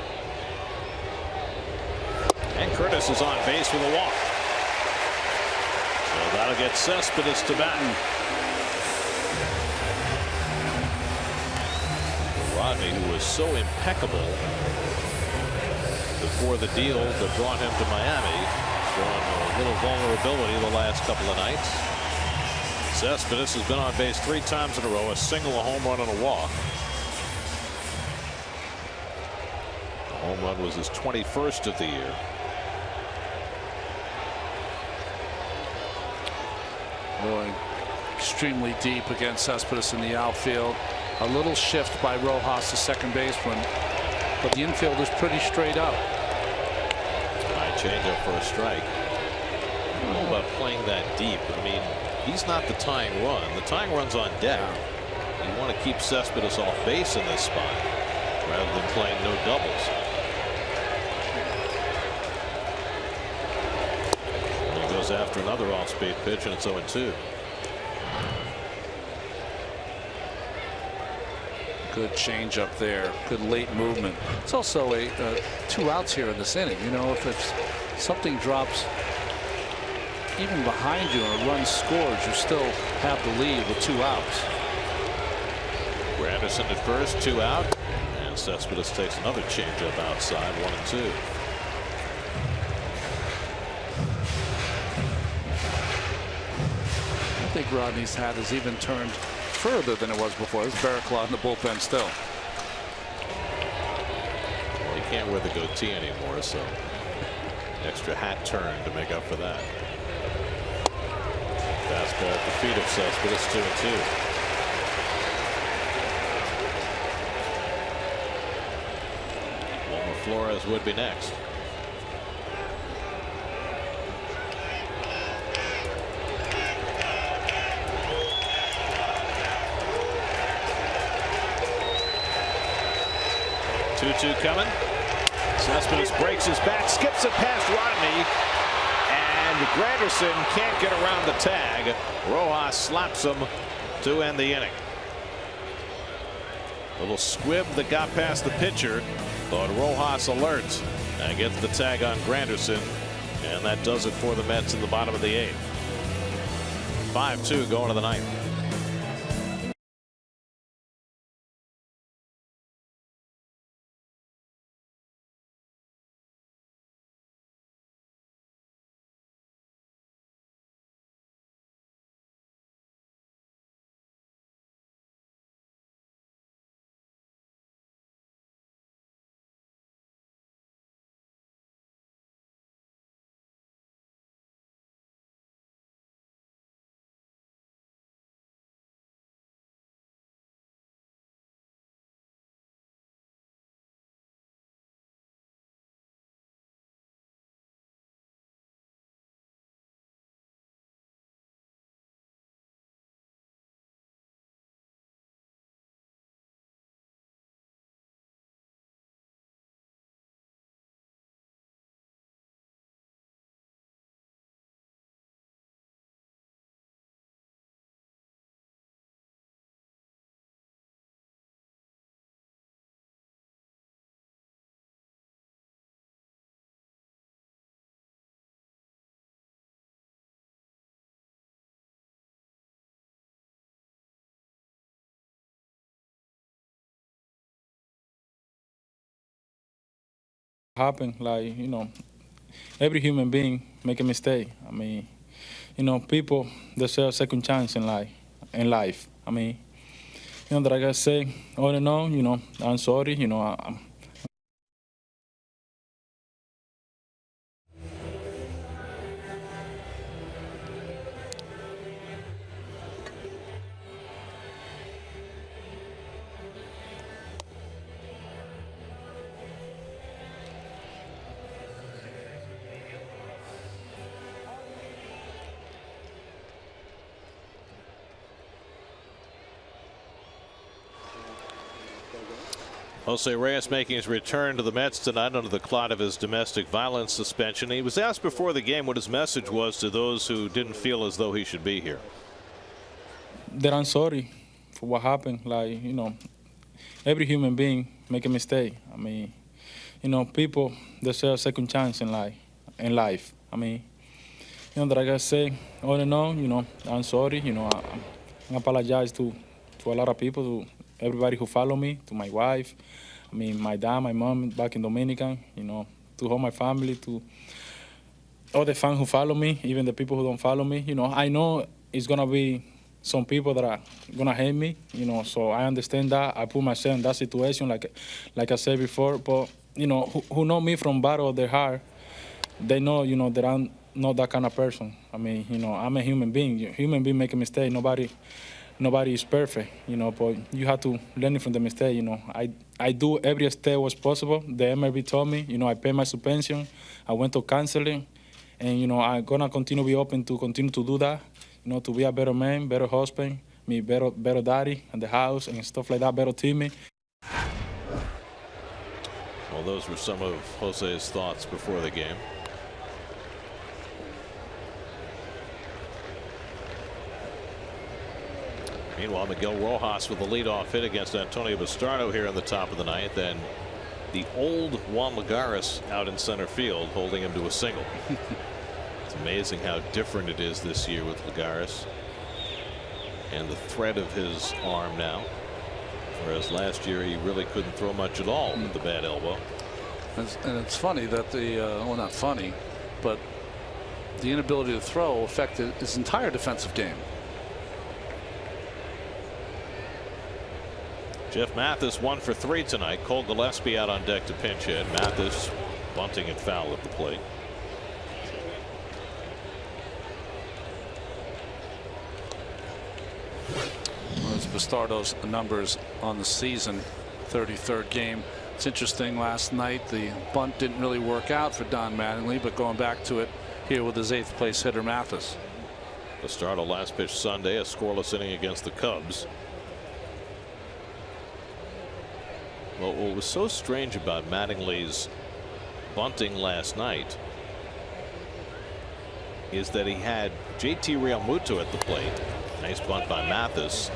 And Curtis is on base with a walk. So that'll get Cespedes to bat. Rodney, who was so impeccable before the deal that brought him to Miami, showing a little vulnerability the last couple of nights. Cespedes has been on base 3 times in a row, a single, a home run, and a walk. The home run was his 21st of the year. Going extremely deep against Cespedes in the outfield. A little shift by Rojas, the second baseman, but the infield is pretty straight up. High changeup for a strike. I don't know about playing that deep. I mean, he's not the tying run. The tying run's on deck. You want to keep Cespedes off base in this spot rather than playing no doubles. And he goes after another off-speed pitch, and it's 0-2. Good change up there. Good late movement. It's also a 2 outs here in this inning. You know, if it's something drops even behind you and a run scores, you still have the lead with 2 outs. Granderson at first, 2 out, and Cespedes takes another changeup outside, 1-2. I think Rodney's hat has even turned further than it was before. There's Barraclough in the bullpen still. Well, he can't wear the goatee anymore, so extra hat turn to make up for that. Fastball at the feet of Cespedes, 2-2. Wilmer Flores would be next. Two coming. Cespedes breaks his back, skips it past Rodney, and Granderson can't get around the tag. Rojas slaps him to end the inning. Little squib that got past the pitcher, but Rojas alerts and gets the tag on Granderson, and that does it for the Mets in the bottom of the 8th. 5-2 going to the 9th. Happen, like, you know, every human being make a mistake. I mean, you know, people deserve a second chance in life. I mean, you know, that I gotta say, all in all, you know, I'm sorry, you know, I'm Jose Reyes making his return to the Mets tonight under the cloud of his domestic violence suspension. He was asked before the game what his message was to those who didn't feel as though he should be here. that I'm sorry for what happened. Like, you know, every human being make a mistake. I mean, you know, people deserve a second chance in life. in life. I mean, that I gotta say, all in all, I'm sorry. I apologize to a lot of people, to everybody who follow me, to my wife, I mean, my dad, my mom back in Dominican, to all my family, to all the fans who follow me, even the people who don't follow me. I know it's gonna be some people that are gonna hate me, so I understand that. I put myself in that situation, like I said before. But who know me from bottom of their heart, they know, that I'm not that kind of person. I mean, I'm a human being. Human being make a mistake. Nobody is perfect, but you have to learn from the mistake. I do every step was possible. The MLB told me, I paid my suspension. I went to counseling, and I'm gonna be open to continue to do that. To be a better man, better husband, better daddy in the house and stuff like that, better teammate. Well, those were some of Jose's thoughts before the game. Meanwhile, Miguel Rojas with the leadoff hit against Antonio Bastardo here in the top of the ninth. Then the old Juan Lagares out in center field, holding him to a single. It's amazing how different it is this year with Lagares and the threat of his arm now. Whereas last year he really couldn't throw much at all with the bad elbow. And it's funny that well, not funny, but the inability to throw affected his entire defensive game. Jeff Mathis 1 for 3 tonight. Cole Gillespie out on deck to pinch hit. Mathis bunting and foul at the plate. Well, it's Bastardo's numbers on the season. 33rd game. It's interesting, last night the bunt didn't really work out for Don Mattingly, but going back to it here with his 8th place hitter Mathis. Bastardo last pitch Sunday, a scoreless inning against the Cubs. Well, what was so strange about Mattingly's bunting last night is that he had JT Realmuto at the plate. Nice bunt by Mathis.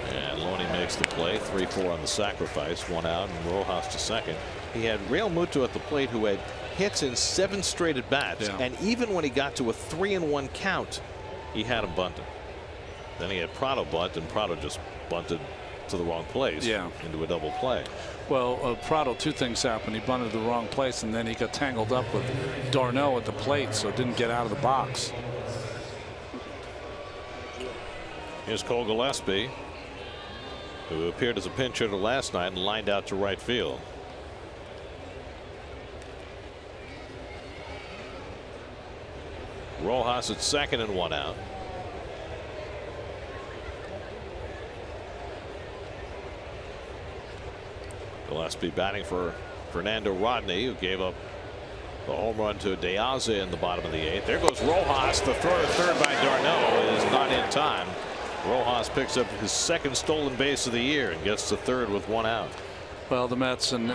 And Loney makes the play. 3-4 on the sacrifice. 1 out, and Rojas to second. He had Realmuto at the plate, who had hits in 7 straight at bats. Yeah. And even when he got to a 3-1 count, he had him bunted. Then he had Prado bunt, and Prado just bunted to the wrong place. Yeah. Into a double play. Well, Prado, 2 things happened. He bunted the wrong place, and then he got tangled up with d'Arnaud at the plate, so didn't get out of the box. Here's Cole Gillespie, who appeared as a pinch hitter last night and lined out to right field. Rojas at second and 1 out. Gillespie batting for Fernando Rodney, who gave up the home run to De Aza in the bottom of the 8th. There goes Rojas. The throw to third by d'Arnaud is not in time. Rojas picks up his 2nd stolen base of the year and gets to third with 1 out. Well, the Mets and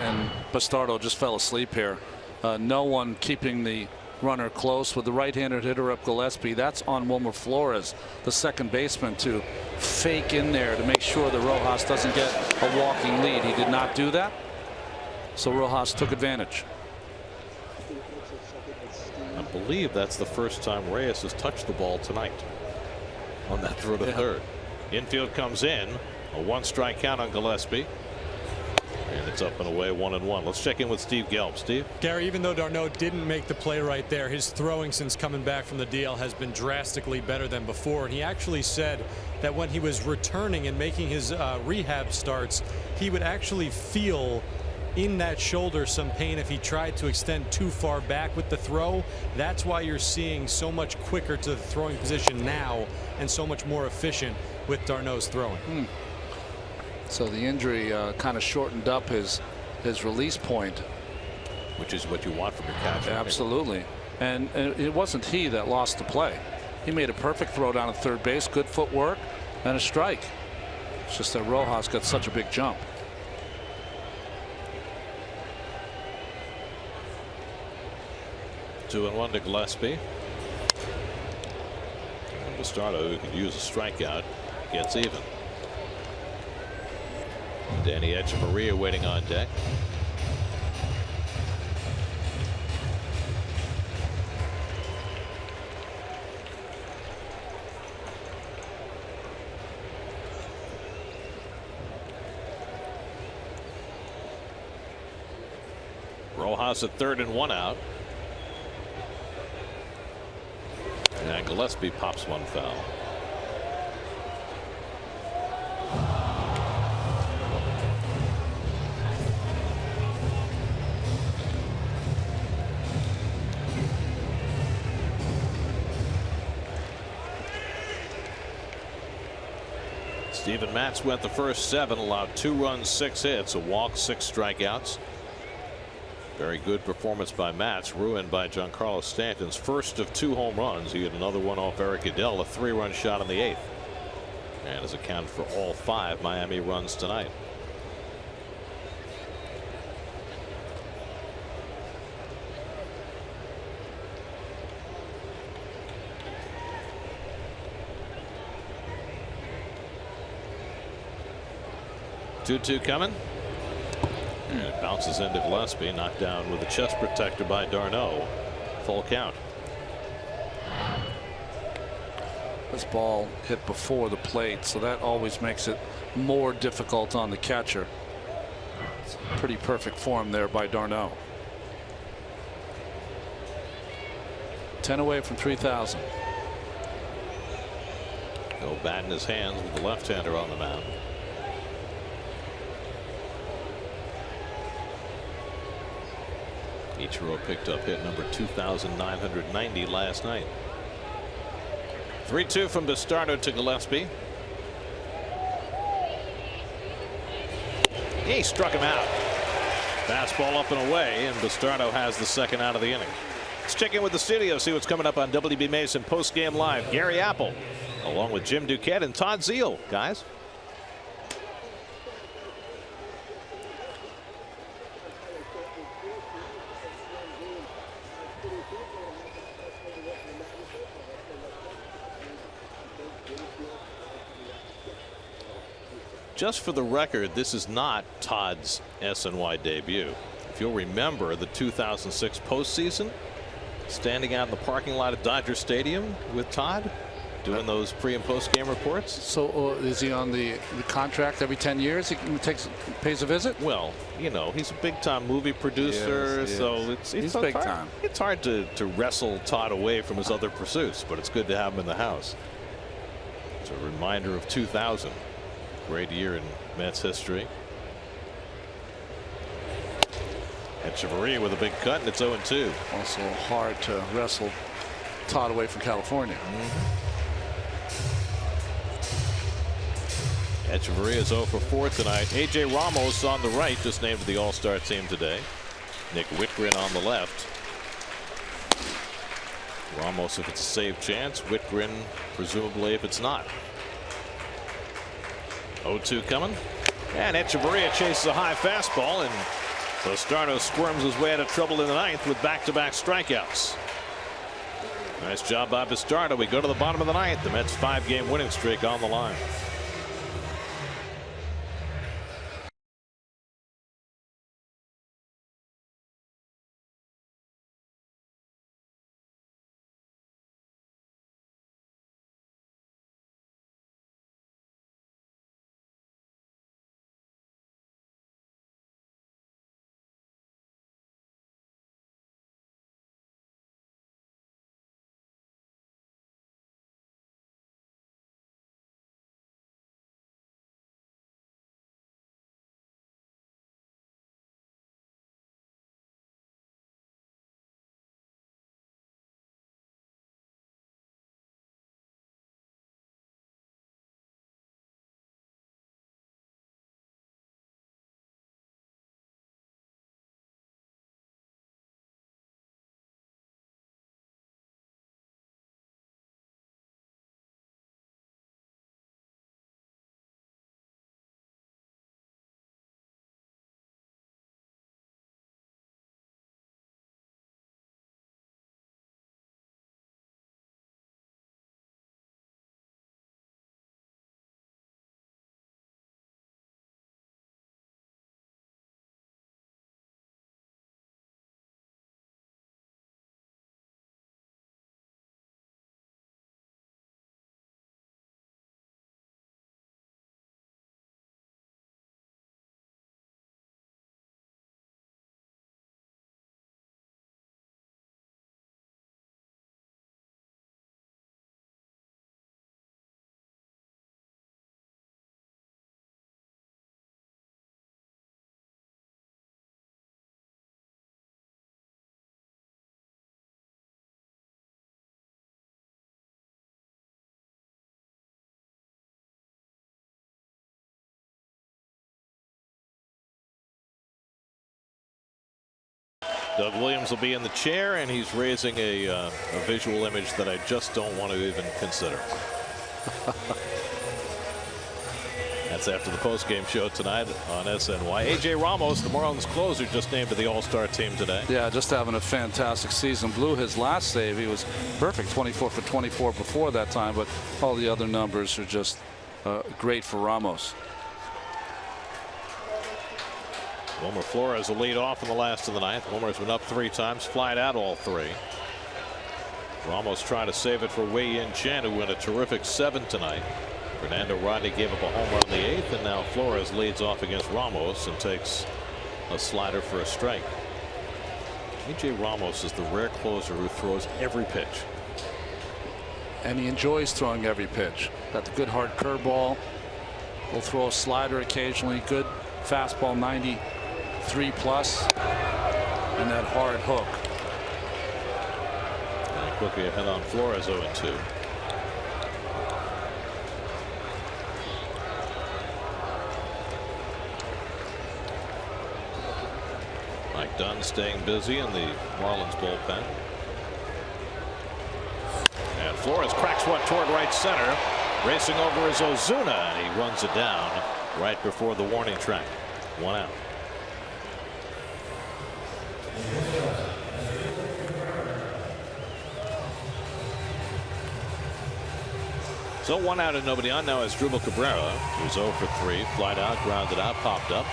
Bastardo just fell asleep here. No one keeping the runner close with the right-handed hitter up Gillespie. That's on Wilmer Flores, the second baseman, to fake in there to make sure that Rojas doesn't get a walking lead. He did not do that, so Rojas took advantage. I believe that's the first time Reyes has touched the ball tonight on that throw to third. Infield comes in, a 1-strike count on Gillespie. And it's up and away, 1-1. Let's check in with Steve Gelb. Steve? Gary, even though d'Arnaud didn't make the play right there, his throwing since coming back from the DL has been drastically better than before. And he actually said that when he was returning and making his rehab starts, he would actually feel in that shoulder some pain if he tried to extend too far back with the throw. That's why you're seeing so much quicker to the throwing position now and so much more efficient with d'Arnaud's throwing. So the injury kind of shortened up his release point, which is what you want from your catcher. Absolutely. And it wasn't he that lost the play. He made a perfect throw down at third base, good footwork, and a strike. It's just that Rojas got such a big jump. Two and 1 to Gillespie. And Bastardo, who could use a strikeout, gets even. Danny Echeverria waiting on deck. Rojas at third and 1 out. And Gillespie pops one foul. Steven Matz went the first 7, allowed 2 runs, 6 hits, a walk, 6 strikeouts. Very good performance by Matz, ruined by Giancarlo Stanton's first of 2 home runs. He had another one off Eric Adell, a 3-run shot in the 8th, and has accounted for all 5 Miami runs tonight. Two coming. And it bounces into Gillespie, knocked down with a chest protector by d'Arnaud. Full count. This ball hit before the plate, so that always makes it more difficult on the catcher. It's pretty perfect form there by d'Arnaud. 10 away from 3,000. No bat in his hands with the left-hander on the mound. Ichiro picked up hit number 2,990 last night. 3-2 from Bastardo to Gillespie. He struck him out. Fastball up and away, and Bastardo has the second out of the inning. Let's check in with the studio, see what's coming up on WB Mason Postgame Live. Gary Apple, along with Jim Duquette and Todd Zeile. Guys. Just for the record, this is not Todd's SNY debut. If you'll remember the 2006 postseason, standing out in the parking lot at Dodger Stadium with Todd, doing those pre and post game reports. So is he on the contract every 10 years? He pays a visit? Well, you know, he's a big time movie producer, so it's big hard, time. It's hard to wrestle Todd away from his other pursuits, but it's good to have him in the house. It's a reminder of 2000. Great year in Mets history. Echeverria with a big cut, and it's 0-2. Also hard to wrestle Todd away from California. Echeverria is 0 for 4 tonight. A.J. Ramos on the right, just named to the All-Star team today. Nick Whitgren on the left. Ramos if it's a save chance. Whitgren presumably if it's not. 0-2 coming. And Echeverria chases a high fastball, and Bastardo squirms his way out of trouble in the 9th with back-to-back strikeouts. Nice job by Bastardo. We go to the bottom of the 9th. The Mets' 5-game winning streak on the line. Doug Williams will be in the chair, and he's raising a visual image that I just don't want to even consider. That's after the postgame show tonight on SNY. A.J. Ramos, the Marlins closer, just named to the All-Star team today. Yeah, just having a fantastic season. Blew his last save. He was perfect, 24 for 24 before that time, but all the other numbers are just great for Ramos. Wilmer Flores will lead off in the last of the ninth. Wilmer's been up 3 times, flied out all 3. Ramos trying to save it for Wei-Yin Chen, who went a terrific 7 tonight. Fernando Rodney gave up a home run in the 8th, and now Flores leads off against Ramos and takes a slider for a strike. A.J. Ramos is the rare closer who throws every pitch. And he enjoys throwing every pitch. Got the good hard curveball. Will throw a slider occasionally. Good fastball, 93 plus, and that hard hook. And quickly ahead on Flores, 0-2. Mike Dunn staying busy in the Marlins bullpen. And Flores cracks one toward right center. Racing over is Ozuna, and he runs it down right before the warning track. 1 out. So 1 out and nobody on. Now is Drupal Cabrera, who's 0 for 3. Flied out, grounded out, popped up.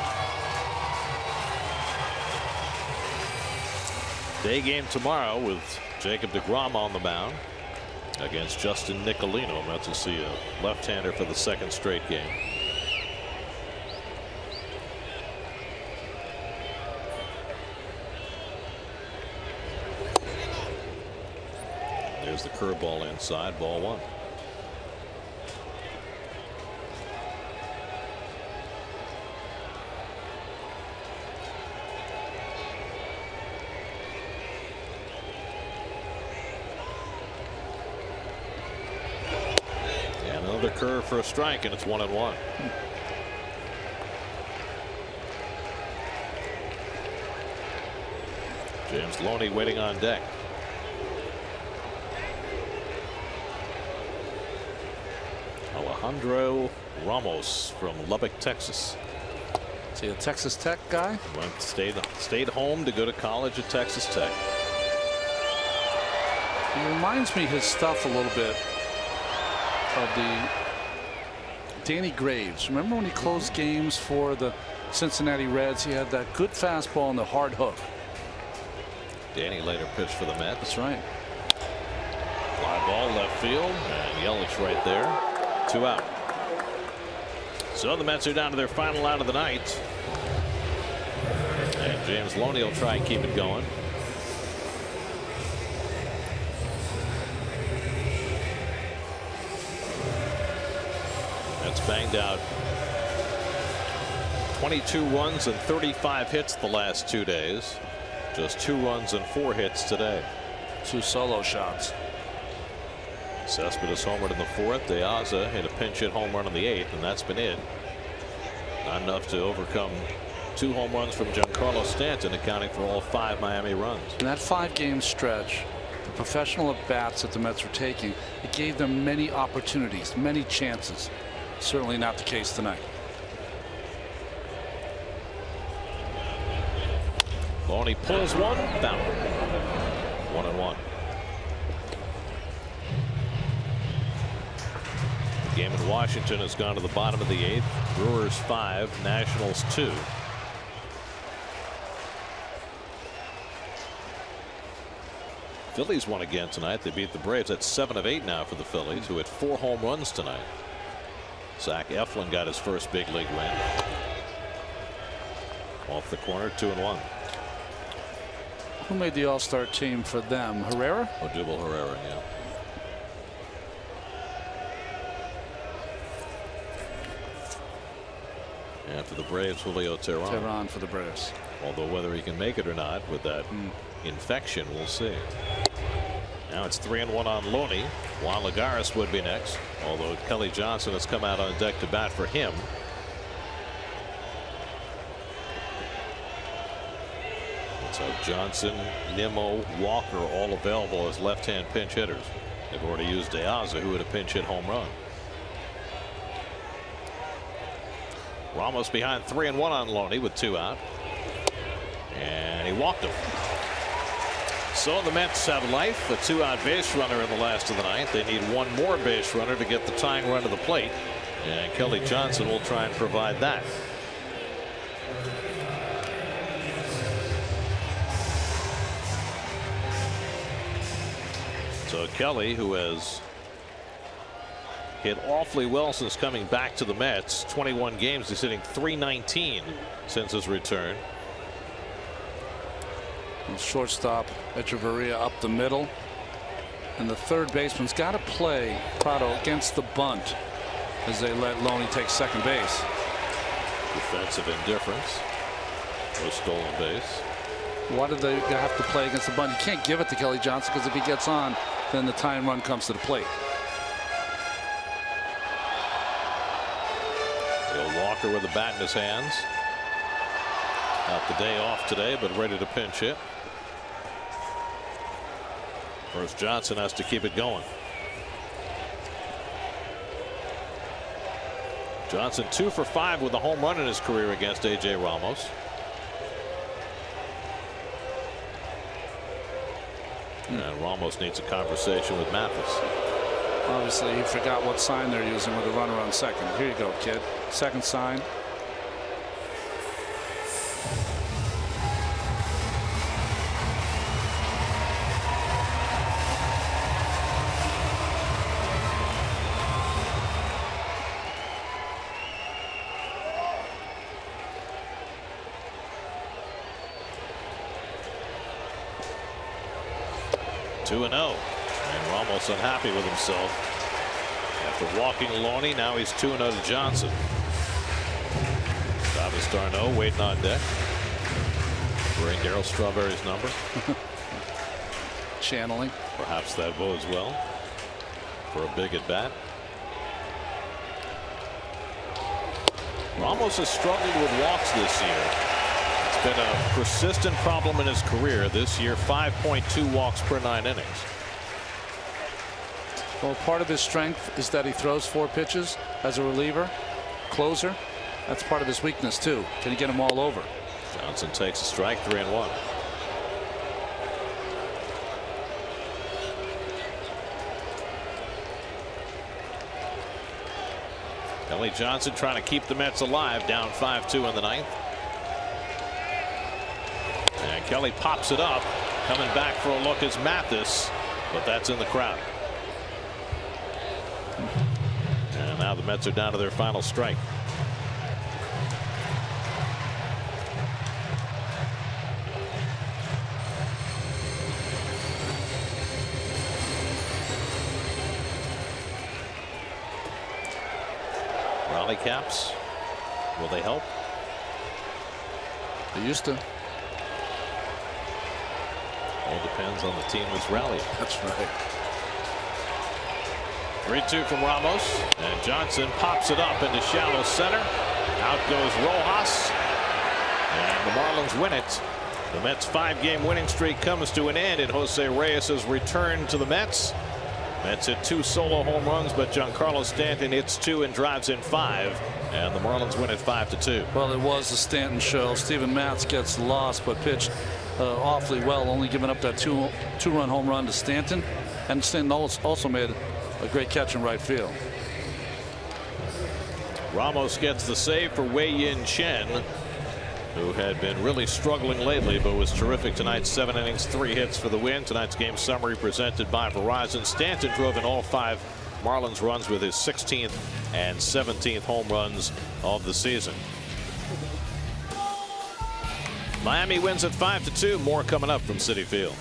Day game tomorrow with Jacob deGrom on the mound against Justin Nicolino. Mets will see a left-hander for the 2nd straight game. There's the curveball inside, ball 1. Curve for a strike, and it's 1-1. James Loney waiting on deck. Alejandro Ramos from Lubbock, Texas. Is he a Texas Tech guy? Stayed home to go to college at Texas Tech. He reminds me his stuff a little bit of the Danny Graves. Remember when he closed games for the Cincinnati Reds? He had that good fastball and the hard hook. Danny later pitched for the Mets. That's right. Fly ball left field, and Yelich right there. 2 out. So the Mets are down to their final out of the night. And James Loney will try and keep it going. Banged out 22 runs and 35 hits the last 2 days. Just 2 runs and 4 hits today. 2 solo shots. Cespedes homered in the 4th. De Aza hit a pinch hit home run in the 8th, and that's been it. Not enough to overcome 2 home runs from Giancarlo Stanton, accounting for all 5 Miami runs. In that 5-game stretch, the professional at bats that the Mets were taking, it gave them many opportunities, many chances. Certainly not the case tonight. Loney pulls one, down. 1-1. The game in Washington has gone to the bottom of the 8th. Brewers 5, Nationals 2. Phillies won again tonight. They beat the Braves. That's 7 of 8 now for the Phillies, who had 4 home runs tonight. Zach Eflin got his first big league win. Off the corner, 2-1. Who made the All-Star team for them? Herrera? Odubel Herrera, yeah. And for the Braves, Julio Teheran. Teheran for the Braves. Although whether he can make it or not with that infection, we'll see. Now it's 3-1 on Loney. Juan Lagares would be next, although Kelly Johnson has come out on deck to bat for him. So Johnson, Nimmo, Walker all available as left-hand pinch hitters. They've already used De Aza, who had a pinch hit home run. Ramos behind 3-1 on Loney with 2 out. And he walked him. So the Mets have life. A 2-out base runner in the last of the ninth. They need one more base runner to get the tying run to the plate. And Kelly Johnson will try and provide that. So Kelly, who has hit awfully well since coming back to the Mets, 21 games, he's hitting .319 since his return. And shortstop Echeverria up the middle, and the third baseman's got to play Prado against the bunt as they let Loney take second base. Defensive indifference. No stolen base. Why did they have to play against the bunt? You can't give it to Kelly Johnson, because if he gets on, then the tying run comes to the plate. Bill Walker with the bat in his hands. Out the day off today, but ready to pinch hit. First, Johnson has to keep it going. Johnson 2 for 5 with a home run in his career against A.J. Ramos. And Ramos needs a conversation with Mathis. Obviously, he forgot what sign they're using with a runner on second. Here you go, kid. Second sign. And Ramos unhappy with himself after walking Loney. Now he's 2-0 to Johnson. Travis d'Arnaud waiting on deck. Wearing Darryl Strawberry's number. Channeling. Perhaps that bodes well for a big at bat. Ramos has struggled with walks this year. It's been a persistent problem in his career this year. 5.2 walks per 9 innings. Well, part of his strength is that he throws 4 pitches as a reliever, closer. That's part of his weakness too. Can he get them all over? Johnson takes a strike, 3-1. Kelly Johnson trying to keep the Mets alive, down 5-2 in the ninth. And Kelly pops it up. Coming back for a look is Mathis, but that's in the crowd. And now the Mets are down to their final strike. Rally caps, will they help? They used to. All depends on the team that's rallying. That's right. 3-2 from Ramos, and Johnson pops it up into shallow center. Out goes Rojas, and the Marlins win it. The Mets' 5-game winning streak comes to an end, and Jose Reyes' return to the Mets. Mets hit 2 solo home runs, but Giancarlo Stanton hits 2 and drives in 5, and the Marlins win it 5-2. Well, it was the Stanton show. Steven Matz gets lost, but pitched awfully well, only giving up that two-run home run to Stanton, and Stanton also made a great catch in right field. Ramos gets the save for Wei-Yin Chen, who had been really struggling lately, but was terrific tonight. 7 innings, 3 hits for the win. Tonight's game summary presented by Verizon. Stanton drove in all 5 Marlins runs with his 16th and 17th home runs of the season. Miami wins at 5-2. More coming up from Citi Field.